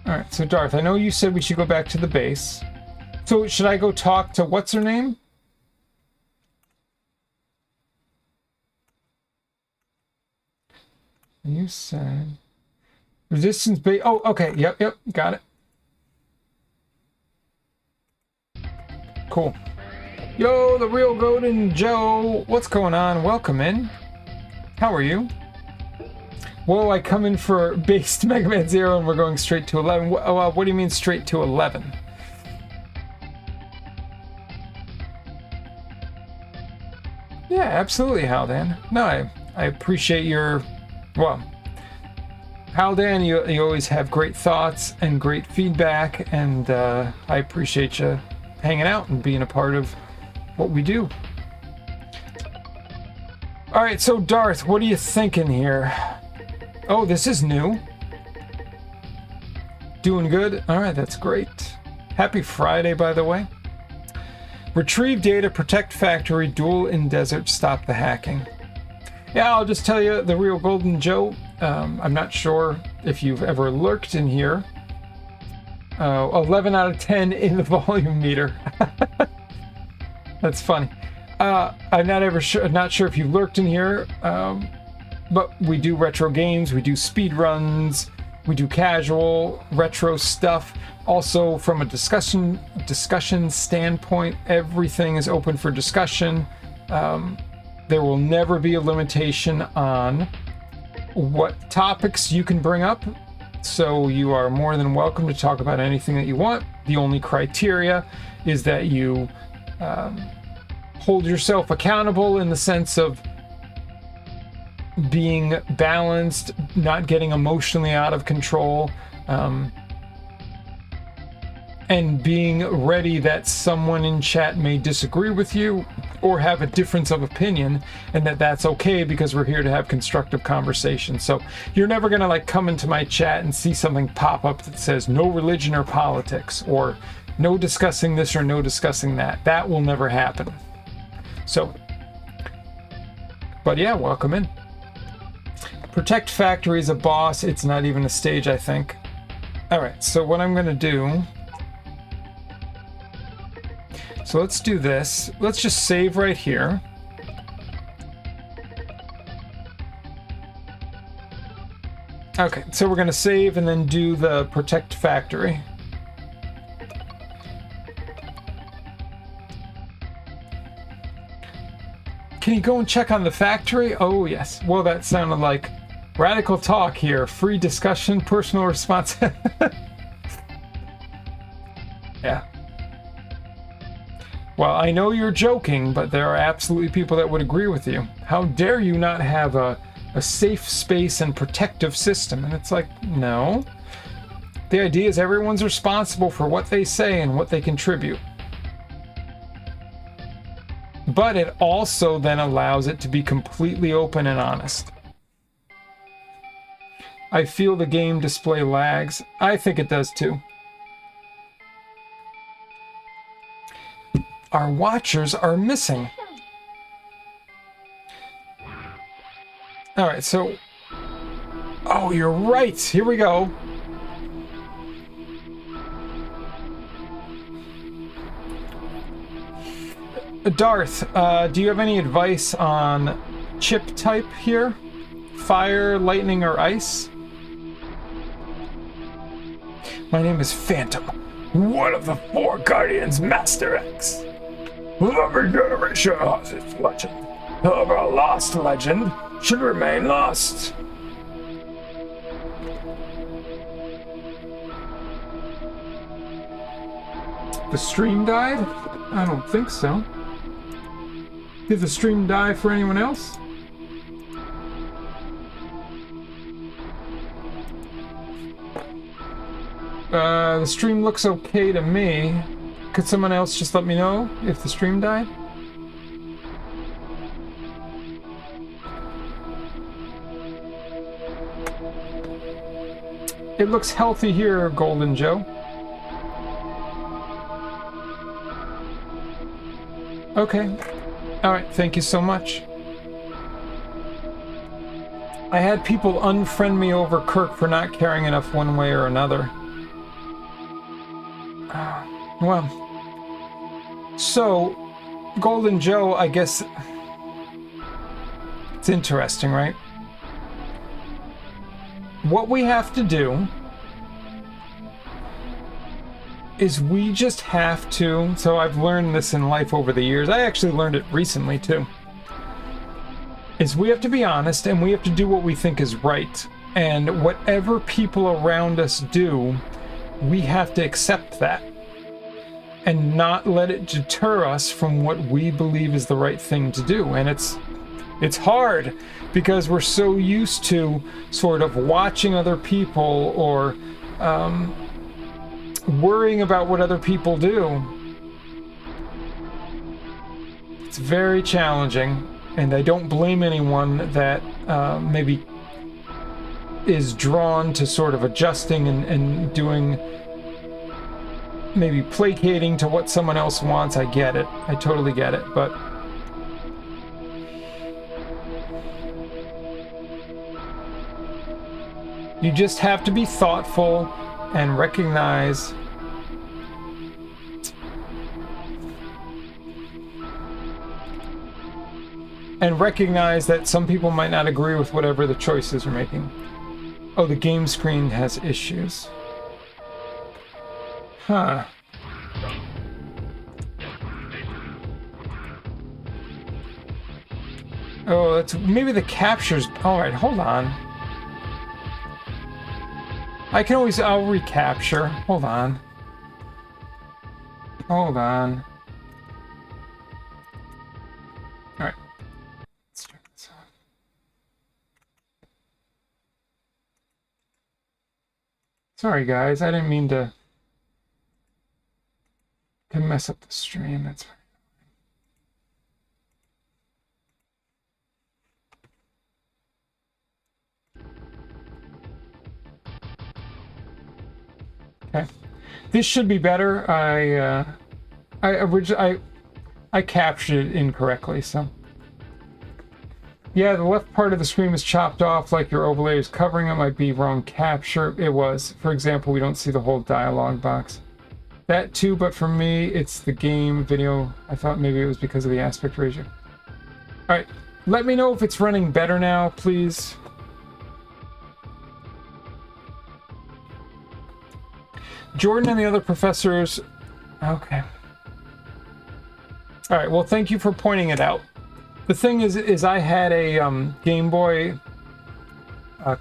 Alright, so Darth, I know you said we should go back to the base. So should I go talk to what's her name? You said... Resistance base... Oh, okay, yep, got it. Cool. Yo, the real Golden Joe. What's going on? Welcome in. How are you? Whoa, I come in for base to Mega Man 0 and we're going straight to 11. What do you mean straight to 11? Yeah, absolutely, Haldan. No, I appreciate your... Well, Haldan, you always have great thoughts and great feedback, and I appreciate you hanging out and being a part of what we do. All right, so Darth, what are you thinking here? Oh, this is new. Doing good? All right, that's great. Happy Friday, by the way. Retrieve data, protect factory, duel in desert, stop the hacking. Yeah, I'll just tell you, the real Golden Joe, I'm not sure if you've ever lurked in here. 11 out of 10 in the volume meter. That's funny. I'm not sure if you lurked in here, but we do retro games, we do speed runs, we do casual retro stuff. Also, from a discussion standpoint, everything is open for discussion. There will never be a limitation on what topics you can bring up. So you are more than welcome to talk about anything that you want. The only criteria is that you hold yourself accountable in the sense of being balanced, not getting emotionally out of control, and being ready that someone in chat may disagree with you or have a difference of opinion, and that's okay because we're here to have constructive conversation. So you're never gonna like come into my chat and see something pop up that says no religion or politics, or no discussing this or no discussing that. That will never happen. So, but yeah, welcome in. Protect Factory is a boss. It's not even a stage, I think. All right, so what I'm gonna do, so let's do this. Let's just save right here. Okay, so we're gonna save and then do the Protect Factory. Can you go and check on the factory? Oh, yes. Well, that sounded like radical talk here. Free discussion, personal response. Yeah. Well, I know you're joking, but there are absolutely people that would agree with you. How dare you not have a safe space and protective system? And it's like, no. The idea is everyone's responsible for what they say and what they contribute. But it also then allows it to be completely open and honest. I feel the game display lags. I think it does too. Our watchers are missing. All right, so... Oh, you're right. Here we go. Darth, do you have any advice on chip type here? Fire, lightning, or ice? My name is Phantom, one of the 4 Guardians Master X. Every generation has its legend. However, a lost legend should remain lost. The stream died? I don't think so. Did the stream die for anyone else? The stream looks okay to me. Could someone else just let me know if the stream died? It looks healthy here, Golden Joe. Okay. Alright, thank you so much. I had people unfriend me over Kirk for not caring enough one way or another. Well, so, Golden Joe, I guess, it's interesting, right? What we have to do is we just have to, so I've learned this in life over the years, I actually learned it recently too, is we have to be honest and we have to do what we think is right. And whatever people around us do, we have to accept that and not let it deter us from what we believe is the right thing to do. And it's hard because we're so used to sort of watching other people or worrying about what other people do. It's very challenging, and I don't blame anyone that maybe is drawn to sort of adjusting and doing, maybe placating to what someone else wants. I get it. I totally get it. But you just have to be thoughtful and recognize that some people might not agree with whatever the choices you're making. Oh, the game screen has issues. Huh. Oh, that's maybe the captures. All right, hold on. I can always, I'll recapture. Hold on. Hold on. Alright. Let's turn this on. Sorry guys, I didn't mean to mess up the stream. That's fine. Okay, this should be better. I captured it incorrectly, so yeah, the left part of the screen was chopped off, like your overlay is covering it. Might be wrong capture. It was. For example, we don't see the whole dialogue box. That too, but for me, it's the game video. I thought maybe it was because of the aspect ratio. All right, let me know if it's running better now, please. Jordan and the other professors. Okay. All right. Well, thank you for pointing it out. The thing is I had a Game Boy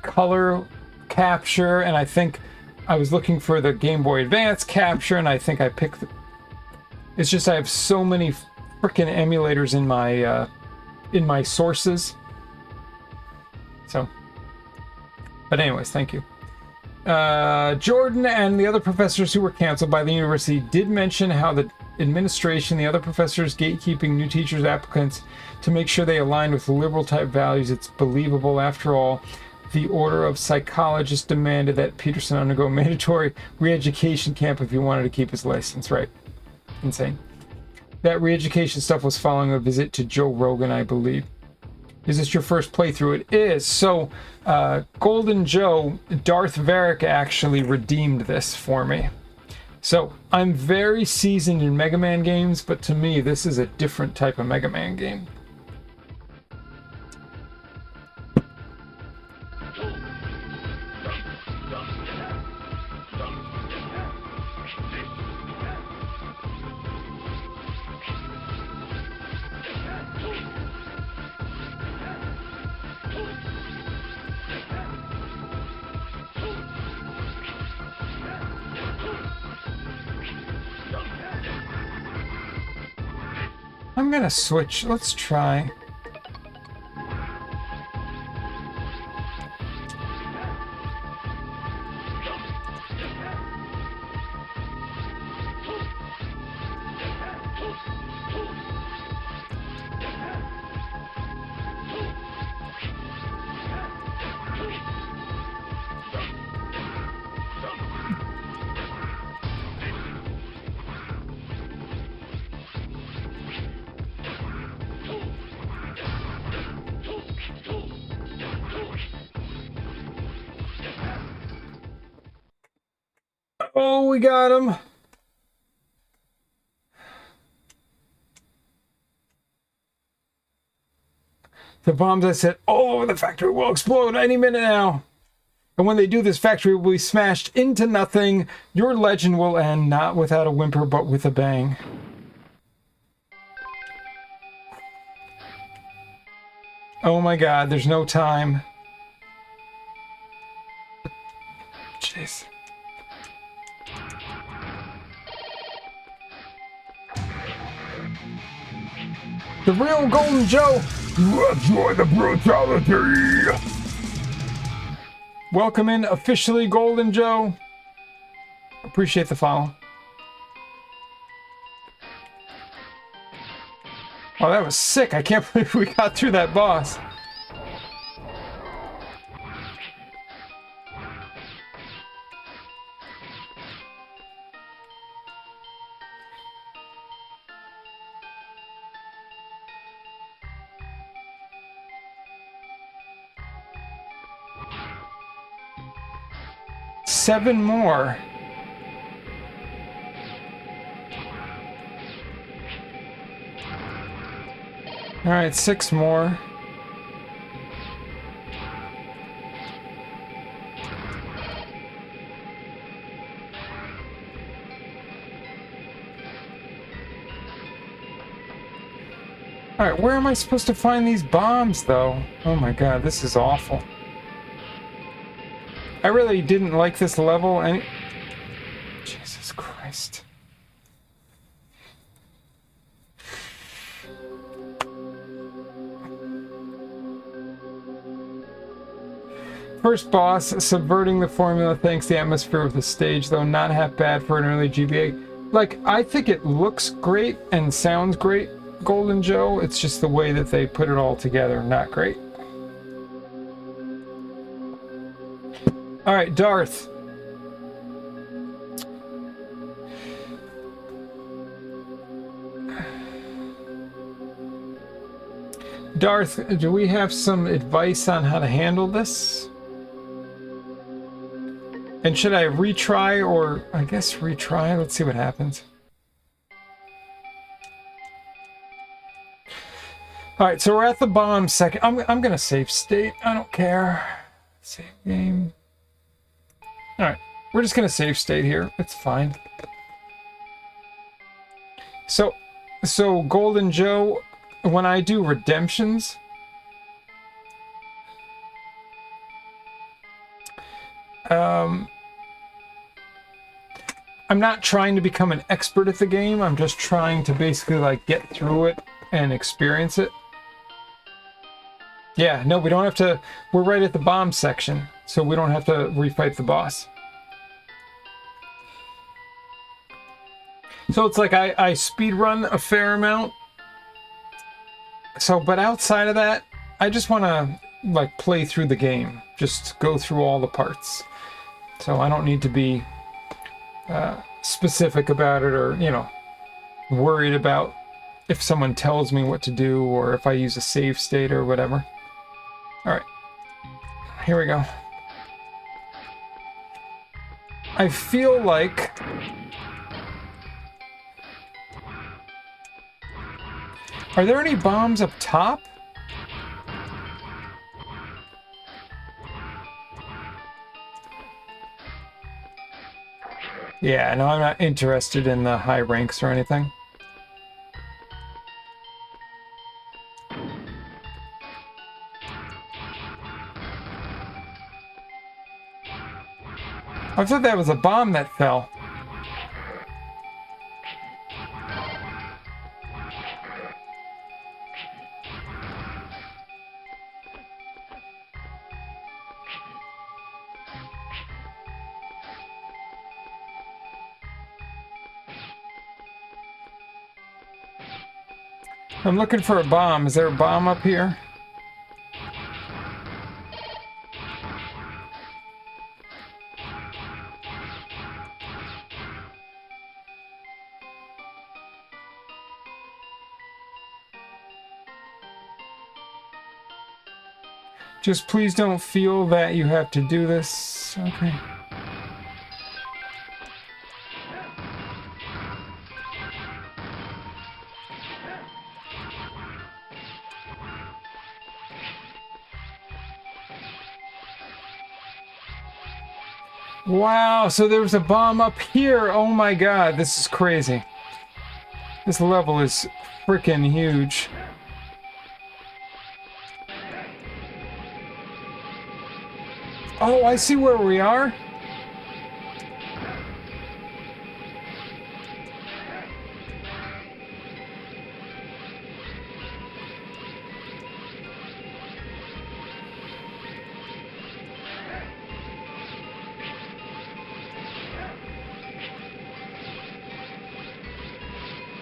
Color capture, and I think I was looking for the Game Boy Advance capture, and I think I picked the... It's just I have so many freaking emulators in my sources. So, but anyways, thank you. Jordan and the other professors who were canceled by the university did mention how the administration, the other professors gatekeeping new teachers applicants to make sure they align with liberal type values. It's believable. After all, the Order of Psychologists demanded that Peterson undergo mandatory re-education camp if he wanted to keep his license. Right. Insane. That re-education stuff was following a visit to Joe Rogan, I believe. Is this your first playthrough? It is. So, Golden Joe, Darth Varric actually redeemed this for me. So, I'm very seasoned in Mega Man games, but to me, this is a different type of Mega Man game. I'm gonna switch. Let's try. Oh, we got him. The bombs I set all over the factory will explode any minute now. And when they do, this factory will be smashed into nothing. Your legend will end, not without a whimper, but with a bang. Oh my god, there's no time. Jeez. The real Golden Joe. Enjoy the brutality. Welcome in officially, Golden Joe. Appreciate the follow. Oh, that was sick. I can't believe we got through that boss. Seven more. All right, 6 more. All right, where am I supposed to find these bombs, though? Oh my god, this is awful. I really didn't like this level, and Jesus Christ. First boss, subverting the formula thanks the atmosphere of the stage, though not half bad for an early GBA. Like, I think it looks great and sounds great, Golden Joe. It's just the way that they put it all together, not great. Alright, Darth. Darth, do we have some advice on how to handle this? And should I retry, or I guess retry? Let's see what happens. Alright, so we're at the bomb second. I'm gonna save state. I don't care. Save game. Alright, we're just gonna save state here. It's fine. So Golden Joe, when I do redemptions, I'm not trying to become an expert at the game. I'm just trying to basically like get through it and experience it. Yeah, no, we don't have to. We're right at the bomb section, so we don't have to refight the boss. So it's like I speed run a fair amount. So, but outside of that, I just want to like play through the game, just go through all the parts. So I don't need to be specific about it, or, you know, worried about if someone tells me what to do or if I use a save state or whatever. All right, here we go. I feel like are there any bombs up top? Yeah, no, I'm not interested in the high ranks or anything. I thought that was a bomb that fell. I'm looking for a bomb. Is there a bomb up here? Just please don't feel that you have to do this. Okay. Wow, so there was a bomb up here. Oh my god, this is crazy. This level is freaking huge. Oh, I see where we are.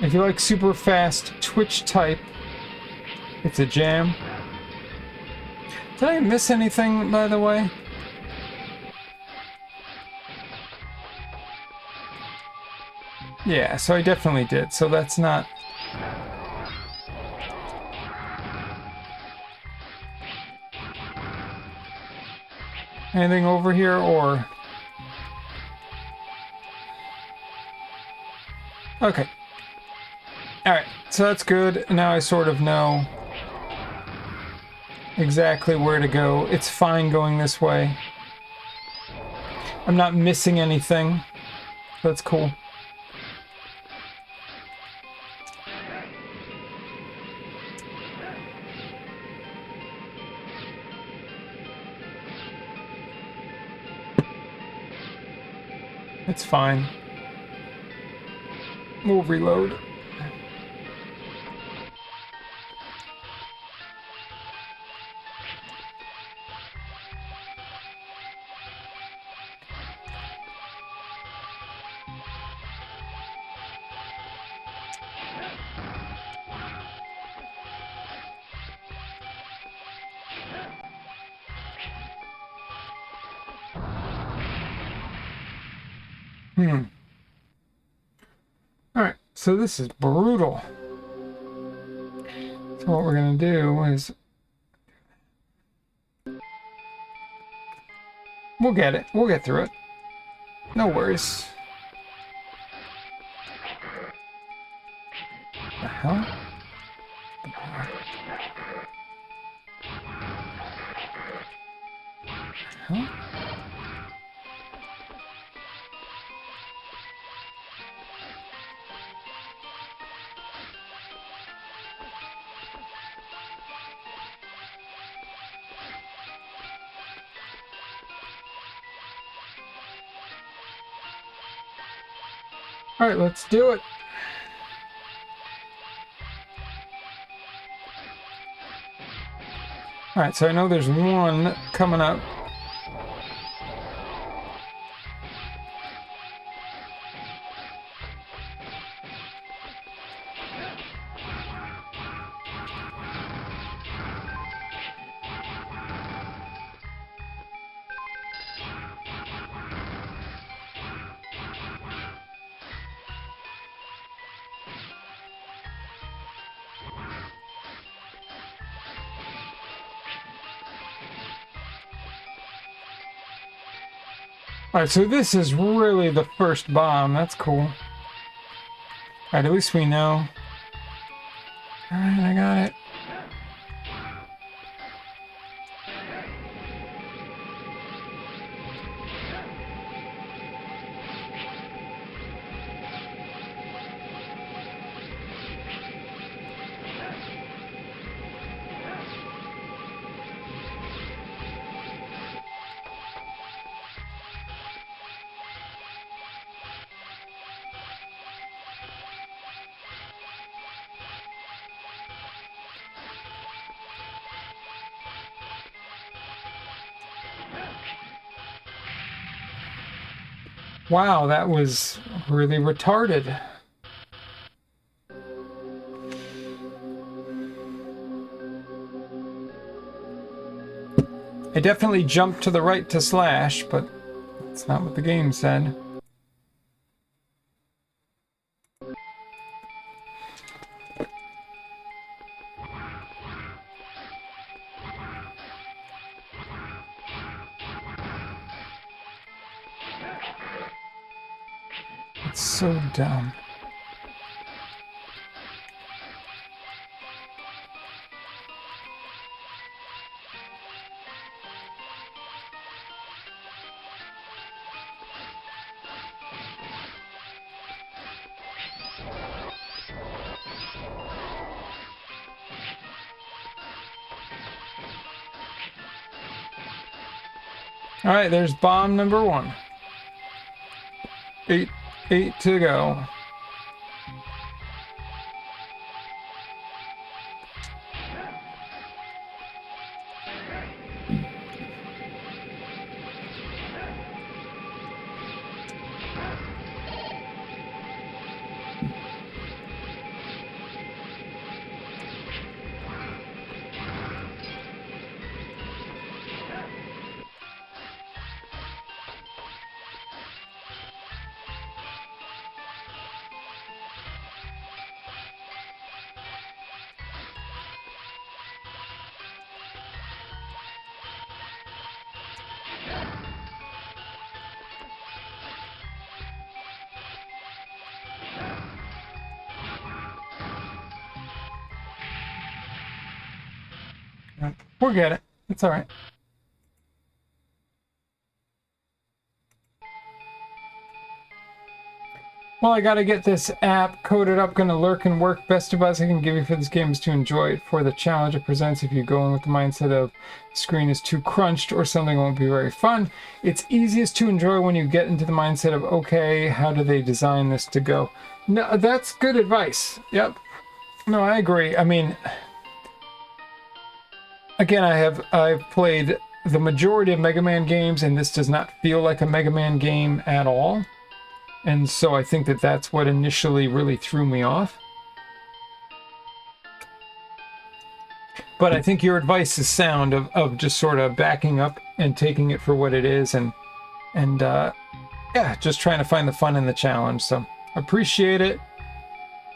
If you like super fast Twitch type, it's a jam. Did I miss anything, by the way? Yeah, so I definitely did, so that's not... Anything over here, or... Okay. Alright, so that's good. Now I sort of know exactly where to go. It's fine going this way. I'm not missing anything. That's cool. It's fine. We'll reload. Alright, so this is brutal. So what we're gonna do is... We'll get it. We'll get through it. No worries. The hell? Huh? All right, let's do it. All right, so I know there's one coming up. Alright, so this is really the first bomb. That's cool. Alright, at least we know. Alright, I got it. Wow, that was really retarded. I definitely jumped to the right to slash, but that's not what the game said. It's so dumb. All right, there's bomb number one. Eight to go. We'll get it. It's all right. Well, I gotta get this app coded up, gonna lurk and work. Best advice I can give you for this game is to enjoy it for the challenge it presents. If you go in with the mindset of the screen is too crunched or something won't be very fun, it's easiest to enjoy when you get into the mindset of, okay, how do they design this to go? No, that's good advice. Yep. No, I agree. I mean, again, I've played the majority of Mega Man games, and this does not feel like a Mega Man game at all. And so I think that that's what initially really threw me off. But I think your advice is sound of just sort of backing up and taking it for what it is, and yeah, just trying to find the fun in the challenge. So appreciate it.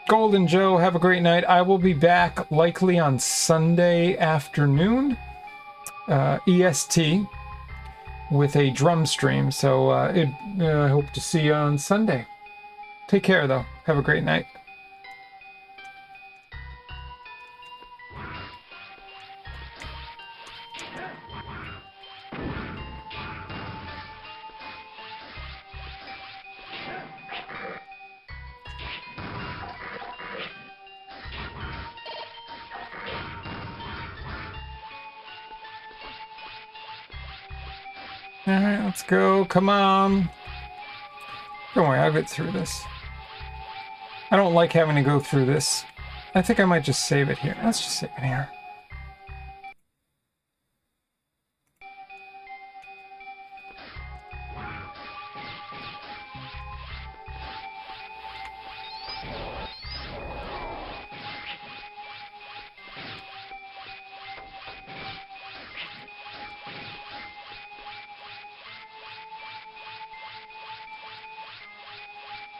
Golden Joe, have a great night. I will be back likely on Sunday afternoon, EST, with a drum stream. So I hope to see you on Sunday. Take care, though. Have a great night. All right, let's go. Come on. Don't worry, I'll get through this. I don't like having to go through this. I think I might just save it here. Let's just save it here.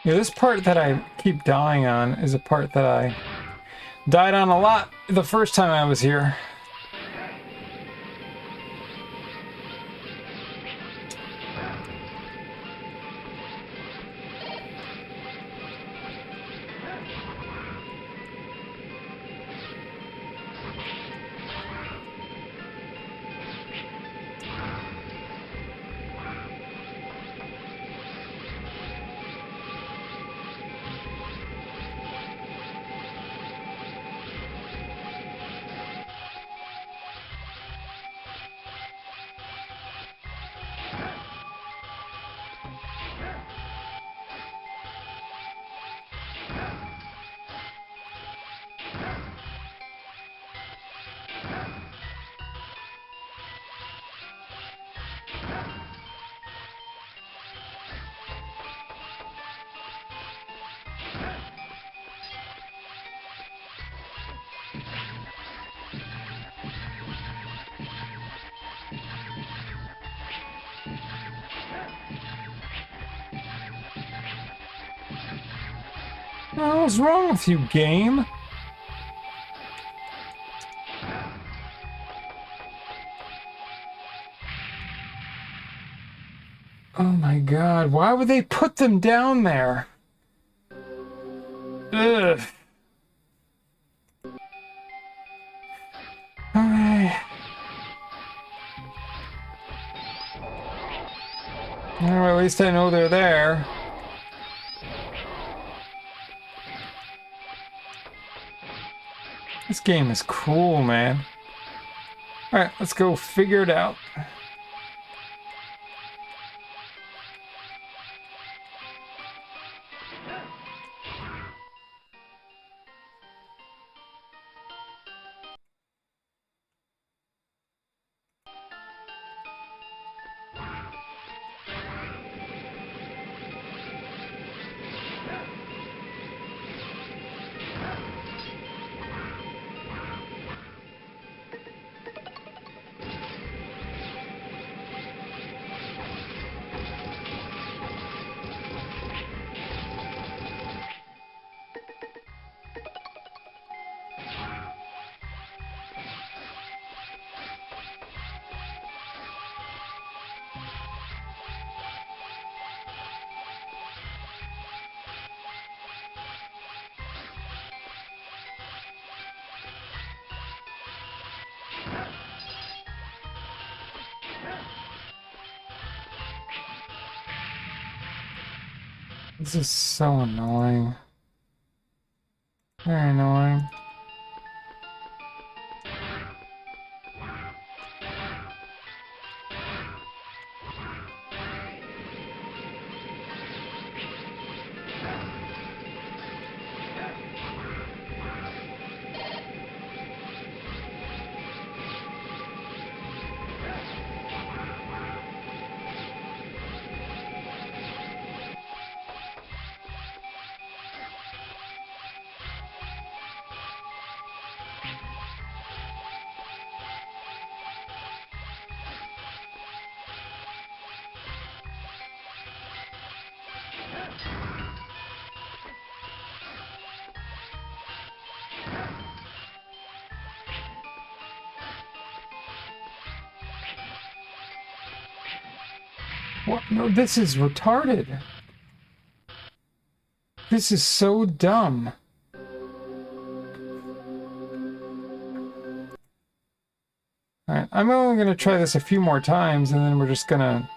Yeah, this part that I keep dying on is a part that I died on a lot the first time I was here. What's wrong with you, game? Oh my god, why would they put them down there? Ugh. Alright. Well, at least I know they're there. This game is cool, man. Alright, let's go figure it out. This is so annoying. Very annoying. What? No, this is retarded. This is so dumb. Alright, I'm only going to try this a few more times, and then we're just going to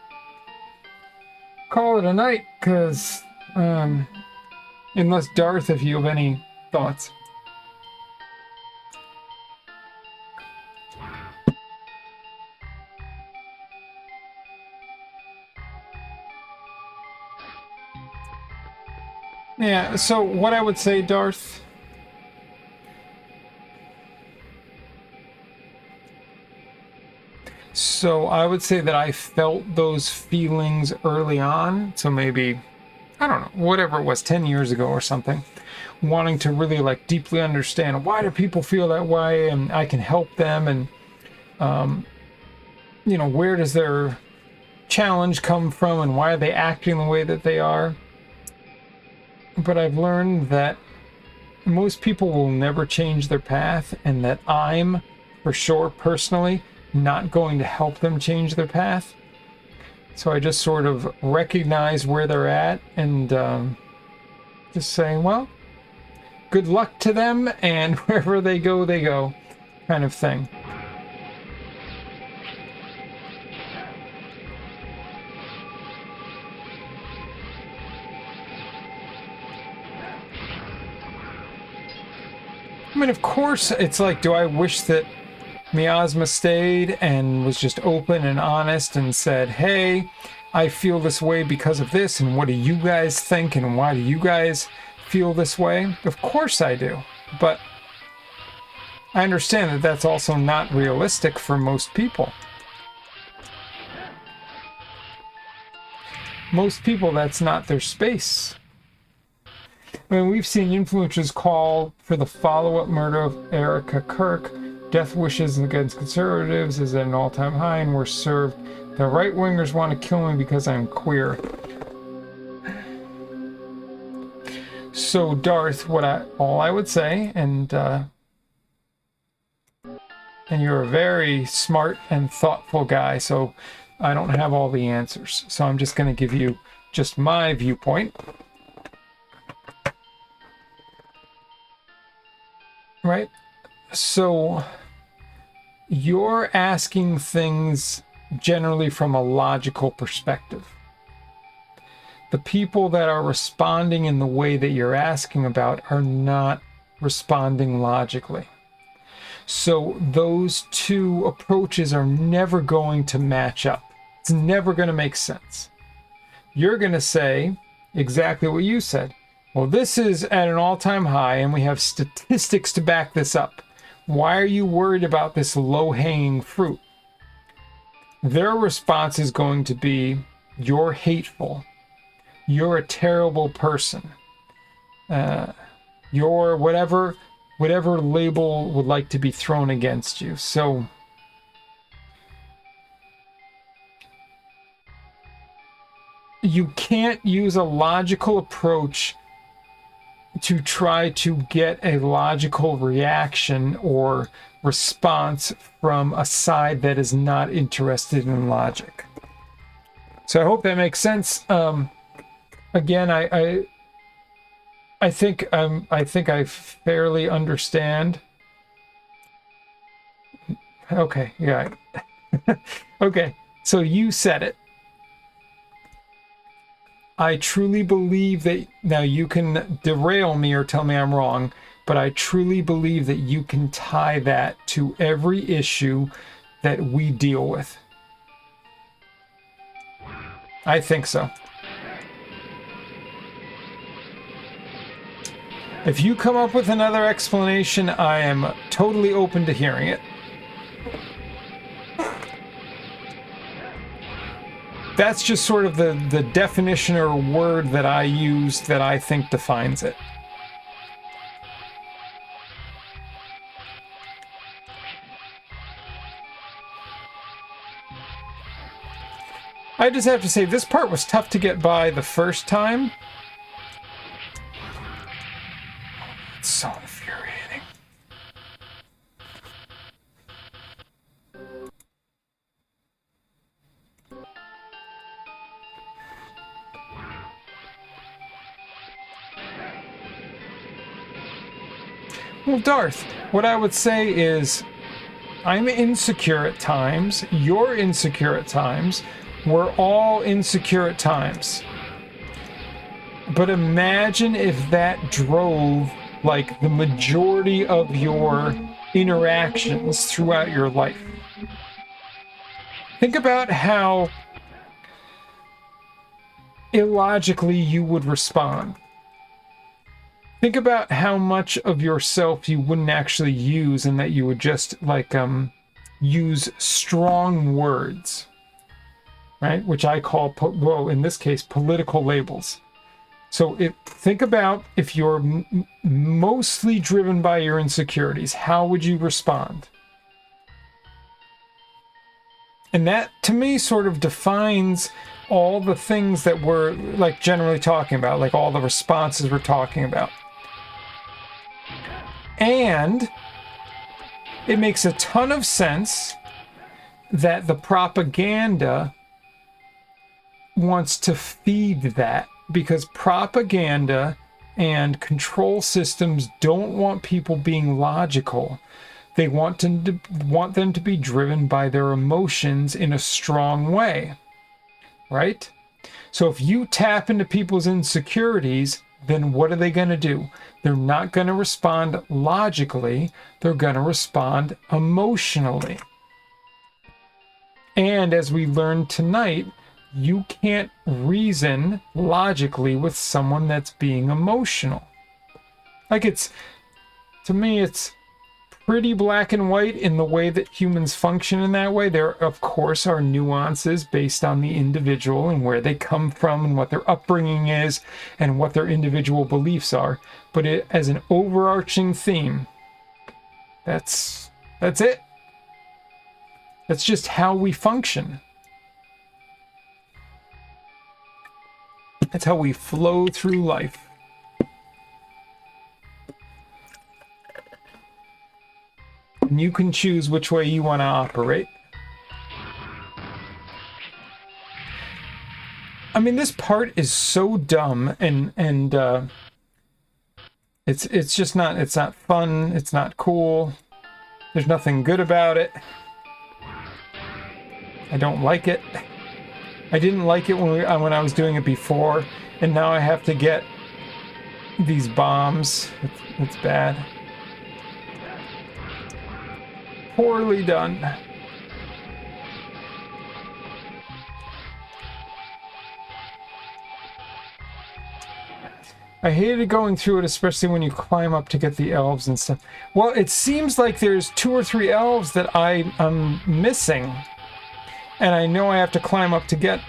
call it a night, because, unless Darth, if you have any thoughts. Yeah, so what I would say, Darth... So I would say that I felt those feelings early on, so maybe, I don't know, whatever it was, 10 years ago or something, wanting to really like deeply understand why do people feel that way, and I can help them, and you know, where does their challenge come from, and why are they acting the way that they are. But I've learned that most people will never change their path, and that I'm, for sure, personally, not going to help them change their path. So I just sort of recognize where they're at, and just saying, well, good luck to them, and wherever they go, kind of thing. I mean, of course, it's like, do I wish that Miasma stayed and was just open and honest and said, hey, I feel this way because of this, and what do you guys think, and why do you guys feel this way? Of course I do, but I understand that that's also not realistic for most people. Most people, that's not their space. I mean, we've seen influencers call for the follow-up murder of Erica Kirk. Death wishes against conservatives is at an all-time high, and we're served. The right-wingers want to kill me because I'm queer. So, Darth, all I would say, and you're a very smart and thoughtful guy, so I don't have all the answers. So I'm just going to give you just my viewpoint. Right? So you're asking things generally from a logical perspective. The people that are responding in the way that you're asking about are not responding logically. So those two approaches are never going to match up. It's never going to make sense. You're going to say exactly what you said. Well, this is at an all-time high, and we have statistics to back this up. Why are you worried about this low-hanging fruit? Their response is going to be, you're hateful. You're a terrible person. You're whatever label would like to be thrown against you. So you can't use a logical approach to try to get a logical reaction or response from a side that is not interested in logic. So I hope that makes sense. Again, I think I fairly understand. Okay, yeah. Okay, so you said it. I truly believe that, now you can derail me or tell me I'm wrong, but I truly believe that you can tie that to every issue that we deal with. I think so. If you come up with another explanation, I am totally open to hearing it. That's just sort of the definition or word that I use that I think defines it. I just have to say, this part was tough to get by the first time. It's so infuriating. Well, Darth, what I would say is, I'm insecure at times, you're insecure at times, we're all insecure at times. But imagine if that drove, like, the majority of your interactions throughout your life. Think about how illogically you would respond. Think about how much of yourself you wouldn't actually use, and that you would just, like, use strong words, right? Which I call, well, in this case, political labels. So think about if you're mostly driven by your insecurities, how would you respond? And that, to me, sort of defines all the things that we're, like, generally talking about, like all the responses we're talking about. And it makes a ton of sense that the propaganda wants to feed that, because propaganda and control systems don't want people being logical. They want them to be driven by their emotions in a strong way, right? So if you tap into people's insecurities, then what are they going to do? They're not going to respond logically. They're going to respond emotionally. And as we learned tonight, you can't reason logically with someone that's being emotional. Like, to me, it's pretty black and white in the way that humans function in that way. There, of course, are nuances based on the individual and where they come from and what their upbringing is and what their individual beliefs are. But as an overarching theme, that's it. That's just how we function. That's how we flow through life. And you can choose which way you want to operate. I mean, this part is so dumb, and it's just not, it's not fun, it's not cool. There's nothing good about it. I don't like it. I didn't like it when I was doing it before, and now I have to get these bombs. It's bad. Poorly done. I hated going through it, especially when you climb up to get the elves and stuff. Well, it seems like there's 2 or 3 elves that I'm missing. And I know I have to climb up to get.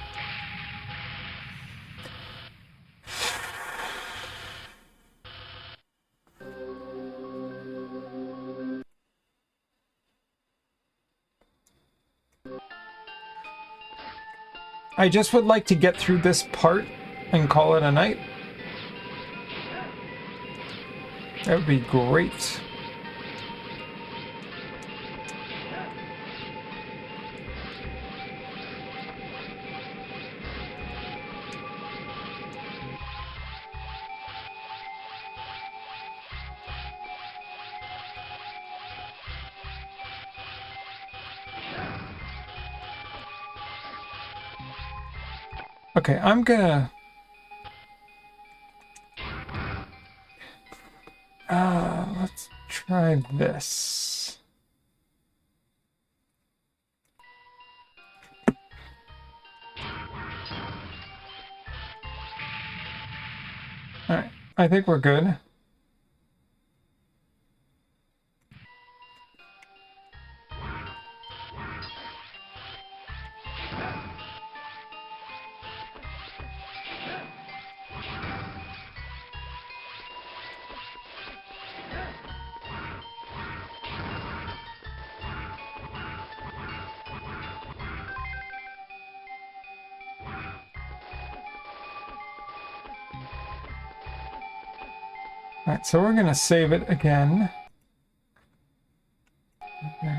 I just would like to get through this part and call it a night. That would be great. Okay, I'm gonna try this. Alright, I think we're good. Alright, so we're gonna save it again. Okay.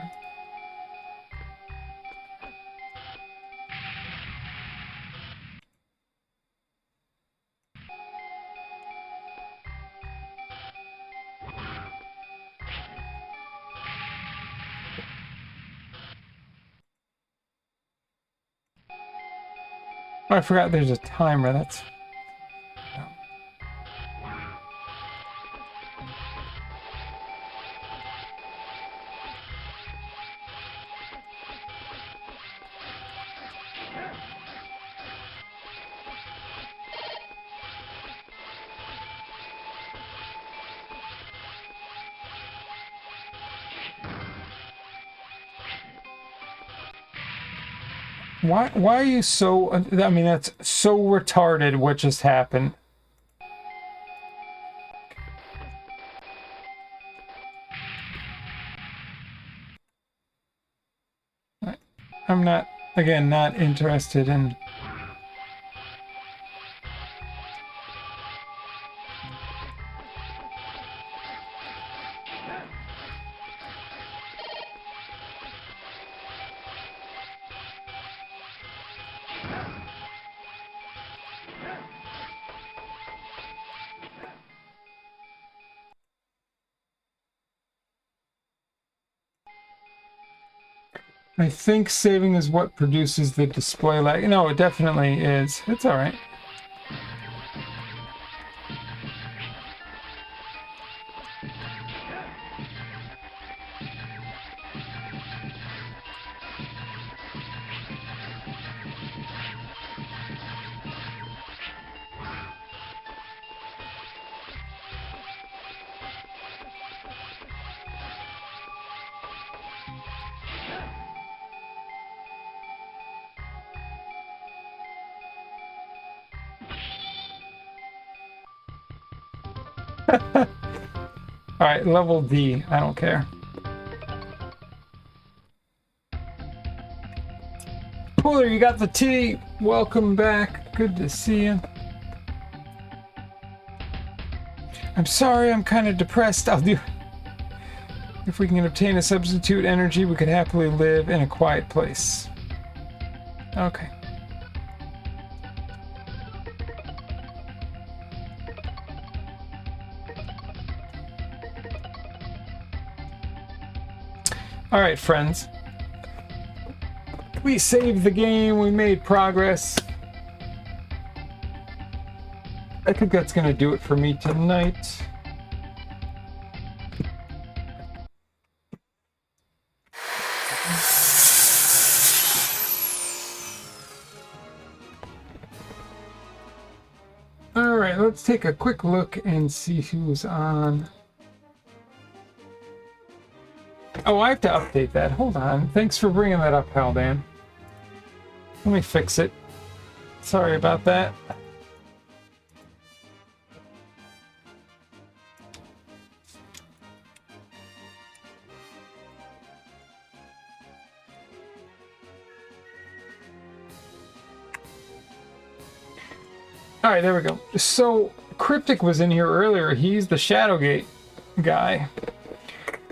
Oh, I forgot there's a timer. That's... Why are you so... I mean, that's so retarded what just happened. I'm not, again, not interested in... I think saving is what produces the display lag. No, it definitely is. It's all right. All right, level D. I don't care. Cooler, you got the tea. Welcome back. Good to see you. I'm sorry, I'm kind of depressed. I'll do... If we can obtain a substitute energy, we could happily live in a quiet place. Okay. All right, friends. We saved the game. We made progress. I think that's going to do it for me tonight. All right, let's take a quick look and see who's on. Oh, I have to update that. Hold on. Thanks for bringing that up, Haldan. Let me fix it. Sorry about that. All right, there we go. So, Cryptic was in here earlier. He's the Shadowgate guy.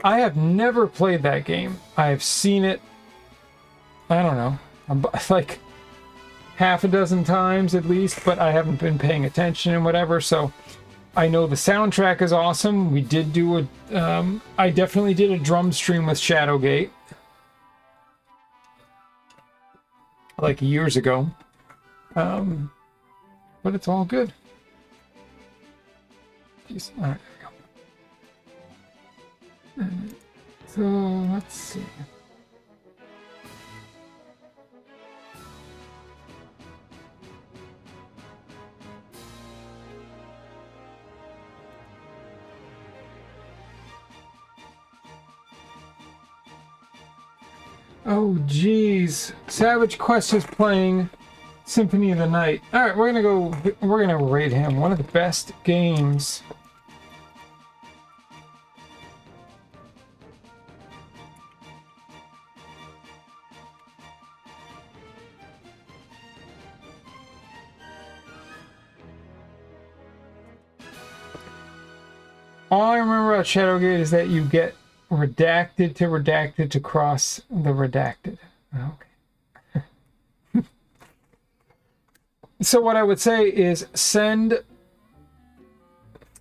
I have never played that game. I have seen it, I don't know, like half a dozen times at least, but I haven't been paying attention and whatever, so I know the soundtrack is awesome. We did do a, I definitely did a drum stream with Shadowgate, like years ago, but it's all good. Jeez. All right. So let's see. Oh geez, Savage Quest is playing Symphony of the Night. All right, we're gonna raid him. One of the best games. All I remember about Shadowgate is that you get redacted to cross the redacted. Okay. So what I would say is send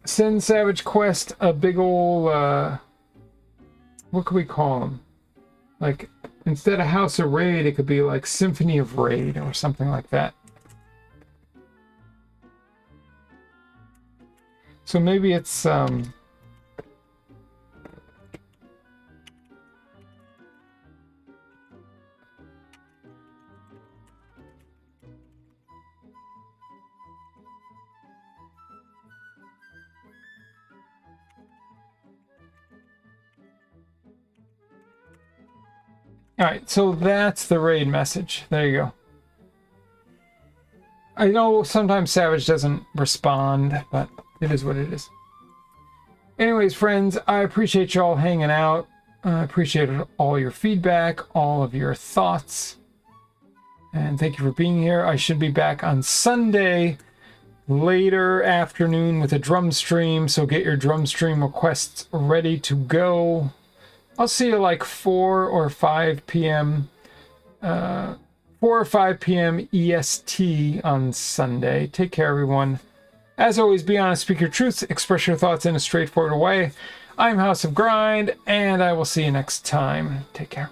Savage Quest a big ol' what could we call him? Like, instead of House of Raid, it could be like Symphony of Raid or something like that. So maybe it's Alright, so that's the raid message. There you go. I know sometimes Savage doesn't respond, but it is what it is. Anyways, friends, I appreciate you all hanging out. I appreciate all your feedback, all of your thoughts. And thank you for being here. I should be back on Sunday, later afternoon with a drum stream, so get your drum stream requests ready to go. I'll see you like 4 or 5 p.m. 4 or 5 p.m. EST on Sunday. Take care, everyone. As always, be honest, speak your truths, express your thoughts in a straightforward way. I'm House of Grind, and I will see you next time. Take care.